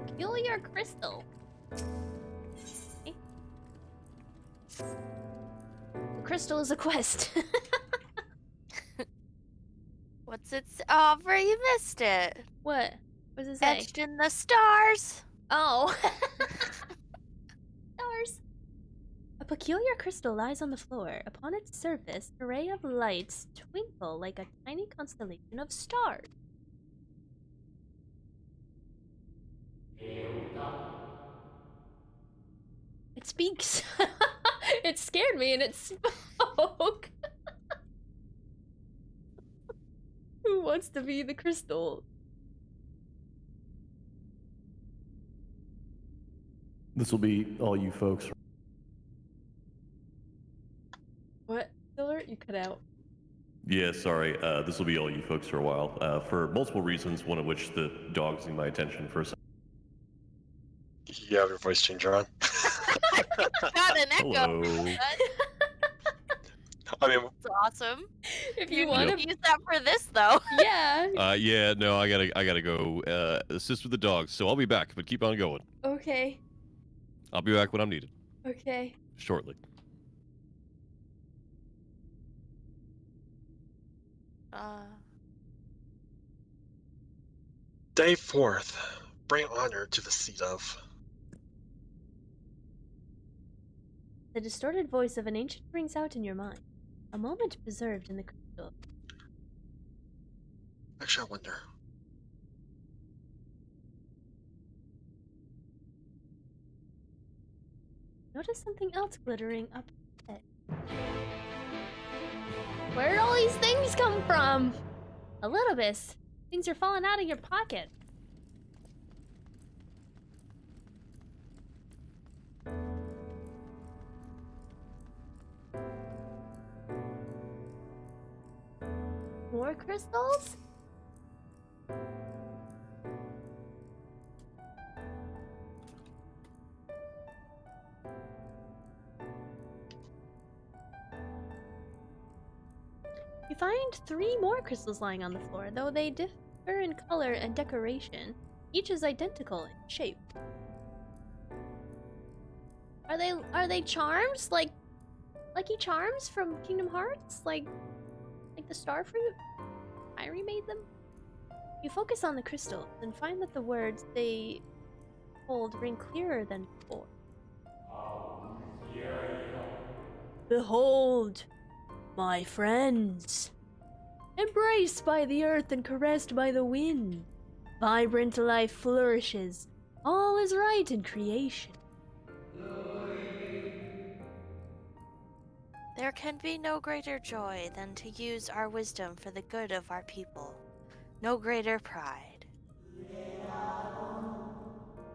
Peculiar crystal. Okay. The crystal is a quest. What's it? Oh, Bray, you missed it. What? What does it say? Etched in the stars. Oh. Stars. A peculiar crystal lies on the floor. Upon its surface, an array of lights twinkle like a tiny constellation of stars. It speaks. It scared me and it spoke. Who wants to be the crystal? This will be all you folks. What? Diller? You cut out. Yeah, sorry. This will be all you folks for a while. For multiple reasons, one of which the dogs need my attention for a second. You have your voice changer on. Got an echo. Hello. I mean, That's awesome. If you want to use that for this, though. Yeah. Yeah, no, I gotta go assist with the dogs, so I'll be back, but keep on going. Okay. I'll be back when I'm needed. Okay. Shortly. Day 4th. bring honor to the seat of. The distorted voice of an ancient rings out in your mind. A moment preserved in the crystal. Actually, I wonder. Notice something else glittering up ahead. Where did all these things come from? A little bit. Things are falling out of your pocket. More crystals? You find 3 more crystals lying on the floor, though they differ in color and decoration. Each is identical in shape. Are they charms? Like Lucky Charms from Kingdom Hearts? Like the star fruit? I remade them? You focus on the crystals and find that the words they hold ring clearer than before. Behold, my friends, embraced by the earth and caressed by the wind. Vibrant life flourishes. All is right in creation. There can be no greater joy than to use our wisdom for the good of our people. No greater pride.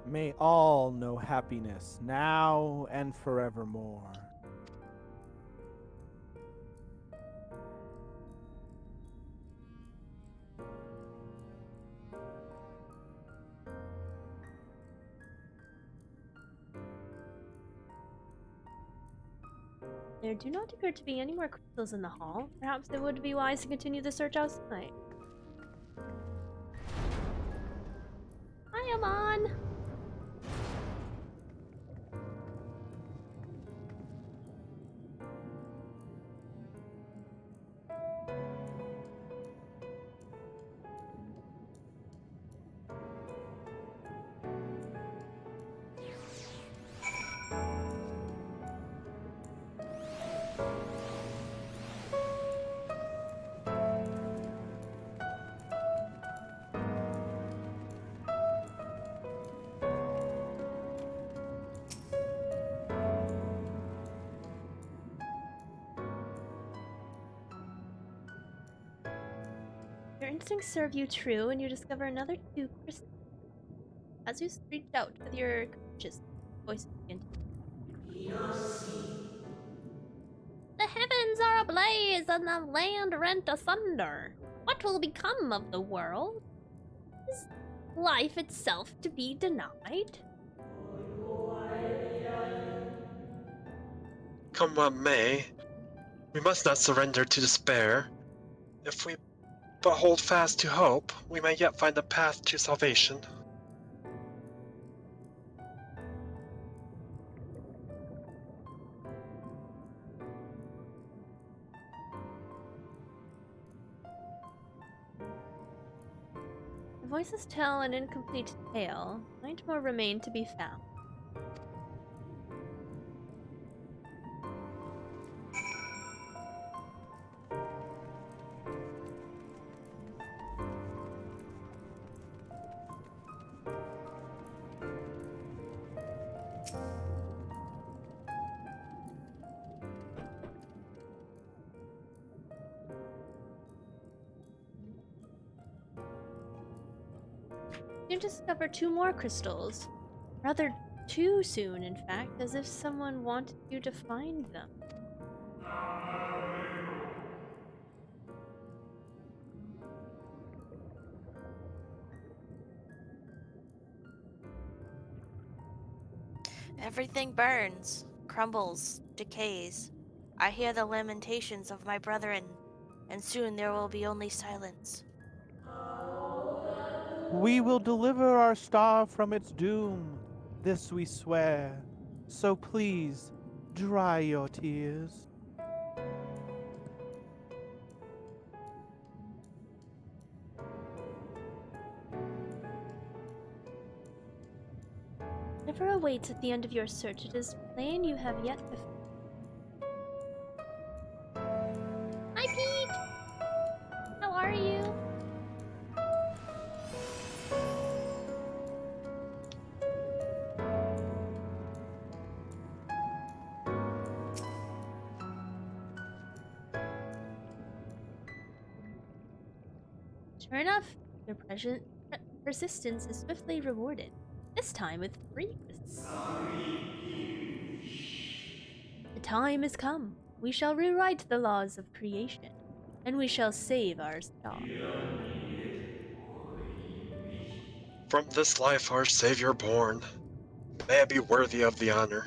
May all know happiness now and forevermore. There do not appear to be any more crystals in the hall. Perhaps it would be wise to continue the search outside. Hi, Amon! Your instincts serve you true, and you discover another 2 crystals. As you reach out with your conscious voice begin to The heavens are ablaze and the land rent asunder. What will become of the world? Is life itself to be denied? Come what may, we must not surrender to despair. If we but hold fast to hope, we may yet find the path to salvation. The voices tell an incomplete tale. 9 more remain to be found. You discover 2 more crystals. Rather too soon, in fact, as if someone wanted you to find them. Everything burns, crumbles, decays. I hear the lamentations of my brethren, and soon there will be only silence. We will deliver our star from its doom, this we swear. So please, dry your tears. Whatever awaits at the end of your search, it is plain you have yet to. Hi, Pete! How are you? Sure enough, your persistence is swiftly rewarded. This time with 3 crystals. The time has come. We shall rewrite the laws of creation, and we shall save our star. From this life our Savior born, may I be worthy of the honor.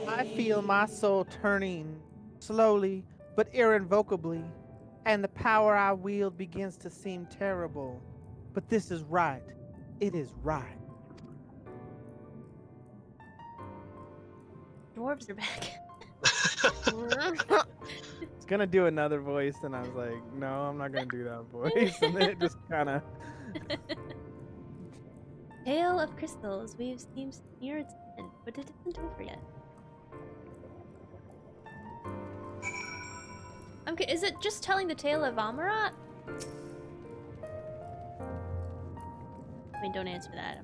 I feel my soul turning slowly but irrevocably, and the power I wield begins to seem terrible. But this is right. It is right. Dwarves are back. It's gonna do another voice, and I was like, no, I'm not gonna do that voice. And then it just kind of. Tale of Crystals we've seems near its end, but it isn't over yet. Is it just telling the tale of Amarat? I mean, don't answer that.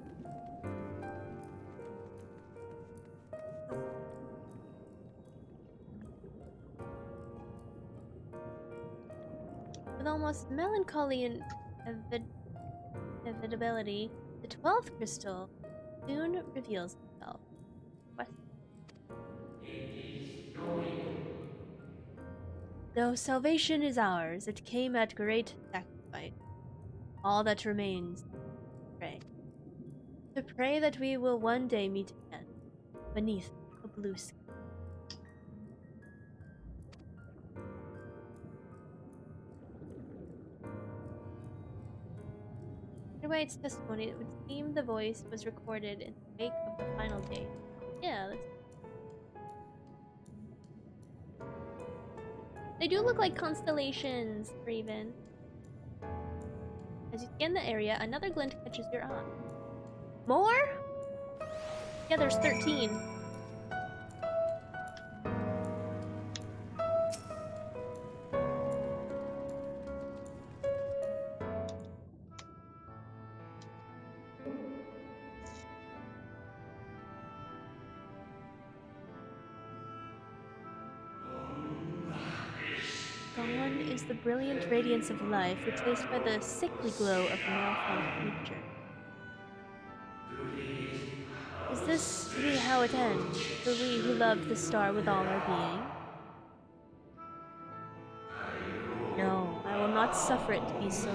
With almost melancholy inevitability, the 12th crystal soon reveals itself. Though salvation is ours, it came at great sacrifice. All that remains, pray. To pray that we will one day meet again, beneath a blue sky. White's testimony, it would seem the voice was recorded in the wake of the final day. Yeah, let's. They do look like constellations, Raven. As you scan the area, another glint catches your eye. More? Yeah, there's 13. Gone is the brilliant radiance of life, replaced by the sickly glow of malformed nature. Is this to be how it ends, for we who love the star with all our being? No, I will not suffer it to be so.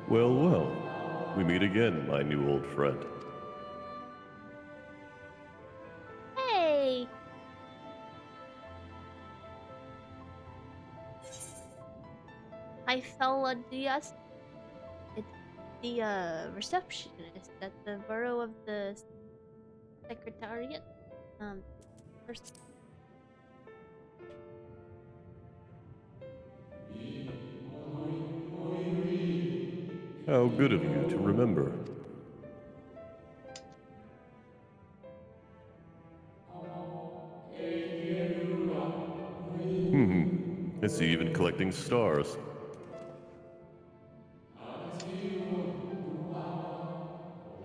Well, well. We meet again, my new old friend. Hey! I fell Diaz. It's the receptionist at the borough of the Secretariat. First. How good of you to remember. I see even collecting stars.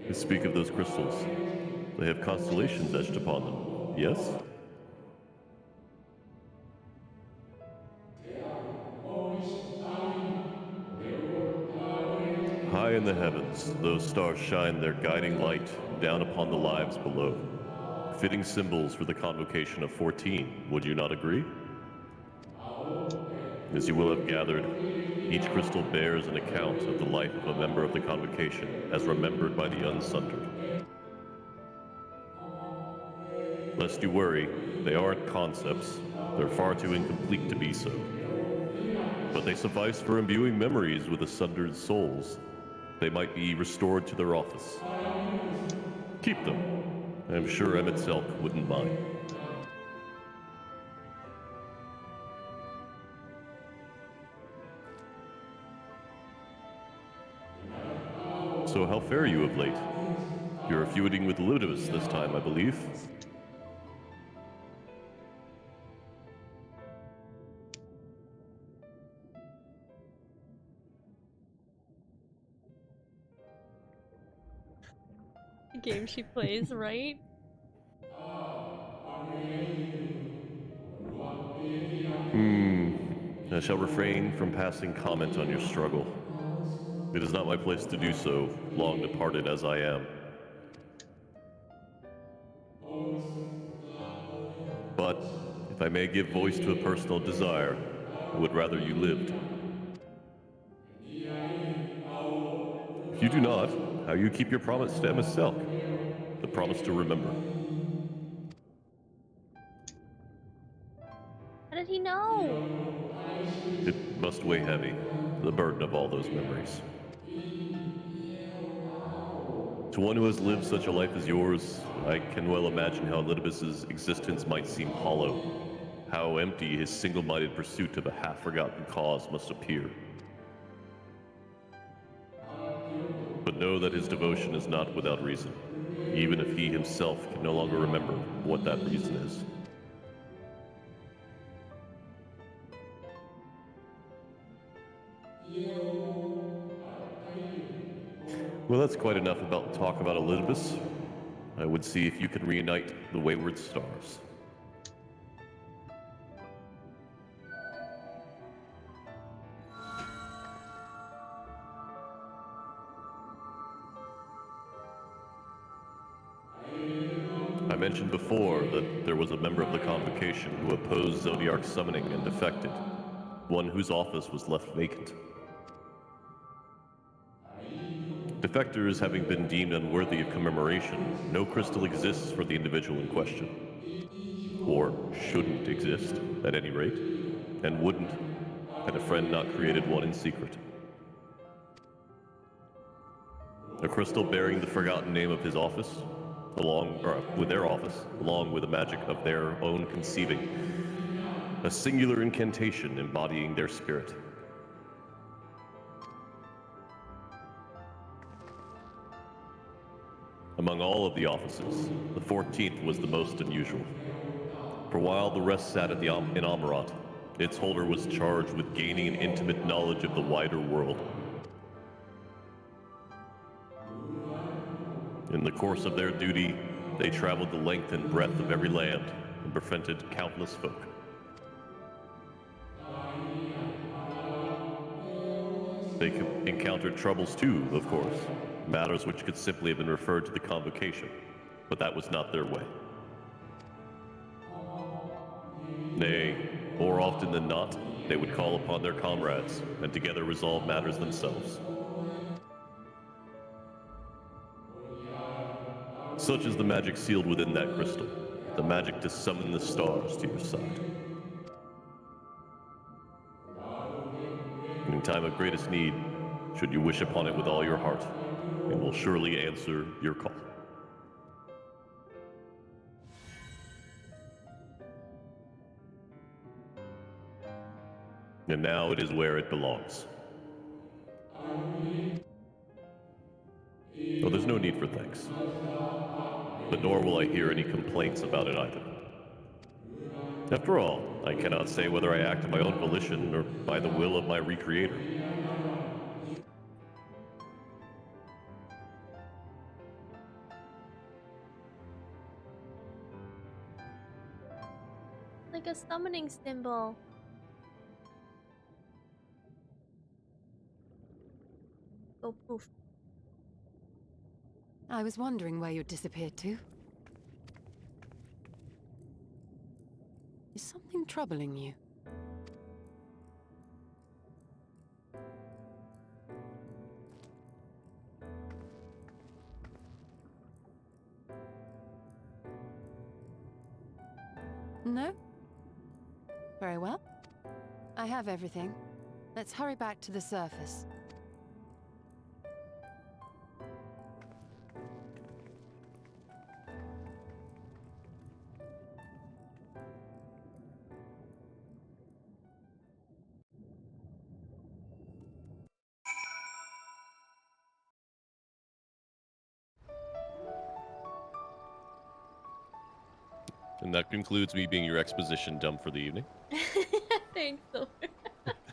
I speak of those crystals. They have constellations etched upon them, yes? High in the heavens, those stars shine their guiding light down upon the lives below. Fitting symbols for the convocation of 14, would you not agree? As you will have gathered, each crystal bears an account of the life of a member of the convocation, as remembered by the Unsundered. Lest you worry, they aren't concepts. They're far too incomplete to be so. But they suffice for imbuing memories with the Sundered souls. They might be restored to their office. Keep them. I'm sure Emmett Selk wouldn't mind. So how fare you of late? You're feuding with Ludus this time, I believe. The game she plays, right? I shall refrain from passing comment on your struggle. It is not my place to do so, long departed as I am. But, if I may give voice to a personal desire, I would rather you lived. If you do not, how you keep your promise to Emma Selk? The promise to remember. How did he know? It must weigh heavy, the burden of all those memories. To one who has lived such a life as yours, I can well imagine how Elidibus's existence might seem hollow, how empty his single-minded pursuit of a half-forgotten cause must appear. But know that his devotion is not without reason, even if he himself can no longer remember what that reason is. Well, that's quite enough about talk about Elidibus. I would see if you can reunite the wayward stars. I mentioned before that there was a member of the Convocation who opposed Zodiark's summoning and defected, one whose office was left vacant. Defectors having been deemed unworthy of commemoration, no crystal exists for the individual in question. Or shouldn't exist, at any rate, and wouldn't, had a friend not created one in secret. A crystal bearing the forgotten name of his office, with their office, along with the magic of their own conceiving. A singular incantation embodying their spirit. Among all of the offices, the 14th was the most unusual. For while the rest sat in Amarat, its holder was charged with gaining an intimate knowledge of the wider world. In the course of their duty, they traveled the length and breadth of every land and befriended countless folk. They encountered troubles too, of course, matters which could simply have been referred to the Convocation, but that was not their way. Nay, more often than not, they would call upon their comrades and together resolve matters themselves. Such is the magic sealed within that crystal, the magic to summon the stars to your side. And in time of greatest need, should you wish upon it with all your heart, it will surely answer your call. And now it is where it belongs. Oh, there's no need for thanks. But nor will I hear any complaints about it either. After all, I cannot say whether I act of my own volition or by the will of my recreator. Like a summoning symbol. Go poof. I was wondering where you disappeared to. Is something troubling you? No? Very well. I have everything. Let's hurry back to the surface. And that concludes me being your exposition dump for the evening. Thanks, Silver.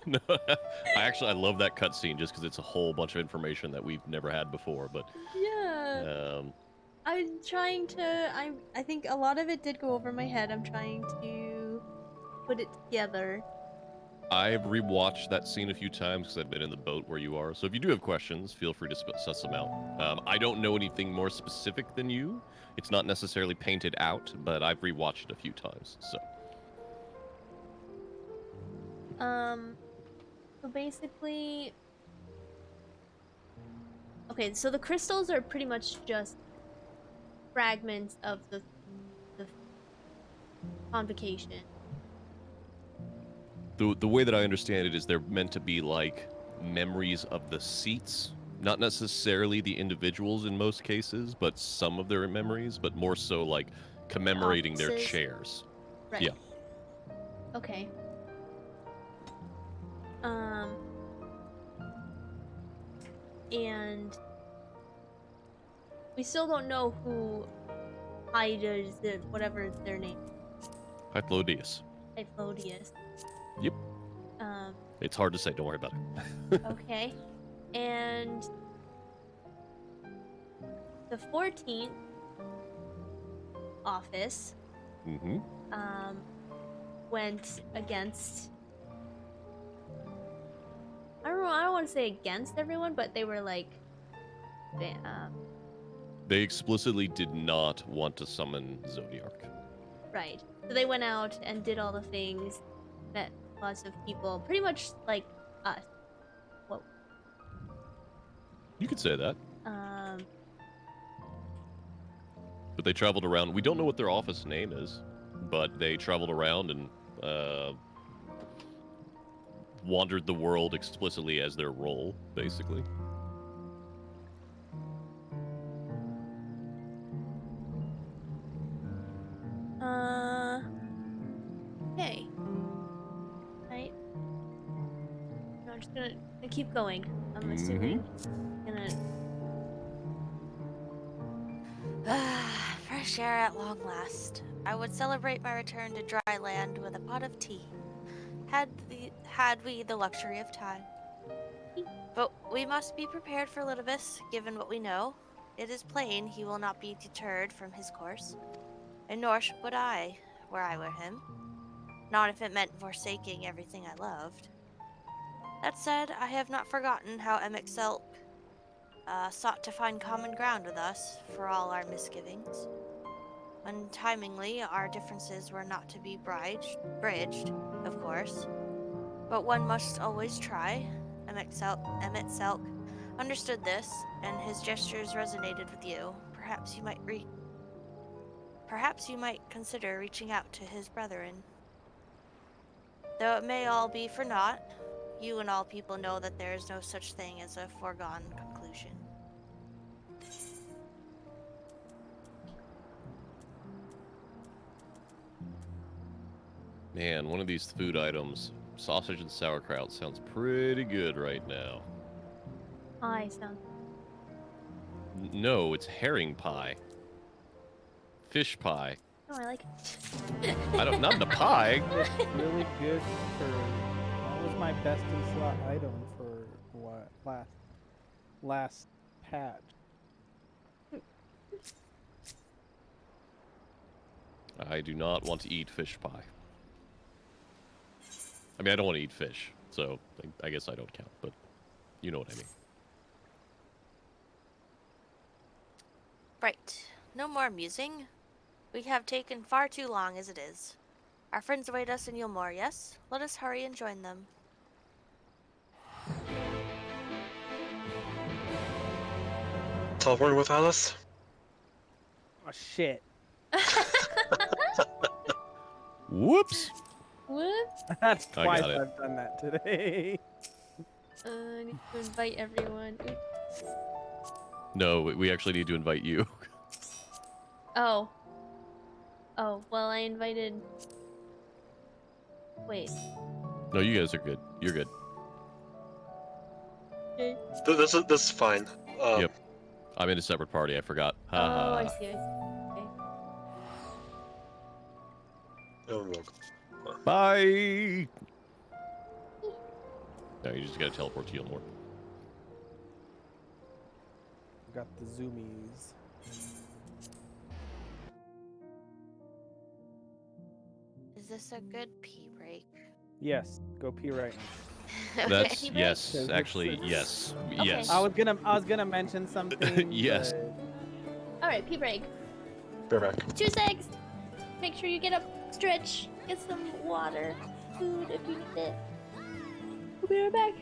No, I love that cutscene just because it's a whole bunch of information that we've never had before. But Yeah. I'm trying to. I think a lot of it did go over my head. I'm trying to put it together. I've rewatched that scene a few times because I've been in the boat where you are. So if you do have questions, feel free to suss them out. I don't know anything more specific than you. It's not necessarily painted out, but I've rewatched it a few times. So. So basically, okay. So the crystals are pretty much just fragments of the convocation. The way that I understand it is they're meant to be like memories of the seats, not necessarily the individuals in most cases, but some of their memories, but more so like commemorating their Offices. chairs. Right. Yeah. Okay. And we still don't know who Hyda's, whatever their name. Hyplodius. Hyplodius. Yep. It's hard to say. Don't worry about it. Okay. And the 14th office went against, I don't want to say against everyone, but they were like They explicitly did not want to summon Zodiark. right. So they went out and did all the things, met lots of people, pretty much like us. Whoa. You could say that. But they traveled around. We don't know what their office name is, but they traveled around and wandered the world explicitly as their role, basically. Okay. Right. I'm just gonna keep going. I'm assuming gonna. Fresh air at long last. I would celebrate my return to dry land with a pot of tea. Had we the luxury of time. But we must be prepared for Litibus, given what we know. It is plain he will not be deterred from his course, and nor would I, were I with him. Not if it meant forsaking everything I loved. That said, I have not forgotten how FFXIV sought to find common ground with us, for all our misgivings. Untimingly, our differences were not to be bridged, of course. But one must always try. FFXIV understood this, and his gestures resonated with you. Perhaps you might consider reaching out to his brethren. Though it may all be for naught, you and all people know that there is no such thing as a foregone conclusion. Man, one of these food items, sausage and sauerkraut, sounds pretty good right now. Pie sounds. No, it's herring pie. Fish pie. Oh, I like it. Not the pie. It's really good for. That was my best in slot item for what last patch. I do not want to eat fish pie. I mean, I don't want to eat fish, so I guess I don't count, but you know what I mean. Right. No more musing. We have taken far too long as it is. Our friends await us in Yulmore, yes? Let us hurry and join them. Teleporting with Alice? Oh shit. Whoops. Whoops. That's I twice got it. I've done that today. I need to invite everyone. Oops. No, we actually need to invite you. Oh. Oh, well, I invited. Wait. No, you guys are good. You're good. Okay. This is fine. Yep. I'm in a separate party. I forgot. Oh, I see. Okay. Oh, Bye. No, you just gotta teleport to Yilmore. Got the zoomies. Is this a good pee break? Yes, go pee right now. That's Pee break? yes. Actually, yes. Okay. Yes. I was gonna mention something. Yes. but- All right, pee break. Bear back. 2 secs. Make sure you get up, stretch, get some water, food if you need it. We'll be right back.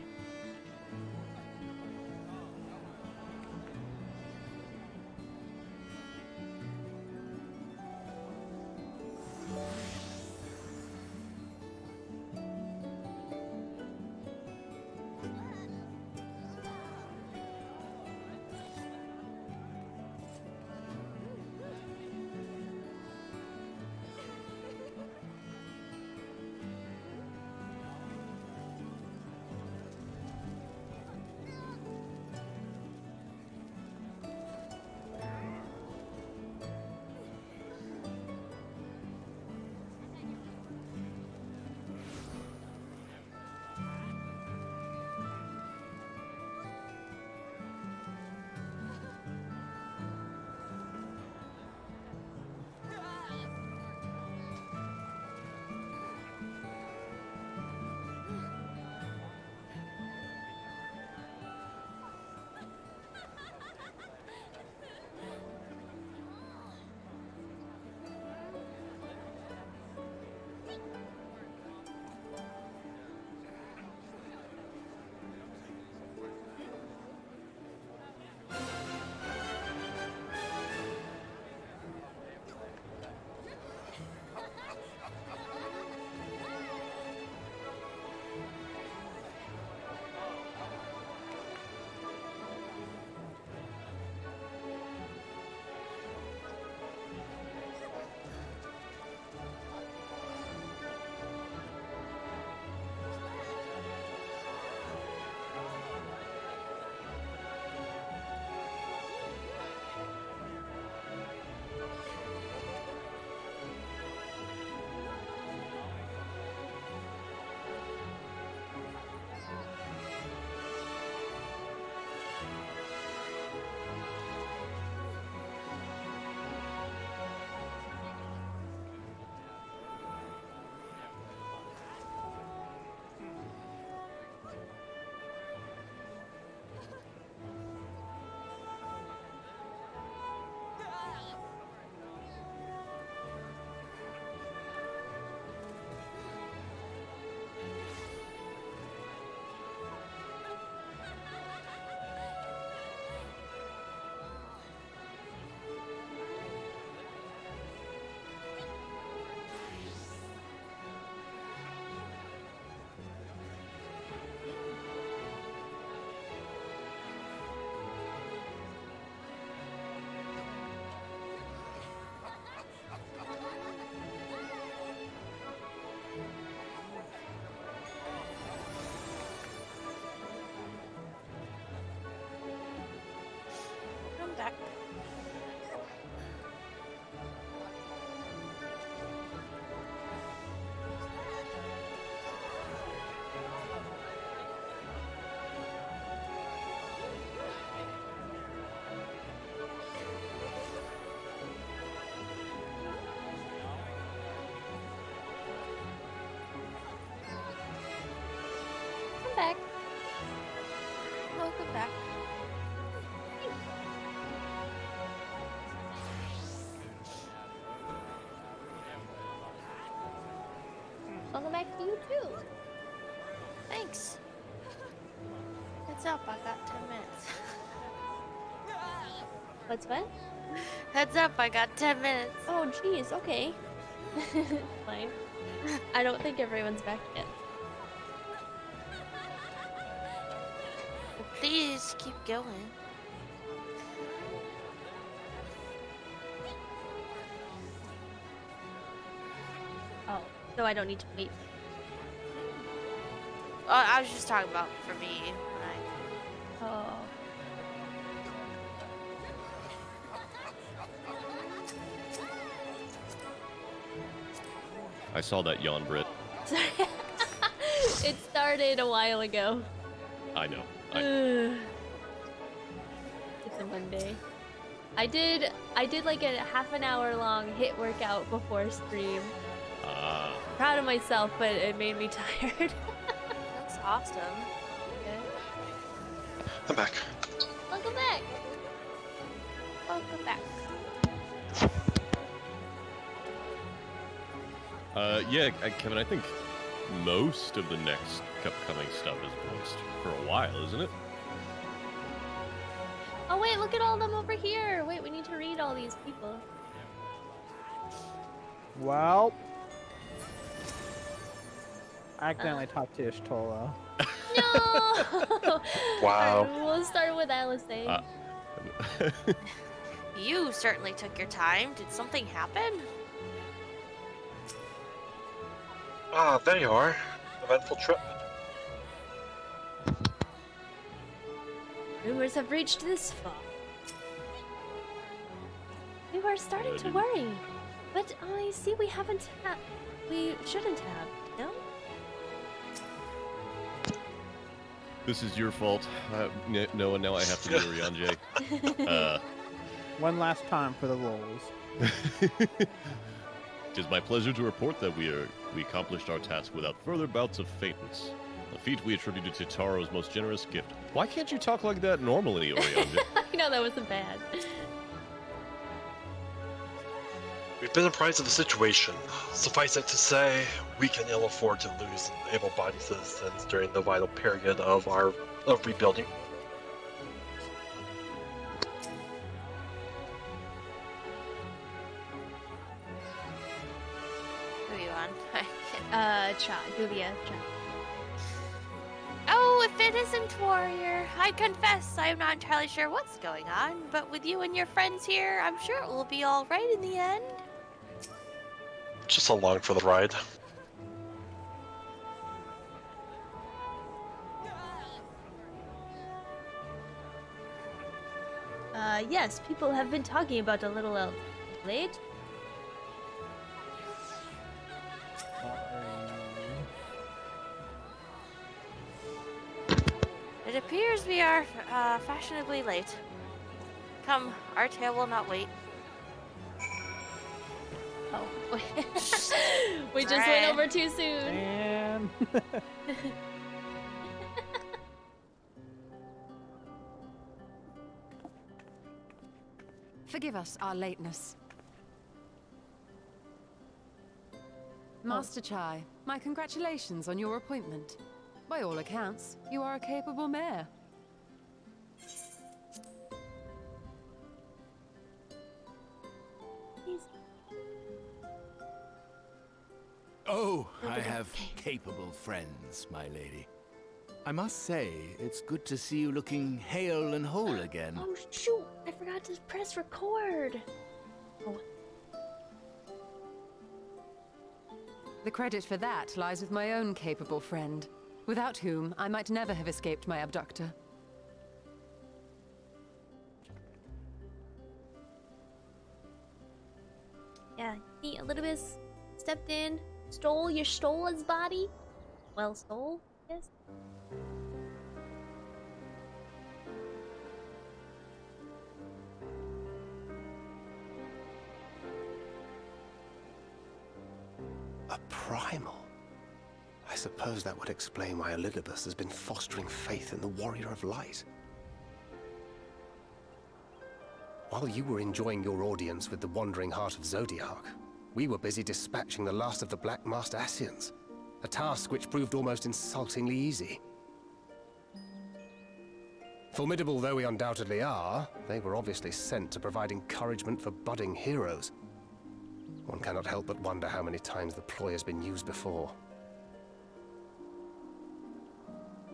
I'm back. I'm back. Welcome back. Welcome back to you too. Thanks. Heads up, I got 10 minutes. What's what? Heads up, I got 10 minutes. Oh, geez. Okay. Fine. I don't think everyone's back yet. Please keep going. Oh, so I don't need to wait. I was just talking about for me. Oh. I saw that yawn, Brit. It started a while ago. I know. It's a Monday. I did like a half an hour long HIIT workout before stream. Proud of myself, but it made me tired. That's awesome. Okay. I'm back. Welcome back. Welcome back. Yeah, Kevin, I think most of the next upcoming stuff is voiced for a while, isn't it? Oh wait, look at all of them over here. Wait, we need to read all these people. Well, I accidentally talked to Ishtola. No! Wow. Alright, we'll start with Alistair. You certainly took your time. Did something happen? Ah, there you are. Eventful trip. Rumors have reached this far. We were starting to worry, but I see we haven't we shouldn't have, no? This is your fault. No, and now I have to do Rianjay. One last time for the lulz. It is my pleasure to report that we accomplished our task without further bouts of faintness. A feat we attributed to Taro's most generous gift. Why can't you talk like that normally, Orianjay? I know that wasn't bad. We've been apprised of the situation. Suffice it to say, we can ill afford to lose able-bodied citizens during the vital period of rebuilding. Who are you on? Julia. Oh, if it isn't Warrior, I confess I'm not entirely sure what's going on, but with you and your friends here, I'm sure it will be all right in the end. Just along for the ride. Yes, people have been talking about a little elf. Late? It appears we are fashionably late. Come, our tale will not wait. Oh, we just went over too soon. Man. Forgive us our lateness. Master Chai, my congratulations on your appointment. By all accounts, you are a capable mayor. Oh, I have capable friends, my lady. I must say, it's good to see you looking hale and whole again. Oh shoot, I forgot to press record. Oh. The credit for that lies with my own capable friend, without whom I might never have escaped my abductor. Yeah, he Elizabeth stepped in, stole his body. Well, stole, yes. A primal? I suppose that would explain why Elizabeth has been fostering faith in the Warrior of Light. While you were enjoying your audience with the Wandering Heart of Zodiac, we were busy dispatching the last of the Black Master Ascians, a task which proved almost insultingly easy. Formidable though we undoubtedly are, they were obviously sent to provide encouragement for budding heroes. One cannot help but wonder how many times the ploy has been used before.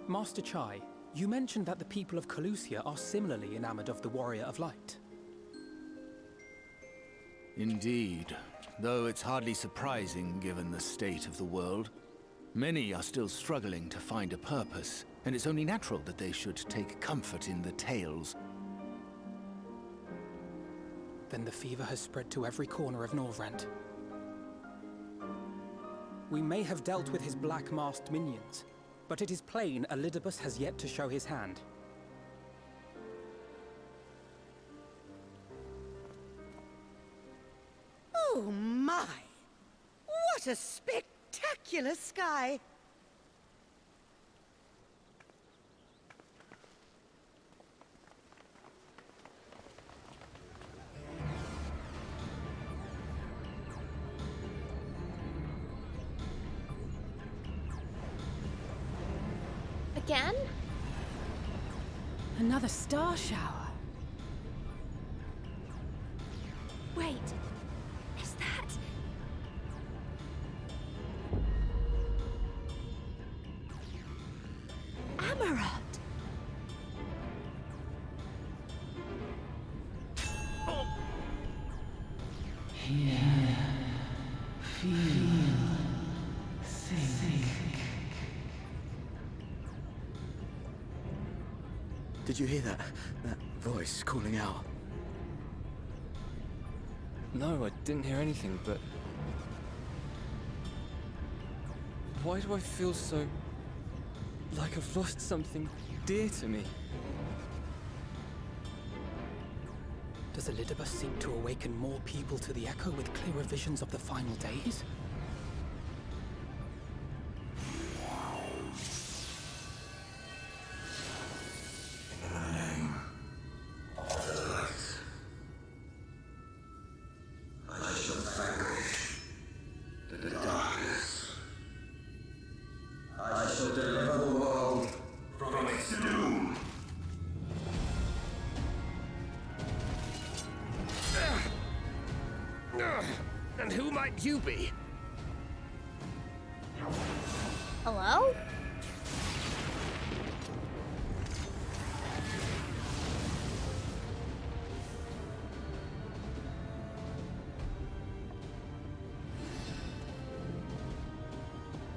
Master Chai, you mentioned that the people of Calusia are similarly enamored of the Warrior of Light. Indeed, though it's hardly surprising given the state of the world. Many are still struggling to find a purpose, and it's only natural that they should take comfort in the tales. Then the fever has spread to every corner of Norvrent. We may have dealt with his black-masked minions, but it is plain Elidibus has yet to show his hand. Oh my! What a spectacular sky! Again? Another star shower. Wait, is that... Amaranth? Here, feel, think. Did you hear that? That voice calling out? No, I didn't hear anything, but... Why do I feel so... like I've lost something dear to me? Does Elidibus seek to awaken more people to the Echo with clearer visions of the final days? And who might you be? Hello?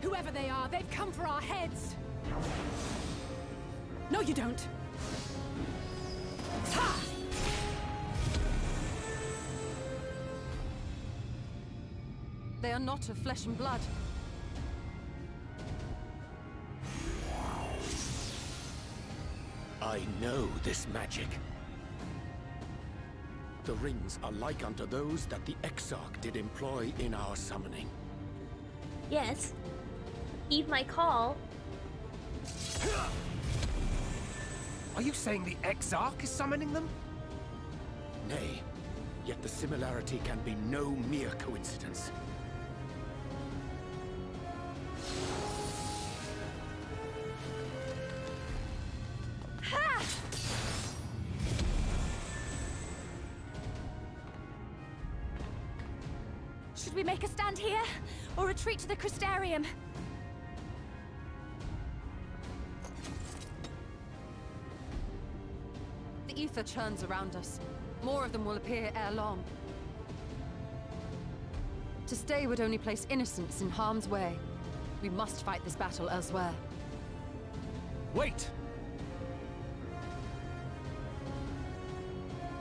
Whoever they are, they've come for our heads! No, you don't! Ha! They are not of flesh and blood. I know this magic. The rings are like unto those that the Exarch did employ in our summoning. Yes. Heed my call. Are you saying the Exarch is summoning them? Nay, yet the similarity can be no mere coincidence. Should we make a stand here? Or retreat to the Crystarium? The ether churns around us. More of them will appear ere long. To stay would only place innocents in harm's way. We must fight this battle elsewhere. Wait!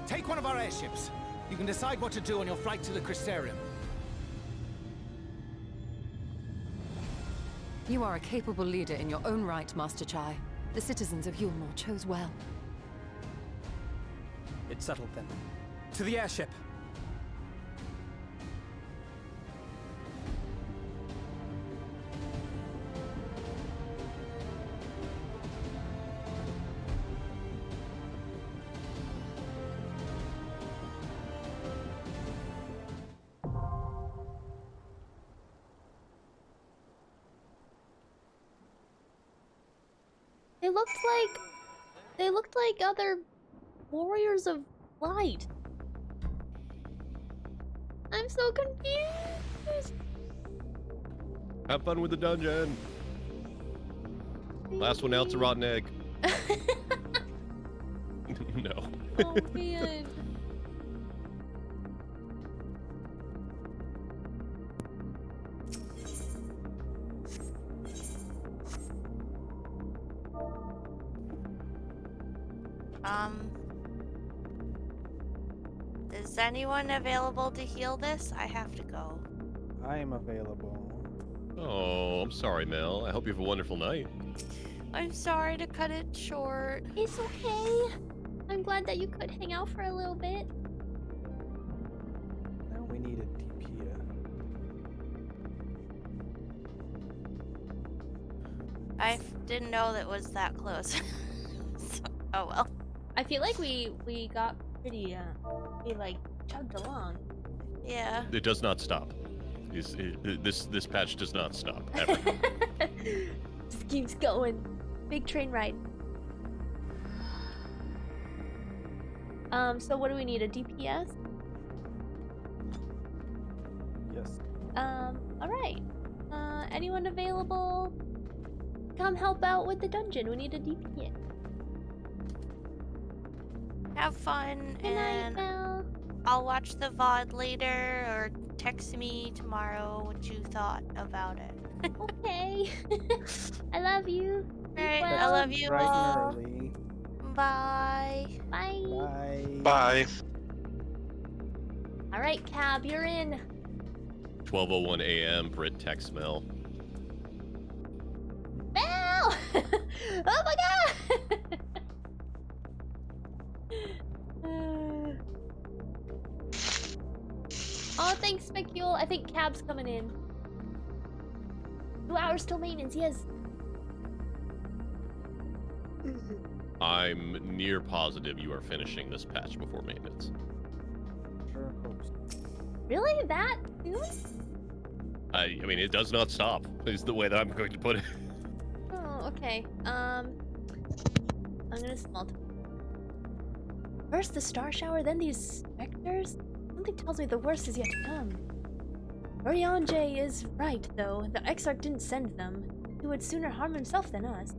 Take one of our airships. You can decide what to do on your flight to the Crystarium. You are a capable leader in your own right, Master Chai. The citizens of Yulmore chose well. It's settled then. To the airship! They looked like other warriors of light. I'm so confused. Have fun with the dungeon. Last one out's a rotten egg. No. Oh man. Is anyone available to heal this? I have to go. I am available. Oh, I'm sorry, Mel. I hope you have a wonderful night. I'm sorry to cut it short. It's okay. I'm glad that you could hang out for a little bit. Now we need a DP. Didn't know that was that close. So, oh well. I feel like we got pretty we like chugged along. Yeah. It does not stop. This patch does not stop ever. Just keeps going. Big train ride. So what do we need? A DPS? Yes. Alright. Anyone available? Come help out with the dungeon. We need a DPS. Have fun, Good night, and Mel. I'll watch the VOD later, or text me tomorrow what you thought about it. Okay. I love you. Alright, Well, I love you Bright all. and early. Bye. Bye. Bye. Bye. Alright, Cab, you're in. 12:01 a.m. Brit text Mel. Mel! Oh my god! Oh, thanks, Specule. I think Cab's coming in. 2 hours till maintenance, yes. I'm near positive you are finishing this patch before maintenance. Sure hopes. Really? That soon? I mean, it does not stop, is the way that I'm going to put it. Oh, okay. I'm gonna small talk. First the star shower, then these specters? Something tells me the worst is yet to come. Oriange is right, though. The Exarch didn't send them. He would sooner harm himself than us.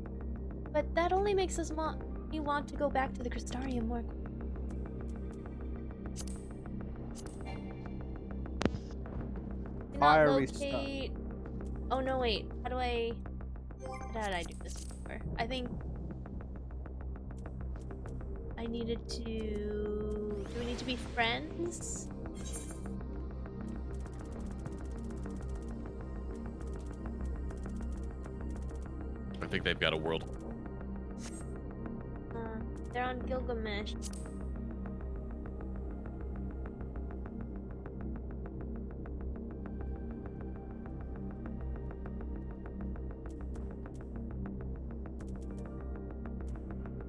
But that only makes us want to go back to the Crystarium more quickly. Do not Fiery locate... Oh no, wait. How did I do this before? I think I needed to... Do we need to be friends? I think they've got a world. They're on Gilgamesh.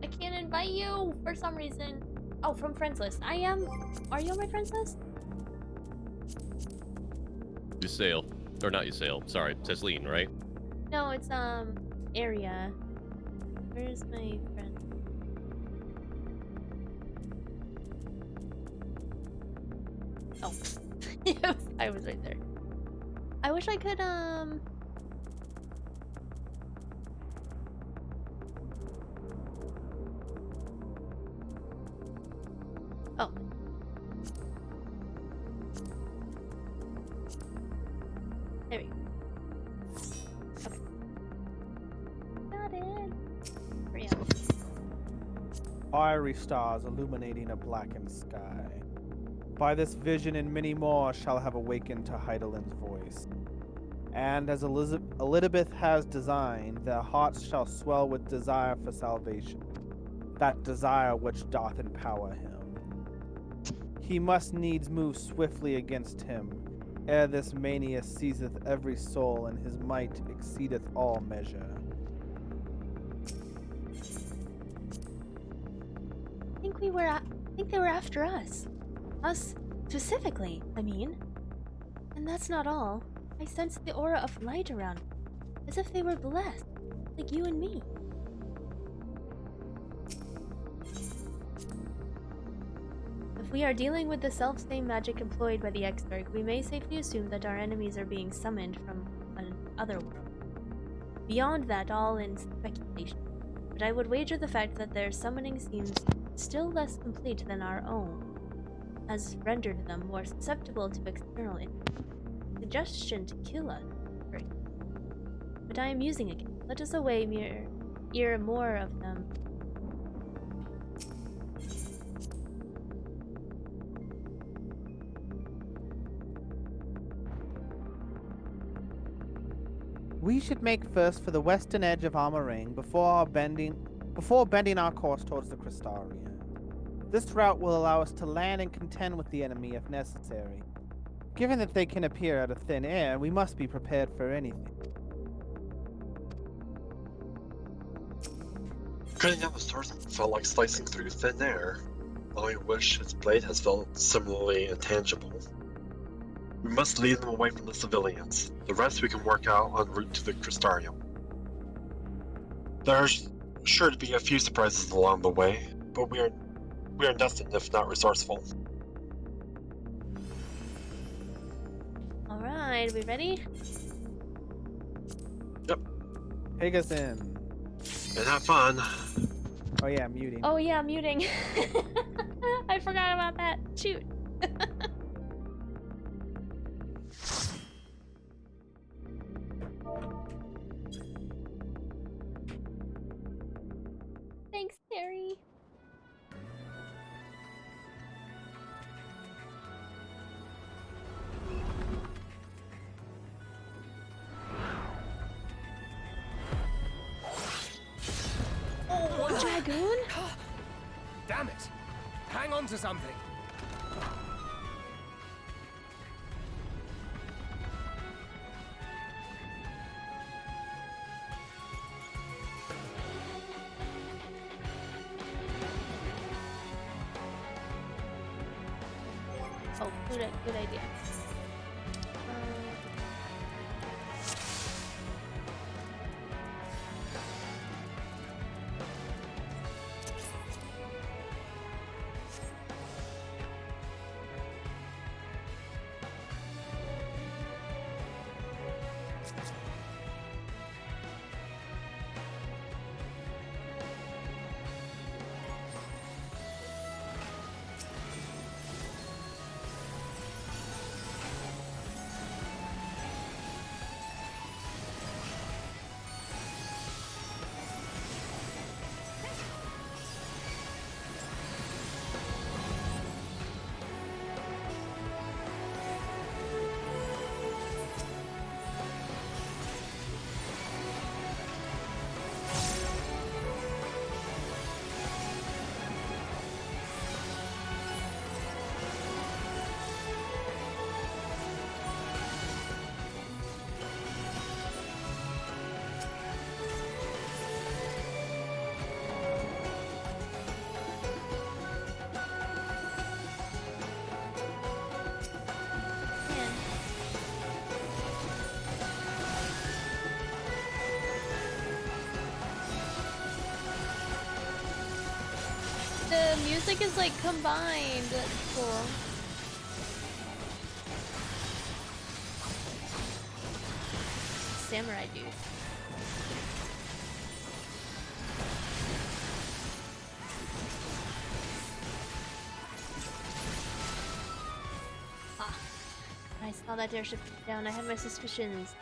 I can't invite you for some reason. Oh, from friends list. I am. Are you on my friends list? Ysail. Or not Ysail. Sorry, Tesleen, right? No, it's area. Where's my friend? Oh, yes, I was right there. I wish I could Oh. There we go. Okay. Got it. Hurry up. Fiery stars illuminating a blackened sky. By this vision and many more shall have awakened to Heidelin's voice. And as Elizabeth has designed, their hearts shall swell with desire for salvation, that desire which doth empower him. He must needs move swiftly against him, ere this mania seizeth every soul, and his might exceedeth all measure. I think they were after us. Us specifically, I mean. And that's not all. I sensed the aura of light around them, as if they were blessed, like you and me. If we are dealing with the self-same magic employed by the Exarch, we may safely assume that our enemies are being summoned from another world. Beyond that, all in speculation. But I would wager the fact that their summoning seems still less complete than our own has rendered them more susceptible to external suggestion to kill us. But I am using again. Let us away ere more of them. We should make first for the western edge of Armor Ring before bending our course towards the Crystalria. This route will allow us to land and contend with the enemy if necessary. Given that they can appear out of thin air, we must be prepared for anything. Cutting down the swordsman felt like slicing through thin air. I wish its blade has felt similarly intangible. We must lead them away from the civilians. The rest we can work out en route to the Crystarium. There are sure to be a few surprises along the way, but we are destined if not resourceful. Alright, we ready? Yep. Take us in. And have fun. Oh yeah, muting. Oh yeah, muting. I forgot about that. Shoot. Thanks, Terry. Oh, a dragoon? Damn it! Hang on to something! Oh, good idea. The music is like combined. That's cool. Samurai dude. Ah, I saw that airship down. I had my suspicions.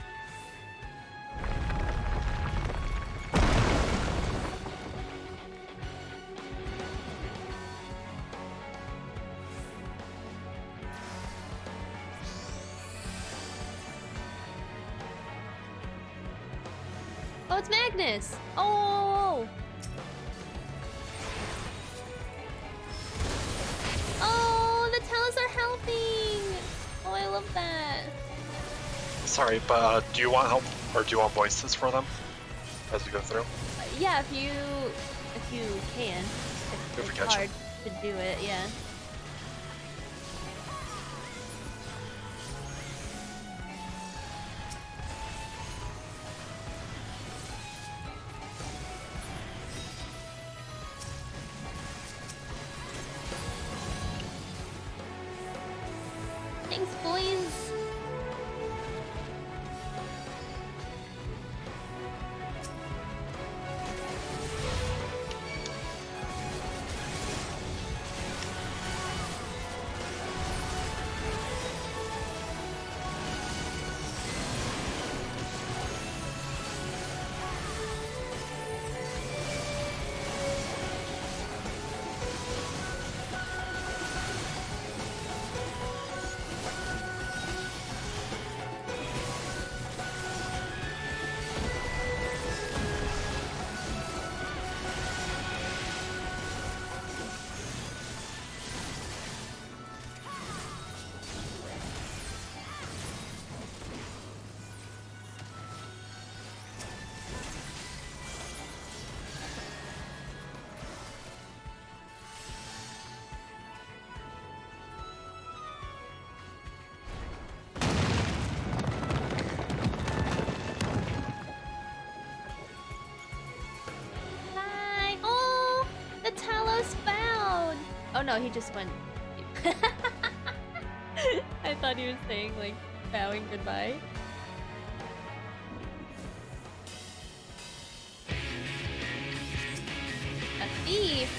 Oh, it's Magnus! Oh! Oh, the Talus are helping! Oh, I love that. Sorry, but do you want help or do you want voices for them as we go through? Yeah, if you can. If we It's catch hard to do it, yeah. Thanks, boys. no, he just went. I thought he was saying like bowing goodbye. A thief.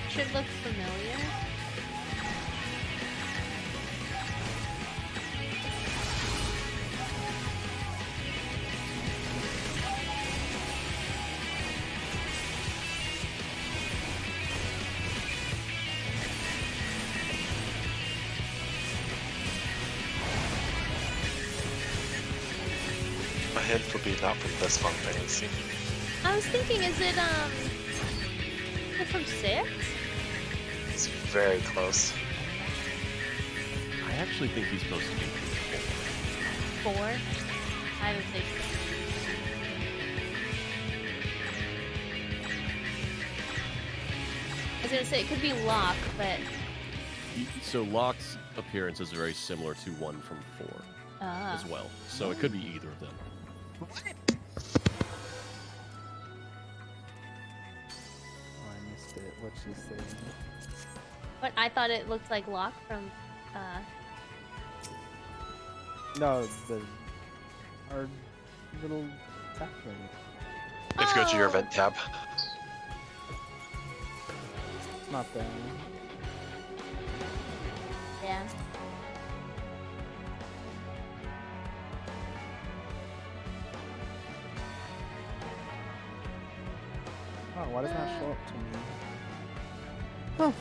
Should look familiar. A hint would be not from this Final Fantasy. I was thinking, is it from 6? It's very close. I actually think he's supposed to be 4? I would say 6. I was gonna say it could be Locke, but So Locke's appearance is very similar to one from 4 as well. So it could be either of them. Oh, I missed it. What she said. But I thought it looked like Locke from No, our little sapling. If you go to your event tab. It's not there. Yeah. Oh, why does it not show up to me? Huh.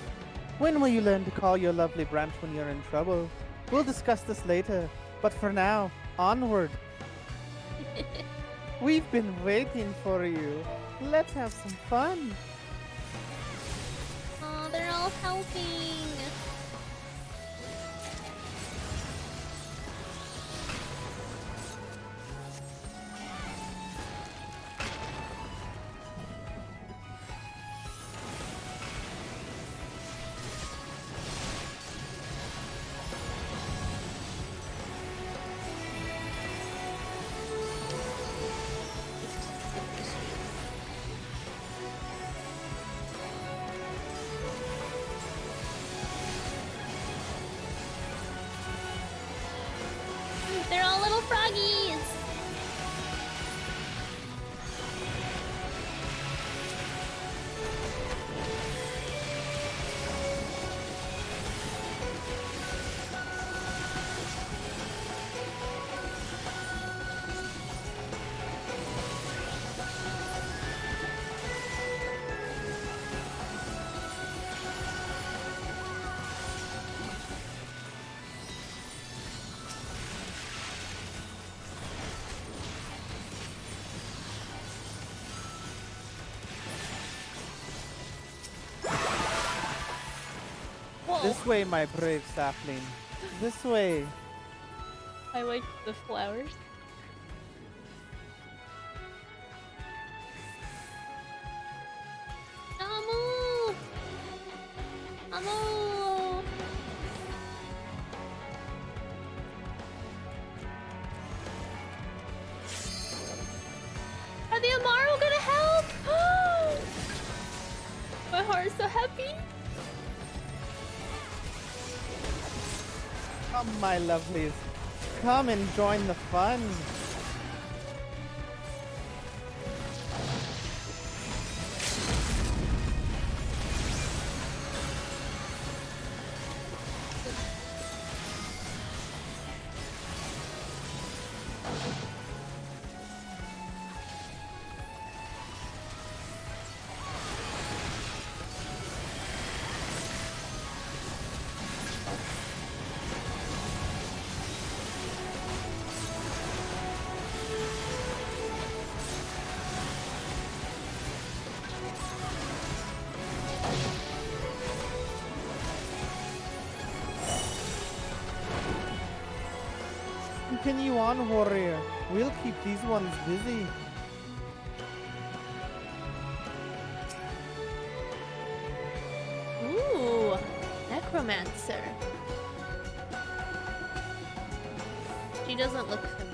When will you learn to call your lovely branch when you're in trouble? We'll discuss this later, but for now, onward. We've been waiting for you. Let's have some fun. Oh, they're all helping. They're all little froggies. This way, my brave sapling. This way. I like the flowers. Come, my lovelies. Come and join the fun. Continue on, warrior. We'll keep these ones busy. Ooh, necromancer. She doesn't look familiar.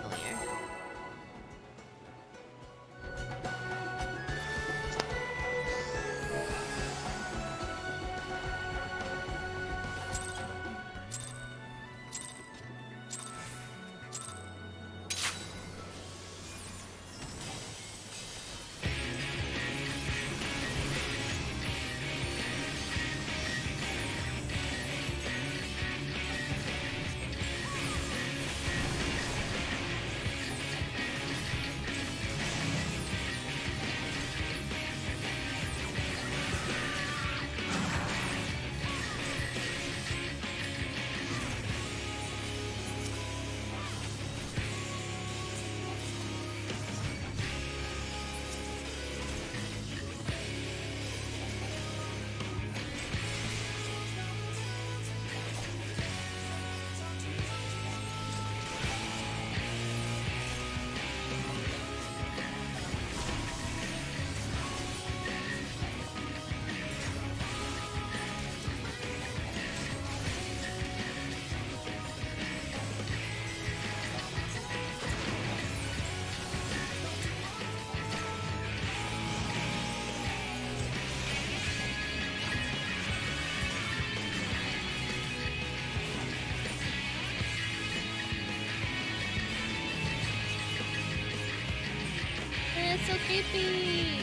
It's so creepy.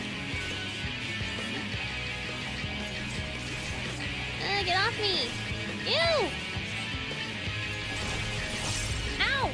Get off me. Ew. Ow.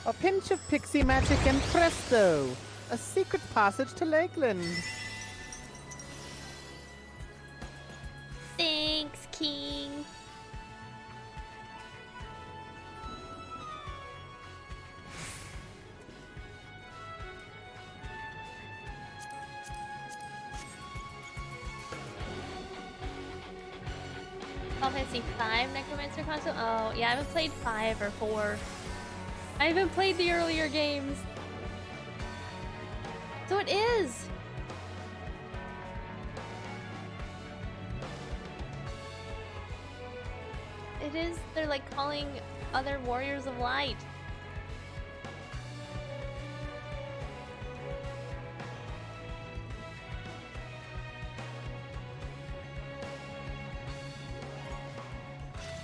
A pinch of pixie magic and presto! A secret passage to Lakeland. Thanks, King. Final Fantasy V Necromancer console? Oh, yeah, I haven't played 5 or 4. I haven't played the earlier games. So it is! It is, they're like calling other warriors of light.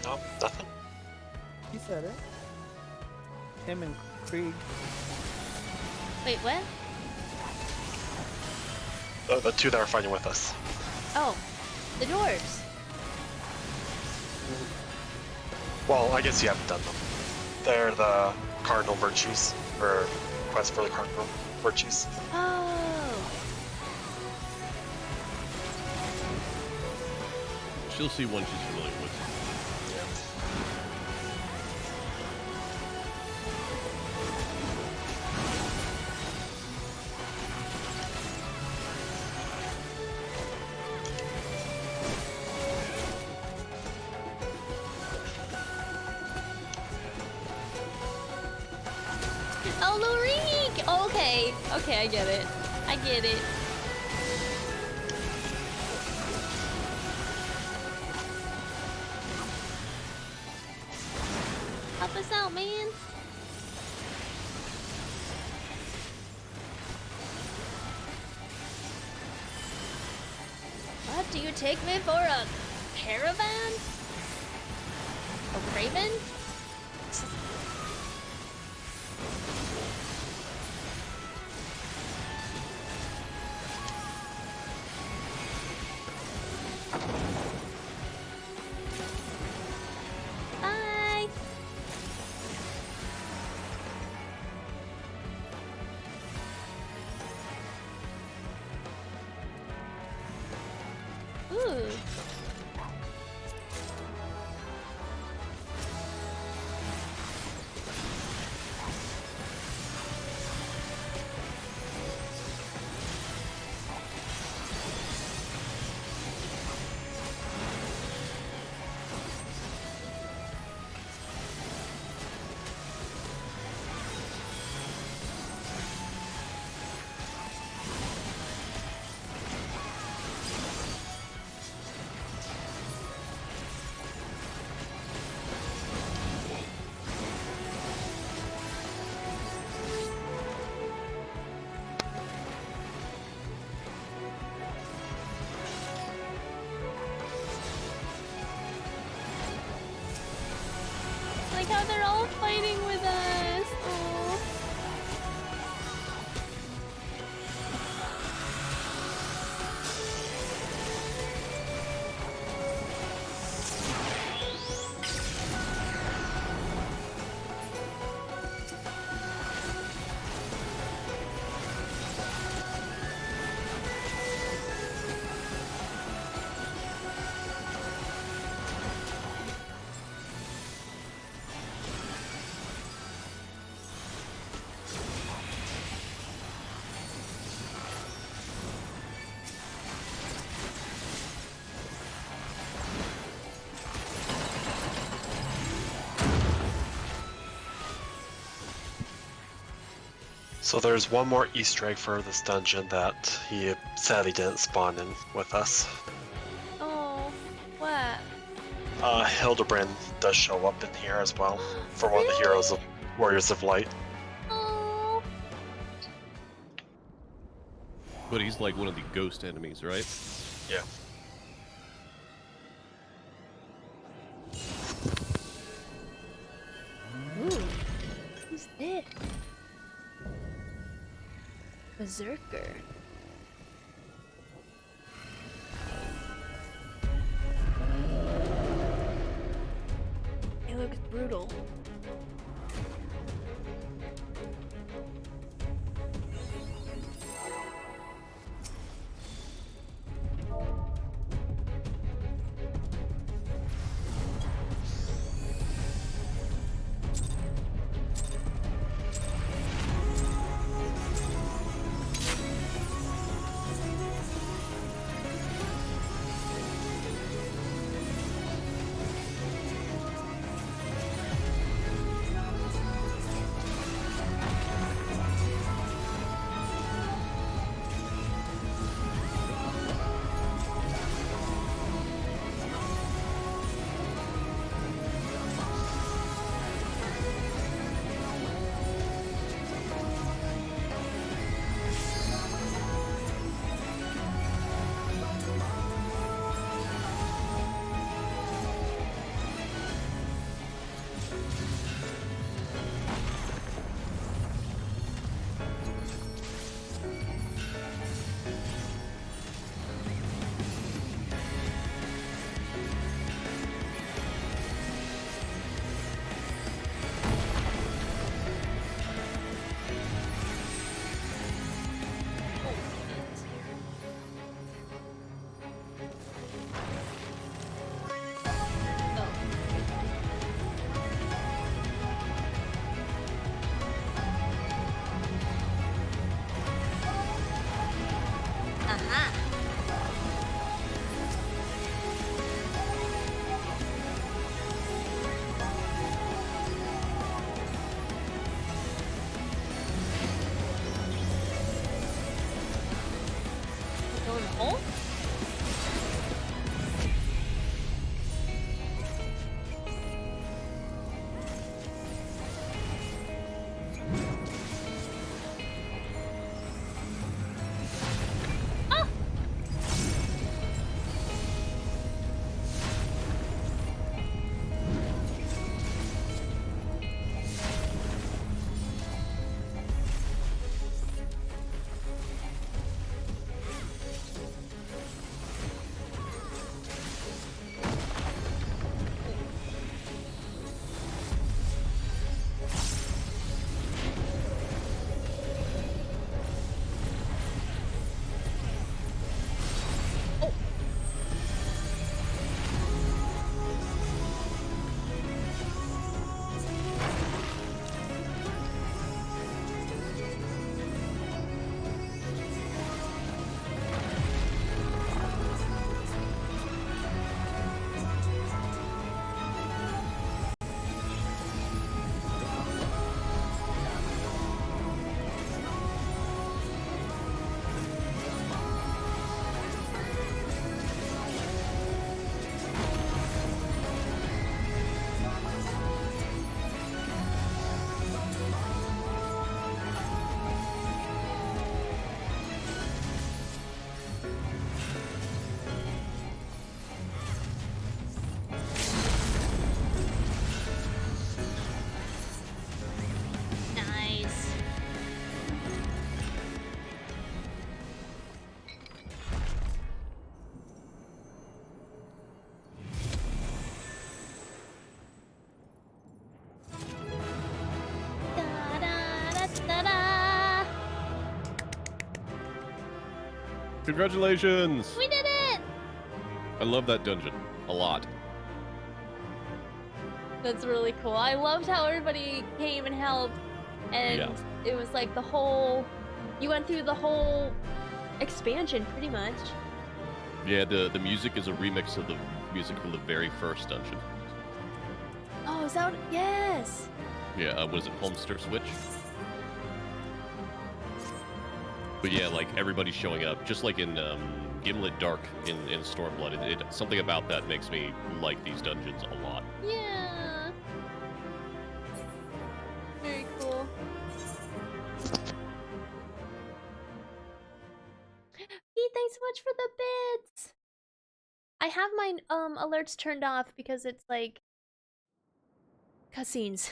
No, nothing. He said it. Him and Krieg. Wait, what? The two that are fighting with us. Oh, the dwarves. Well, I guess you haven't done them. They're the cardinal virtues, or quest for the cardinal virtues. Oh. she'll see one she's familiar with. Oh, Lurik! Oh, okay. Okay, I get it. I get it. Help us out, man. What, do you take me for a caravan? A raven? Bye. Ooh. Like how they're all fighting with us. Aw. So there's one more Easter egg for this dungeon that he sadly didn't spawn in with us. Oh, what? Hildebrand does show up in here as well for one of the heroes of Warriors of Light. Oh. But he's like one of the ghost enemies, right? Yeah. Ooh. Who's this? Berserker. It looks brutal. Congratulations! We did it! I love that dungeon a lot. That's really cool. I loved how everybody came and helped, and it was like you went through the whole expansion pretty much. Yeah, the music is a remix of the music from the very first dungeon. Oh, is that what, yes! Yeah, was it Homester Switch? But yeah, like everybody's showing up, just like in Gimlet Dark in Stormblood. Something about that makes me like these dungeons a lot. Yeah. Very cool. Pete, thanks so much for the bits. I have my alerts turned off because it's like cutscenes.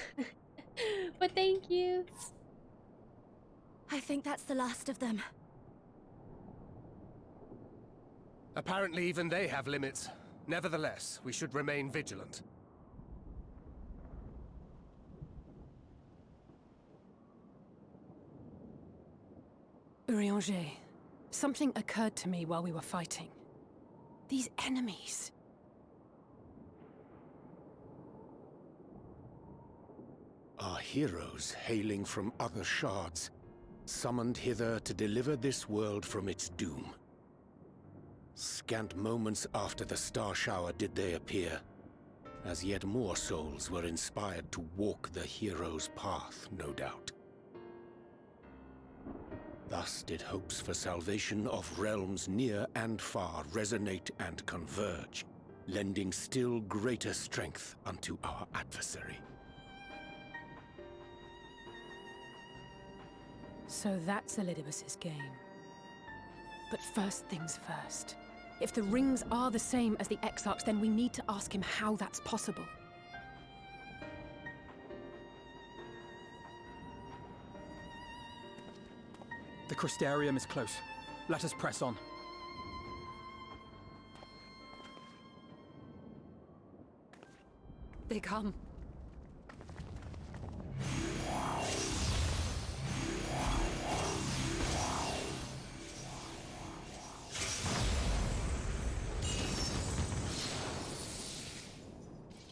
But thank you. I think that's the last of them. Apparently even they have limits. Nevertheless, we should remain vigilant. Urianger, something occurred to me while we were fighting. These enemies. Our heroes hailing from other shards, summoned hither to deliver this world from its doom. Scant moments after the star shower did they appear, as yet more souls were inspired to walk the hero's path, no doubt. Thus did hopes for salvation of realms near and far resonate and converge, lending still greater strength unto our adversary. So that's Elidibus's game. But first things first. If the rings are the same as the Exarchs, then we need to ask him how that's possible. The Crystarium is close. Let us press on. They come.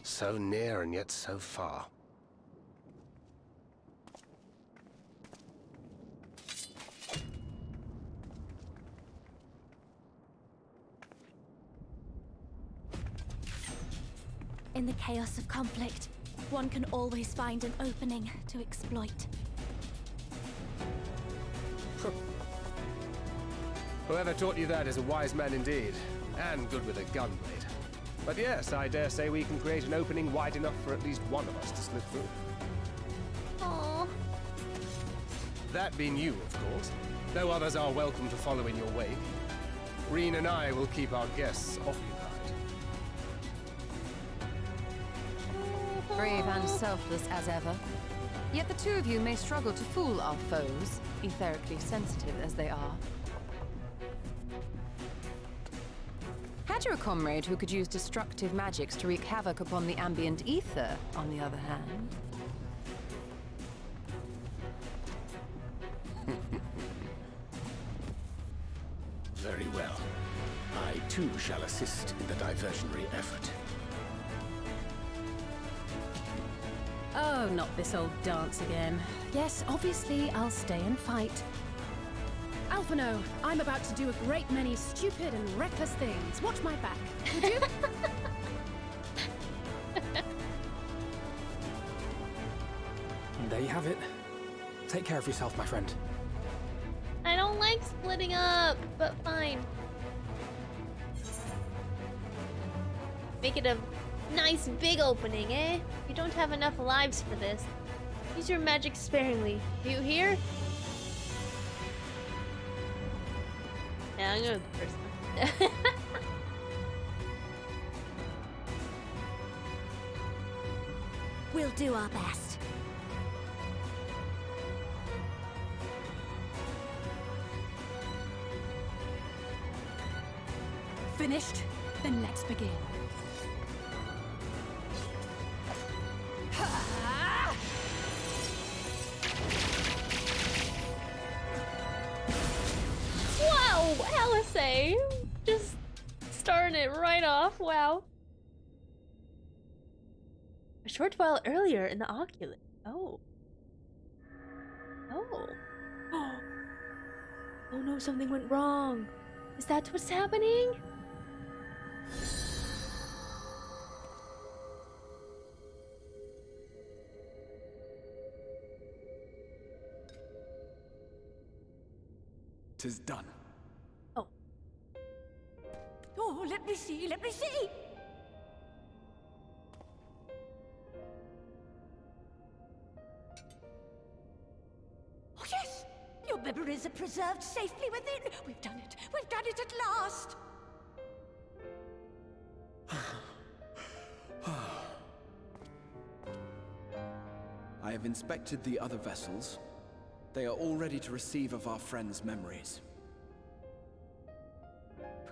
So near and yet so far. In the chaos of conflict, one can always find an opening to exploit. Whoever taught you that is a wise man indeed, and good with a gunblade. But yes, I dare say we can create an opening wide enough for at least one of us to slip through. Aww. That being you, of course. Though others are welcome to follow in your wake. Reen and I will keep our guests occupied. Brave and selfless as ever. Yet the two of you may struggle to fool our foes, etherically sensitive as they are. Had you a comrade who could use destructive magics to wreak havoc upon the ambient ether, on the other hand? Very well. I too shall assist in the diversionary effort. Oh, not this old dance again. Yes, obviously I'll stay and fight. Alphino, I'm about to do a great many stupid and reckless things. Watch my back, would you? And there you have it. Take care of yourself, my friend. I don't like splitting up, but fine. Make it a nice big opening, eh? You don't have enough lives for this. Use your magic sparingly. You hear? Yeah, I'm gonna go with the first one. We'll do our best. Finished? Then let's begin. Wow, Alice say? Just starting it right off. Wow. A short while earlier in the Oculus. Oh. Oh. Oh no, something went wrong. Is that what's happening? Tis done. Oh, let me see, let me see! Oh, yes! Your memories are preserved safely within. We've done it at last! I have inspected the other vessels. They are all ready to receive of our friends' memories.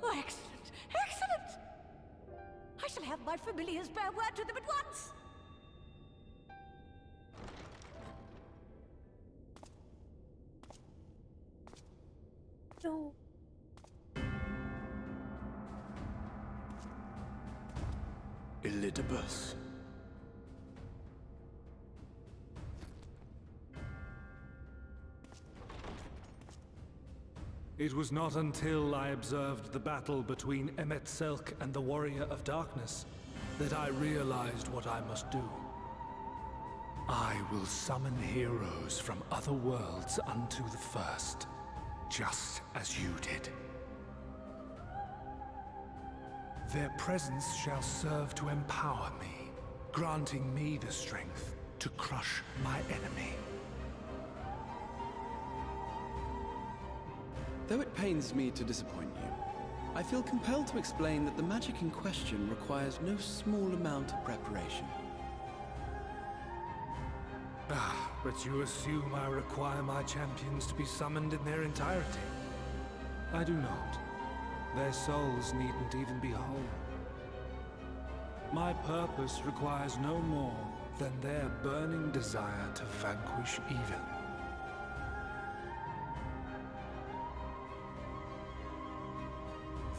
Oh, excellent! Excellent! I shall have my familiars bear word to them at once! No. Elidibus. It was not until I observed the battle between Emet-Selch and the Warrior of Darkness that I realized what I must do. I will summon heroes from other worlds unto the first, just as you did. Their presence shall serve to empower me, granting me the strength to crush my enemy. Though it pains me to disappoint you, I feel compelled to explain that the magic in question requires no small amount of preparation. But you assume I require my champions to be summoned in their entirety. I do not. Their souls needn't even be whole. My purpose requires no more than their burning desire to vanquish evil.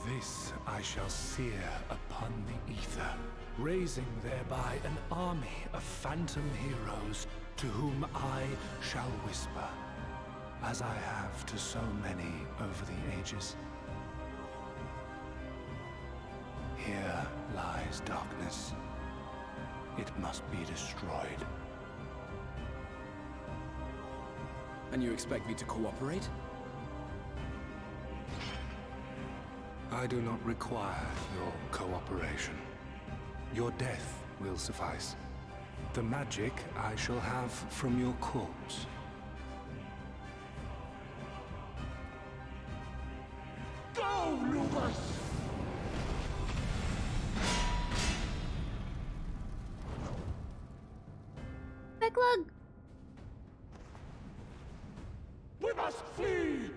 This I shall sear upon the ether, raising thereby an army of phantom heroes to whom I shall whisper, as I have to so many over the ages. Here lies darkness. It must be destroyed. And you expect me to cooperate? I do not require your cooperation. Your death will suffice. The magic I shall have from your corpse. Go, Lupus! Backlog! We must flee!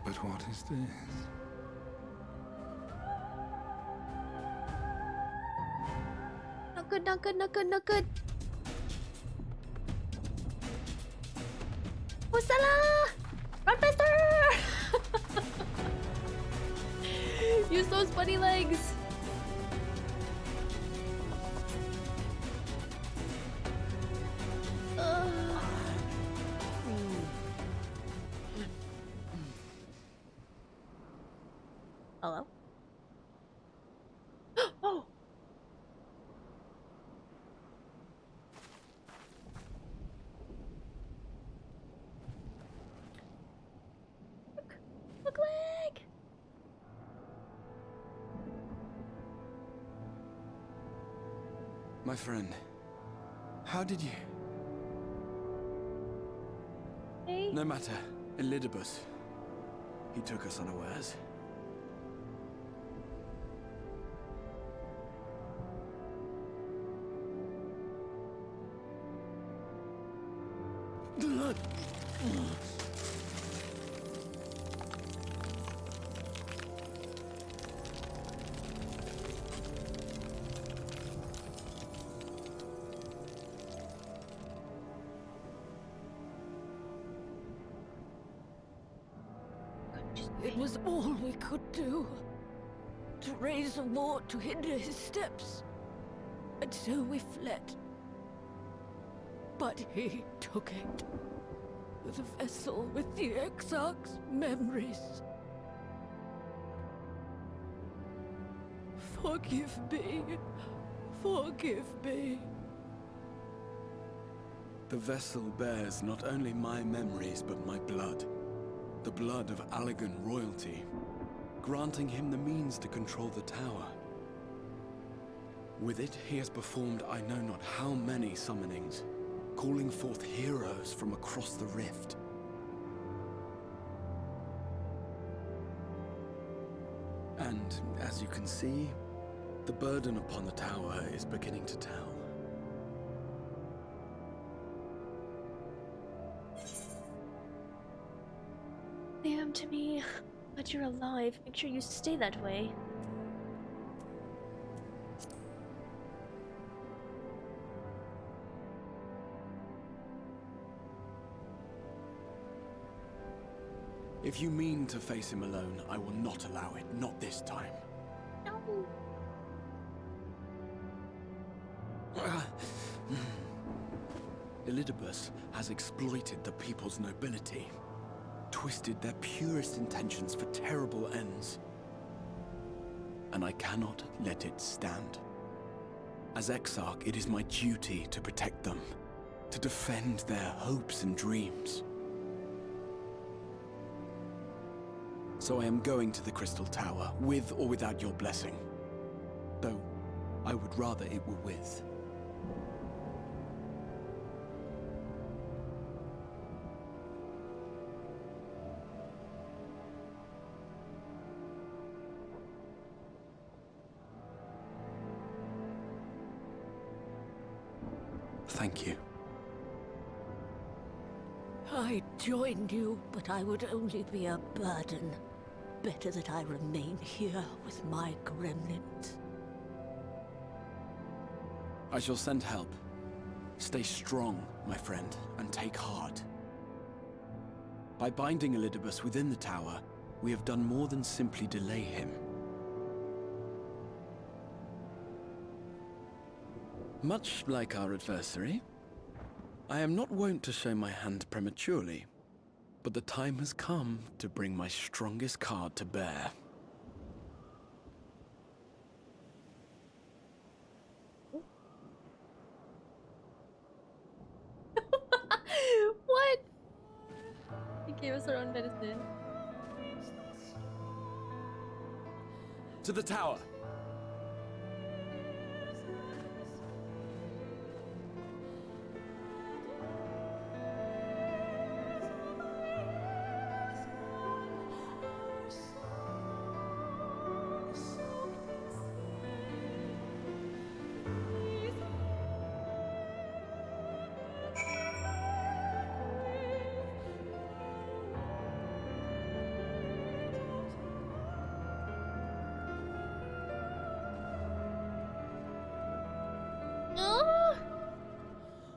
But what is this? Not good, not good, not good, not good. Wasala! Run faster! Use those bunny legs! Hello? Oh! Look leg! My friend, how did you... Hey? No matter, Elidibus. He took us unawares. It was all we could do. To raise a ward to hinder his steps. And so we fled. But he took it. The vessel with the Exarch's memories. Forgive me. Forgive me. The vessel bears not only my memories, but my blood. The blood of Allegan royalty, granting him the means to control the tower. With it, he has performed I know not how many summonings, calling forth heroes from across the rift. And, as you can see, the burden upon the tower is beginning to tell. Damn to me. But you're alive. Make sure you stay that way. If you mean to face him alone, I will not allow it. Not this time. No. Elidibus has exploited the people's nobility, twisted their purest intentions for terrible ends. And I cannot let it stand. As Exarch, it is my duty to protect them, to defend their hopes and dreams. So I am going to the Crystal Tower, with or without your blessing. Though, I would rather it were with. Thank you. I joined you, but I would only be a burden. Better that I remain here with my gremlins. I shall send help. Stay strong, my friend, and take heart. By binding Elidibus within the tower, we have done more than simply delay him. Much like our adversary, I am not wont to show my hand prematurely, but the time has come to bring my strongest card to bear. What? He gave us our own medicine. To the tower!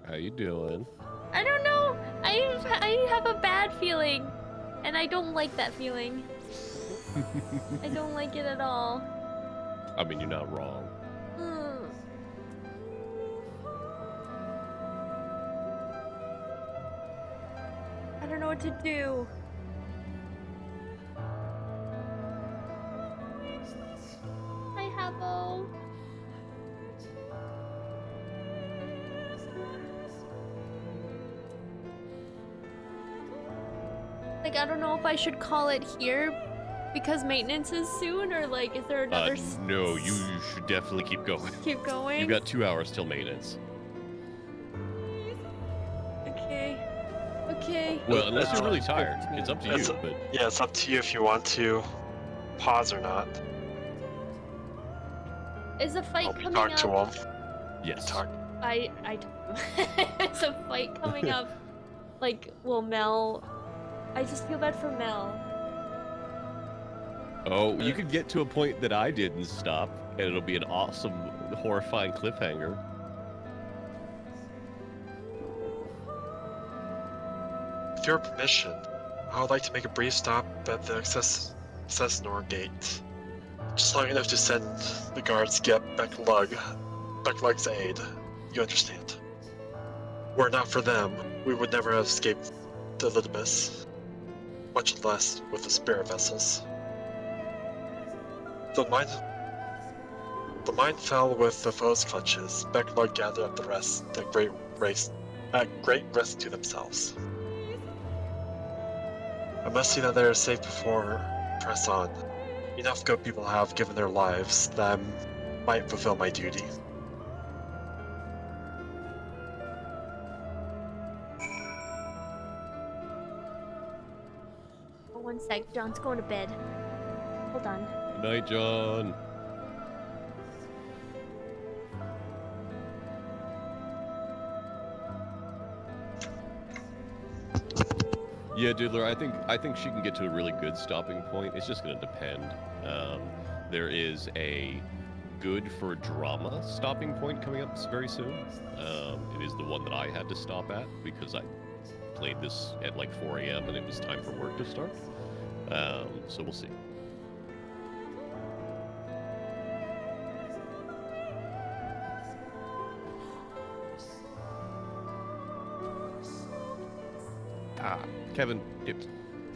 How you doing? I don't know. I have a bad feeling, and I don't like that feeling. I don't like it at all. I mean, you're not wrong. I don't know what to do. Hi, Habbo. Like, I don't know if I should call it here because maintenance is soon, or like, is there another? No, you should definitely keep going. Keep going? You've got 2 hours till maintenance. Okay. Okay. Well, unless you're really tired, it's up to you. But Yeah, it's up to you if you want to pause or not. Is a fight Hope you coming talk up? to him. Yes. Talk. Is a fight coming up? Like, will Mel? I just feel bad for Mel. Oh, you could get to a point that I did and stop, and it'll be an awesome, horrifying cliffhanger. With your permission, I would like to make a brief stop at the Cessnor gate. Just long enough to send the guards to get Becklug's aid. You understand? Were it not for them, we would never have escaped the Litibus, much less with the spirit vessels. The mine fell with the foe's clutches. Becklug gathered up the rest at great risk to themselves. I must see that they are safe before press on. Enough good people have given their lives that I might fulfill my duty. Oh, one sec, John's going to bed. Hold on. Good night, John. Yeah, Diddler, I think she can get to a really good stopping point. It's just going to depend. There is a good for drama stopping point coming up very soon. It is the one that I had to stop at because I played this at like 4 a.m. and it was time for work to start. So we'll see. Kevin,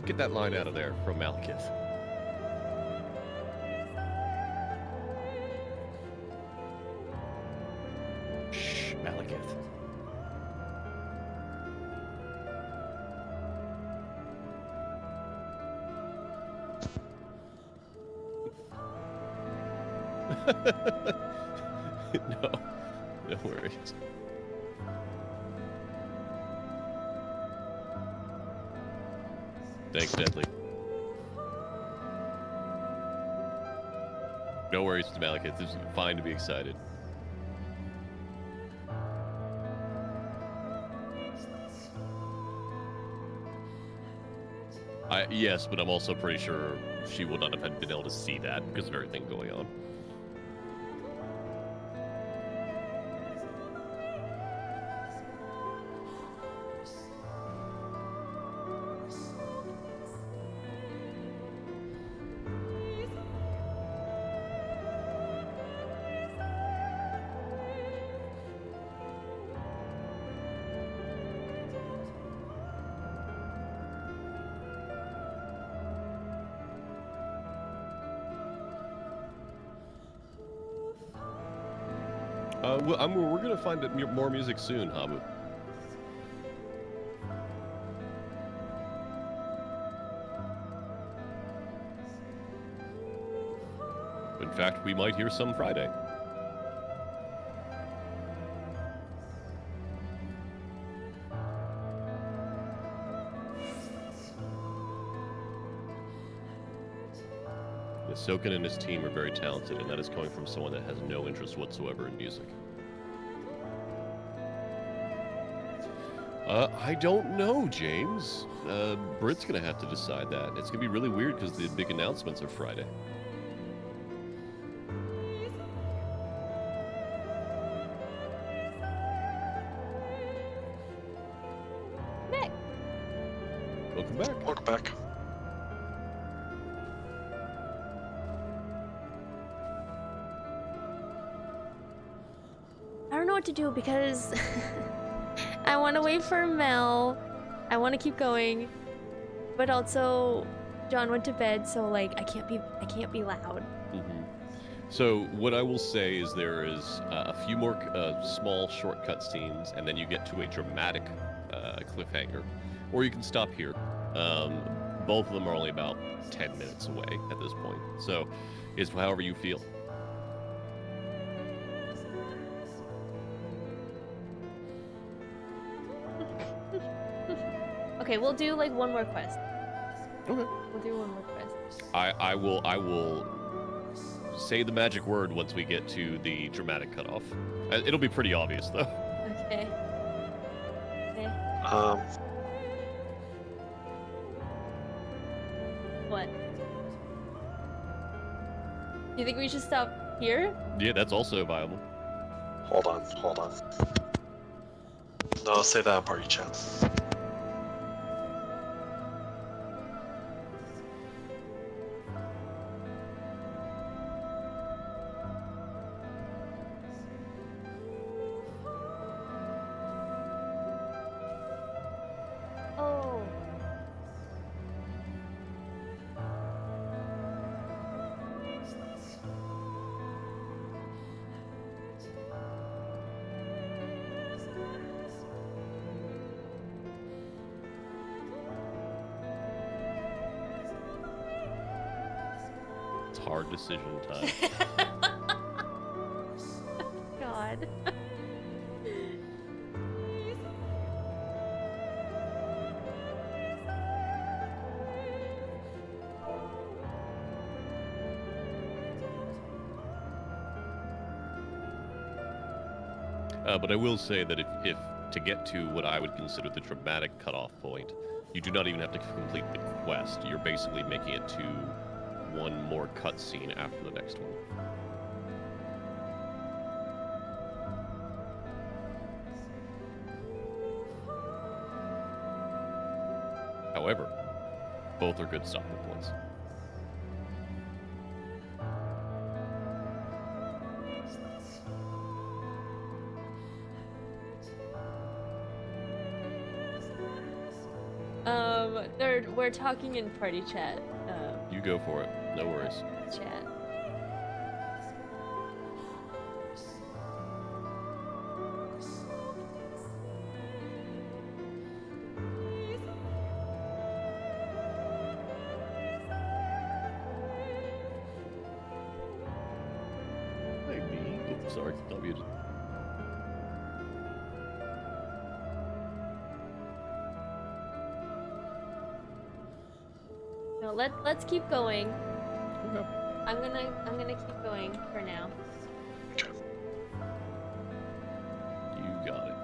get that line out of there from Malekith. Shh, Malekith. No worries. Thanks, Deadly. No worries, Malekith. It's fine to be excited. Yes, but I'm also pretty sure she would not have been able to see that because of everything going on. We're gonna find more music soon, Habu. In fact, we might hear some Friday. Soken and his team are very talented, and that is coming from someone that has no interest whatsoever in music. I don't know, James. Britt's gonna have to decide that. It's gonna be really weird because the big announcements are Friday. Back. Welcome back. Welcome back. I don't know what to do because I want to wait for Mel. I want to keep going, but also John went to bed, so like I can't be loud. Mm-hmm. So what I will say is there is a few more small shortcut scenes, and then you get to a dramatic cliffhanger, or you can stop here. Both of them are only about 10 minutes away at this point, so it's however you feel. Okay, we'll do like one more quest. Okay. We'll do one more quest. I will say the magic word once we get to the dramatic cutoff. It'll be pretty obvious though. Okay. Okay. What? Do you think we should stop here? Yeah, that's also viable. Hold on. No, say that in party chat. hard decision time. God. But I will say that if to get to what I would consider the dramatic cutoff point, you do not even have to complete the quest. You're basically making it to one more cutscene after the next one. However, both are good stopping points. We're talking in party chat. You go for it. No worries. Chat. Maybe. Oops, sorry. Not muted. No, let's keep going. Okay. I'm gonna keep going for now. You got it.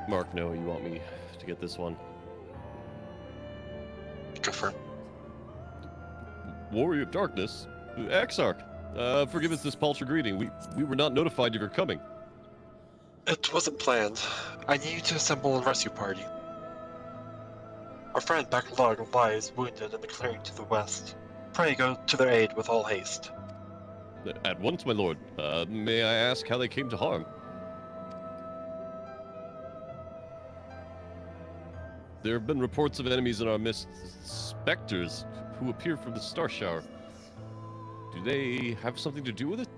Mark, Noah, you want me to get this one? Go for it. Warrior of Darkness, Exarch, forgive us this paltry greeting. We were not notified of your coming. It wasn't planned. I need you to assemble a rescue party. Our friend Backlog lies wounded in the clearing to the west. Pray go to their aid with all haste. At once, my lord. May I ask how they came to harm? There have been reports of enemies in our midst, specters, who appear from the star shower. Do they have something to do with it?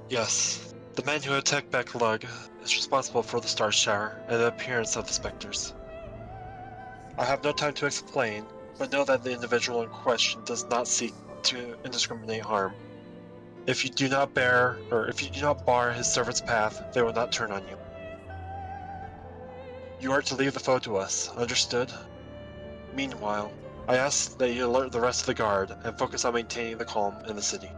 Yes, the man who attacked Backlog is responsible for the star shower and the appearance of the specters. I have no time to explain, but know that the individual in question does not seek to indiscriminate harm. If you do not bar his servant's path, they will not turn on you. You are to leave the foe to us, understood? Meanwhile, I ask that you alert the rest of the guard and focus on maintaining the calm in the city.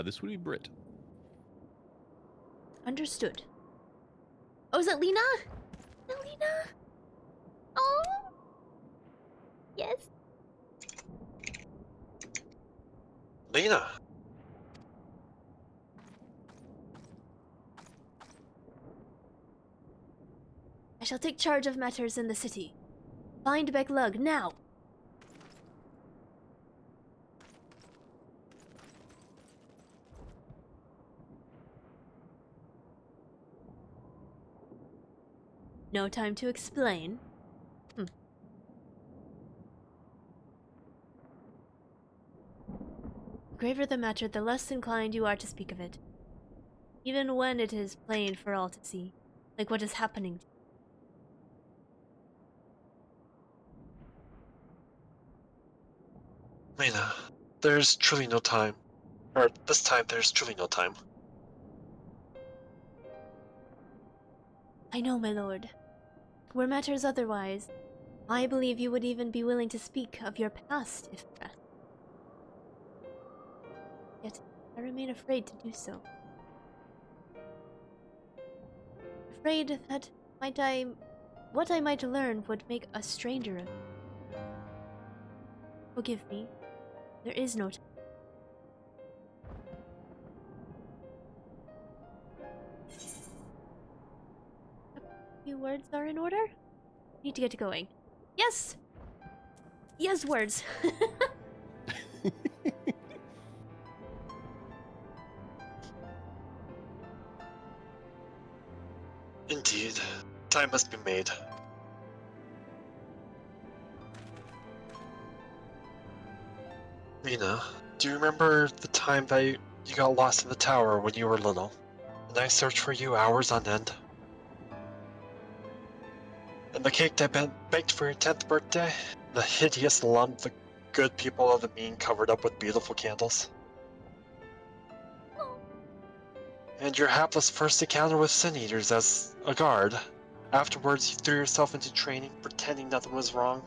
This would be Brit. Understood. Oh, is it Lena? No, Lena? Oh. Yes. Lena! I shall take charge of matters in the city. Find Backlug now. No time to explain. The graver the matter, the less inclined you are to speak of it. Even when it is plain for all to see, like what is happening. Lena, there's truly no time. Or, this time there's truly no time. I know, my lord. Were matters otherwise, I believe you would even be willing to speak of your past if pressed. Yet, I remain afraid to do so. Afraid that might I what I might learn would make a stranger of me. Forgive me. There is no time. A few words are in order? Need to get going. Yes! Yes, words. Indeed, time must be made. Lena, do you remember the time that you got lost in the tower when you were little? And I searched for you hours on end? And the cake that baked for your 10th birthday? The hideous lump the good people of the mean covered up with beautiful candles? And your hapless first encounter with Sin Eaters as a guard? Afterwards, you threw yourself into training, pretending nothing was wrong?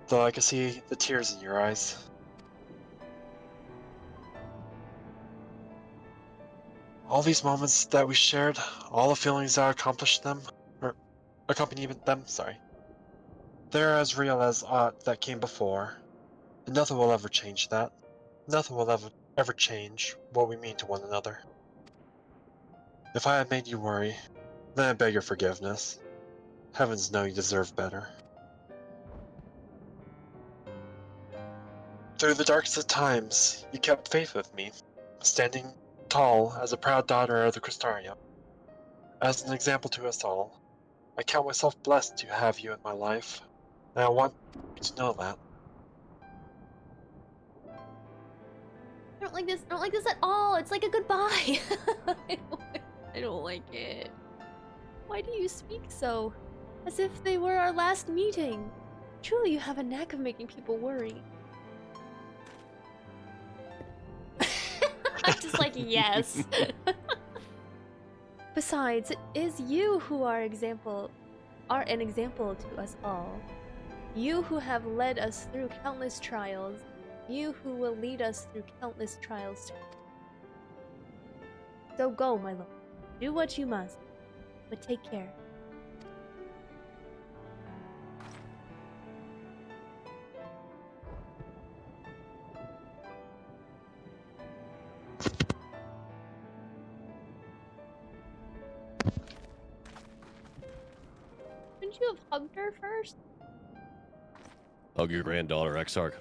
Though I could see the tears in your eyes. All these moments that we shared, all the feelings that accompanied them, they're as real as aught that came before, and nothing will ever change that. Nothing will ever change what we mean to one another. If I have made you worry, then I beg your forgiveness. Heavens know you deserve better. Through the darkest of times, you kept faith with me, standing tall as a proud daughter of the Crystarium. As an example to us all, I count myself blessed to have you in my life, and I want you to know that. I don't like this. I don't like this at all. It's like a goodbye. I don't like it. Why do you speak so? As if they were our last meeting. Truly, you have a knack of making people worry. I'm just like, yes. Besides, it is you who are an example to us all. You who have led us through countless trials. You who will lead us through countless trials. So go, my lord. Do what you must, but take care. Couldn't you have hugged her first? Hug your granddaughter, Exarch.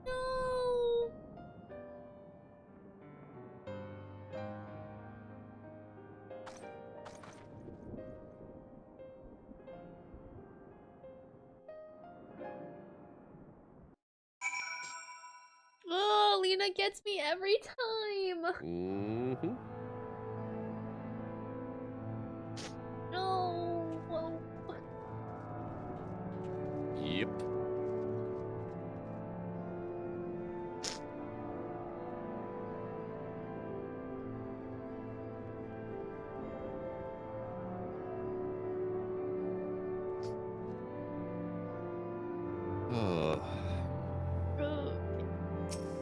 No. Oh, Lena gets me every time. Mm-hmm. No. Yep.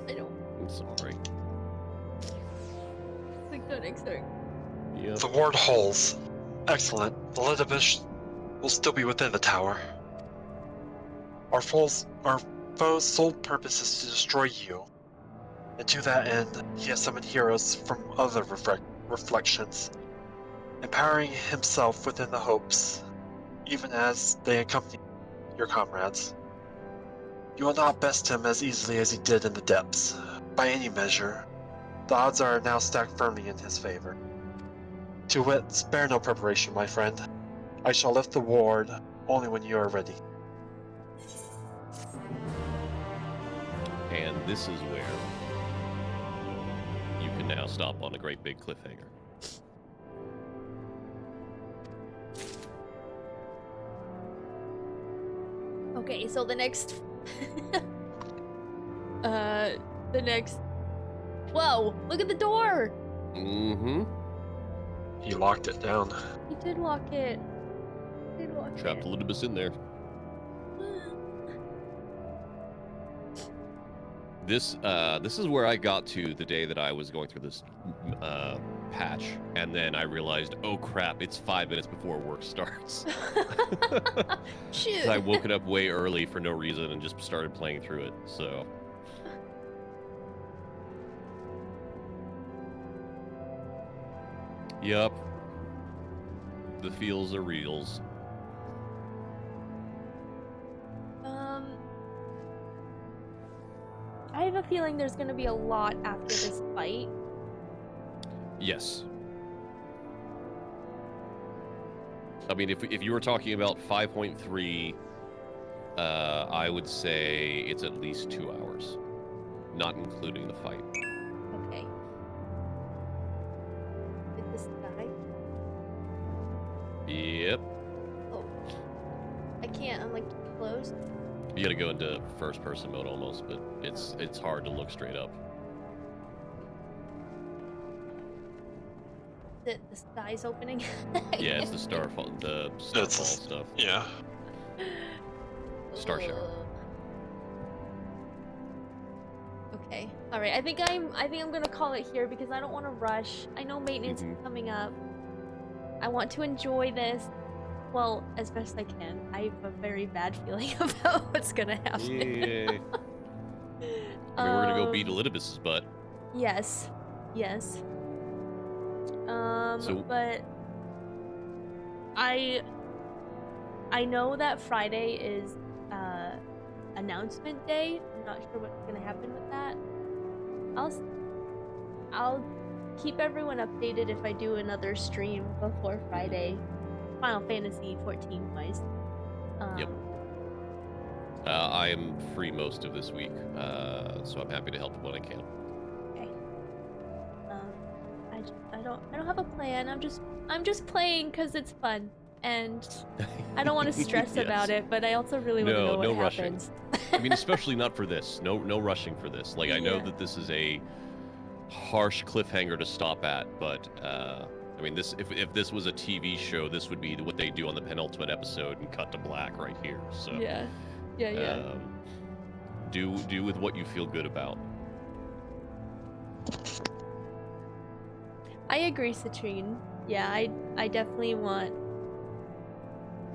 I don't. I'm sorry. Like that, Exarch. Yep. The ward holds. Excellent. The Elizabeth will still be within the tower. Our foe's sole purpose is to destroy you. And to that end, he has summoned heroes from other reflections, empowering himself within the hopes, even as they accompany your comrades. You will not best him as easily as he did in the depths. By any measure, the odds are now stacked firmly in his favor. To wit, spare no preparation, my friend. I shall lift the ward only when you are ready. And this is where you can now stop on a great big cliffhanger. Okay, so the next Whoa, look at the door. Mm-hmm. He locked it down. He did lock it. Trapped Elidibus in there. This is where I got to the day that I was going through this patch, and then I realized, oh crap, it's 5 minutes before work starts. Shoot. So I woke it up way early for no reason and just started playing through it. So. Yup. The feels are reals. I have a feeling there's gonna be a lot after this fight. Yes. I mean, if you were talking about 5.3, I would say it's at least 2 hours, not including the fight. Okay. Did this guy? Yep. Oh. I can't, I'm like too close. You gotta go into first-person mode almost, but it's hard to look straight up. The sky's opening. Yeah, it's the starfall, stuff. Yeah. Star shower. Okay. All right. I think I'm gonna call it here because I don't want to rush. I know maintenance is coming up. I want to enjoy this, well, as best I can. I have a very bad feeling about what's gonna happen. Yay. I mean, we're gonna go beat Elidibus's butt. Yes. Yes. But I know that Friday is announcement day. I'm not sure what's gonna happen with that. I'll keep everyone updated if I do another stream before Friday, Final Fantasy 14 wise. Yep. I am free most of this week, so I'm happy to help when I can. Okay. I don't have a plan. I'm just playing because it's fun, and I don't want to stress Yes. about it. But I also really want to know what rushing. happens. I mean, especially not for this. No rushing for this. Like, I know that this is a harsh cliffhanger to stop at, but I mean, if this was a TV show, this would be what they do on the penultimate episode and cut to black right here. So Yeah. Do with what you feel good about. I agree, Citrine. Yeah, I definitely want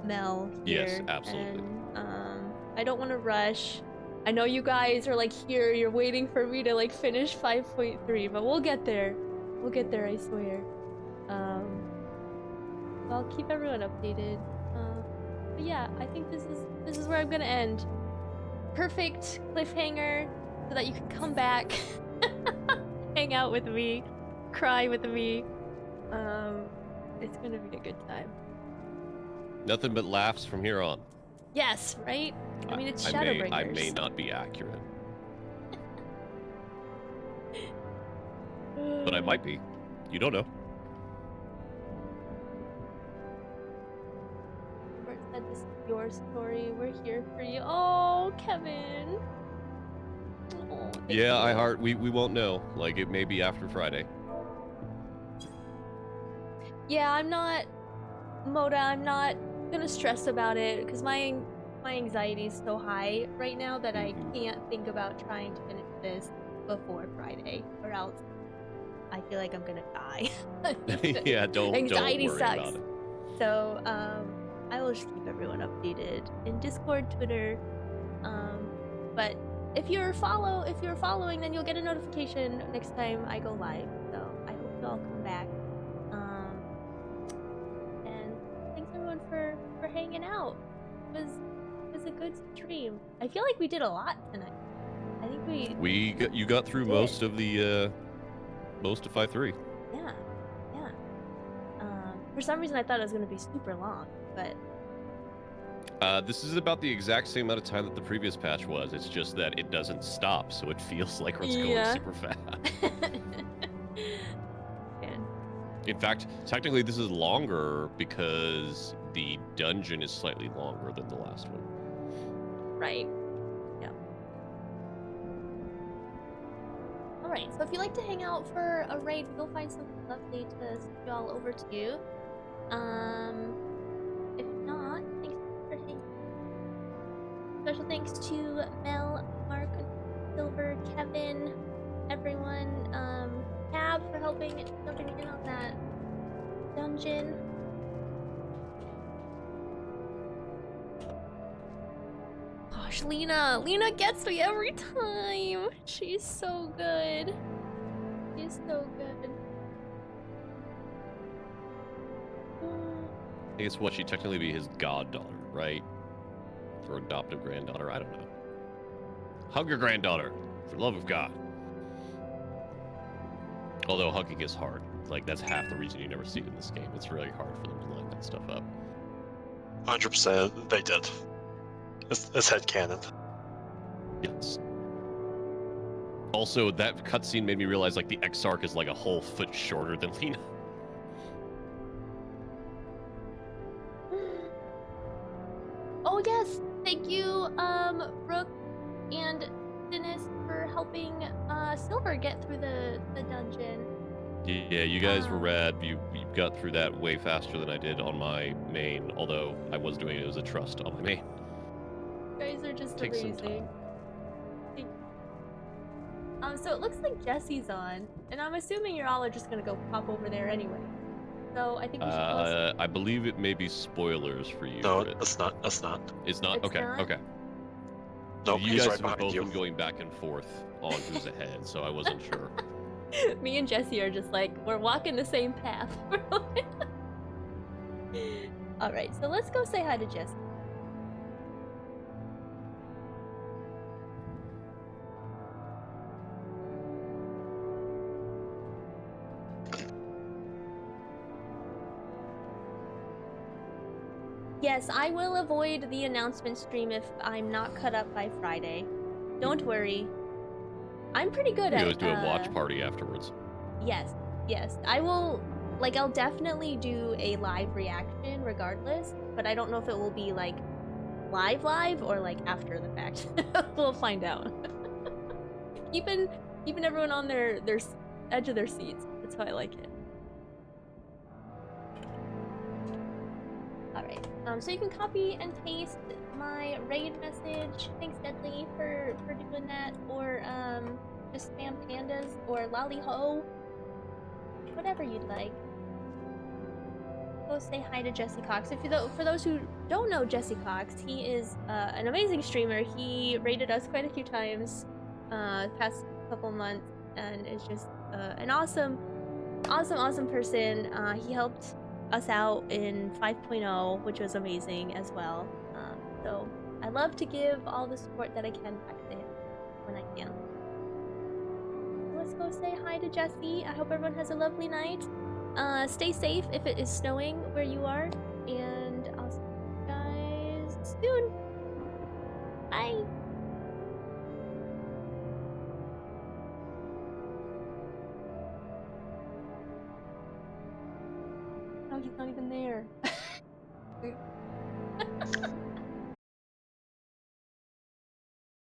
Mel here. Yes, absolutely. And, I don't want to rush. I know you guys are like here, you're waiting for me to like finish 5.3, but we'll get there. We'll get there, I swear. I'll keep everyone updated. But yeah, I think this is where I'm gonna end. Perfect cliffhanger so that you can come back, hang out with me, cry with me. It's gonna be a good time. Nothing but laughs from here on. Yes, right? I mean, it's Shadowbringers. I may not be accurate. But I might be. You don't know. Robert said this is your story. We're here for you. Oh, Kevin. Oh, Yeah, we won't know. Like, it may be after Friday. yeah, I'm not gonna stress about it because my anxiety is so high right now that I can't think about trying to finish this before Friday, or else I feel like I'm gonna die. Yeah, don't Anxiety worry sucks. about it. So I will just keep everyone updated in Discord, Twitter. But if you're following, then you'll get a notification next time I go live. So I hope you all come back. And thanks everyone for hanging out. It was a good stream. I feel like we did a lot tonight. I think You got through most of the most of 5.3. Yeah. For some reason I thought it was gonna be super long, but This is about the exact same amount of time that the previous patch was. It's just that it doesn't stop, so it feels like it's going super fast. In fact, technically this is longer because the dungeon is slightly longer than the last one. right. Yeah. Alright, so if you like to hang out for a raid, we'll find something lovely to send you all over to you. If not, thanks for hanging. Special thanks to Mel, Mark, Silver, Kevin, everyone, Cab for jumping in on that dungeon. Gosh, Lena gets me every time. She's so good. She's so good. I guess what, she'd technically be his goddaughter, right? Or adoptive granddaughter, I don't know. Hug your granddaughter, for the love of God. Although hugging is hard. Like, that's half the reason you never see it in this game. It's really hard for them to line that stuff up. 100% they did. It's headcanon. Yes. Also, that cutscene made me realize, like, the Exarch is like a whole foot shorter than Lena. Oh yes, thank you, Brooke and Dennis for helping Silver get through the dungeon. Yeah, you guys were rad. You got through that way faster than I did on my main, although I was doing it as a trust on my main. You guys are just Takes some amazing. So it looks like Jesse's on, and I'm assuming you all are just gonna go pop over there anyway. So I think we should close. I believe it may be spoilers for you. No, Britt. it's not. It's not. It's not? It's Okay, not? okay. Nope, You he's guys right have behind both you. been going back and forth on who's ahead, so I wasn't sure. Me and Jesse are just like, we're walking the same path. Alright, so let's go say hi to Jesse. Yes, I will avoid the announcement stream if I'm not cut up by Friday. Don't worry. I'm pretty good You at always do a watch party afterwards. Yes, yes. I will, like, I'll definitely do a live reaction regardless, but I don't know if it will be, like, live or, like, after the fact. We'll find out. keeping everyone on their edge of their seats. That's how I like it. Alright, so you can copy and paste my raid message. Thanks, Deadly, for doing that. Or, just spam pandas or lollyho. Whatever you'd like. Go say hi to Jesse Cox. For those who don't know Jesse Cox, he is an amazing streamer. He raided us quite a few times past couple months, and is just an awesome person. He helped us out in 5.0, which was amazing as well. So I love to give all the support that I can back to him when I can. Let's go say hi to Jesse. I hope everyone has a lovely night. Stay safe if it is snowing where you are, and I'll see you guys soon. Bye. Oh, he's not even there.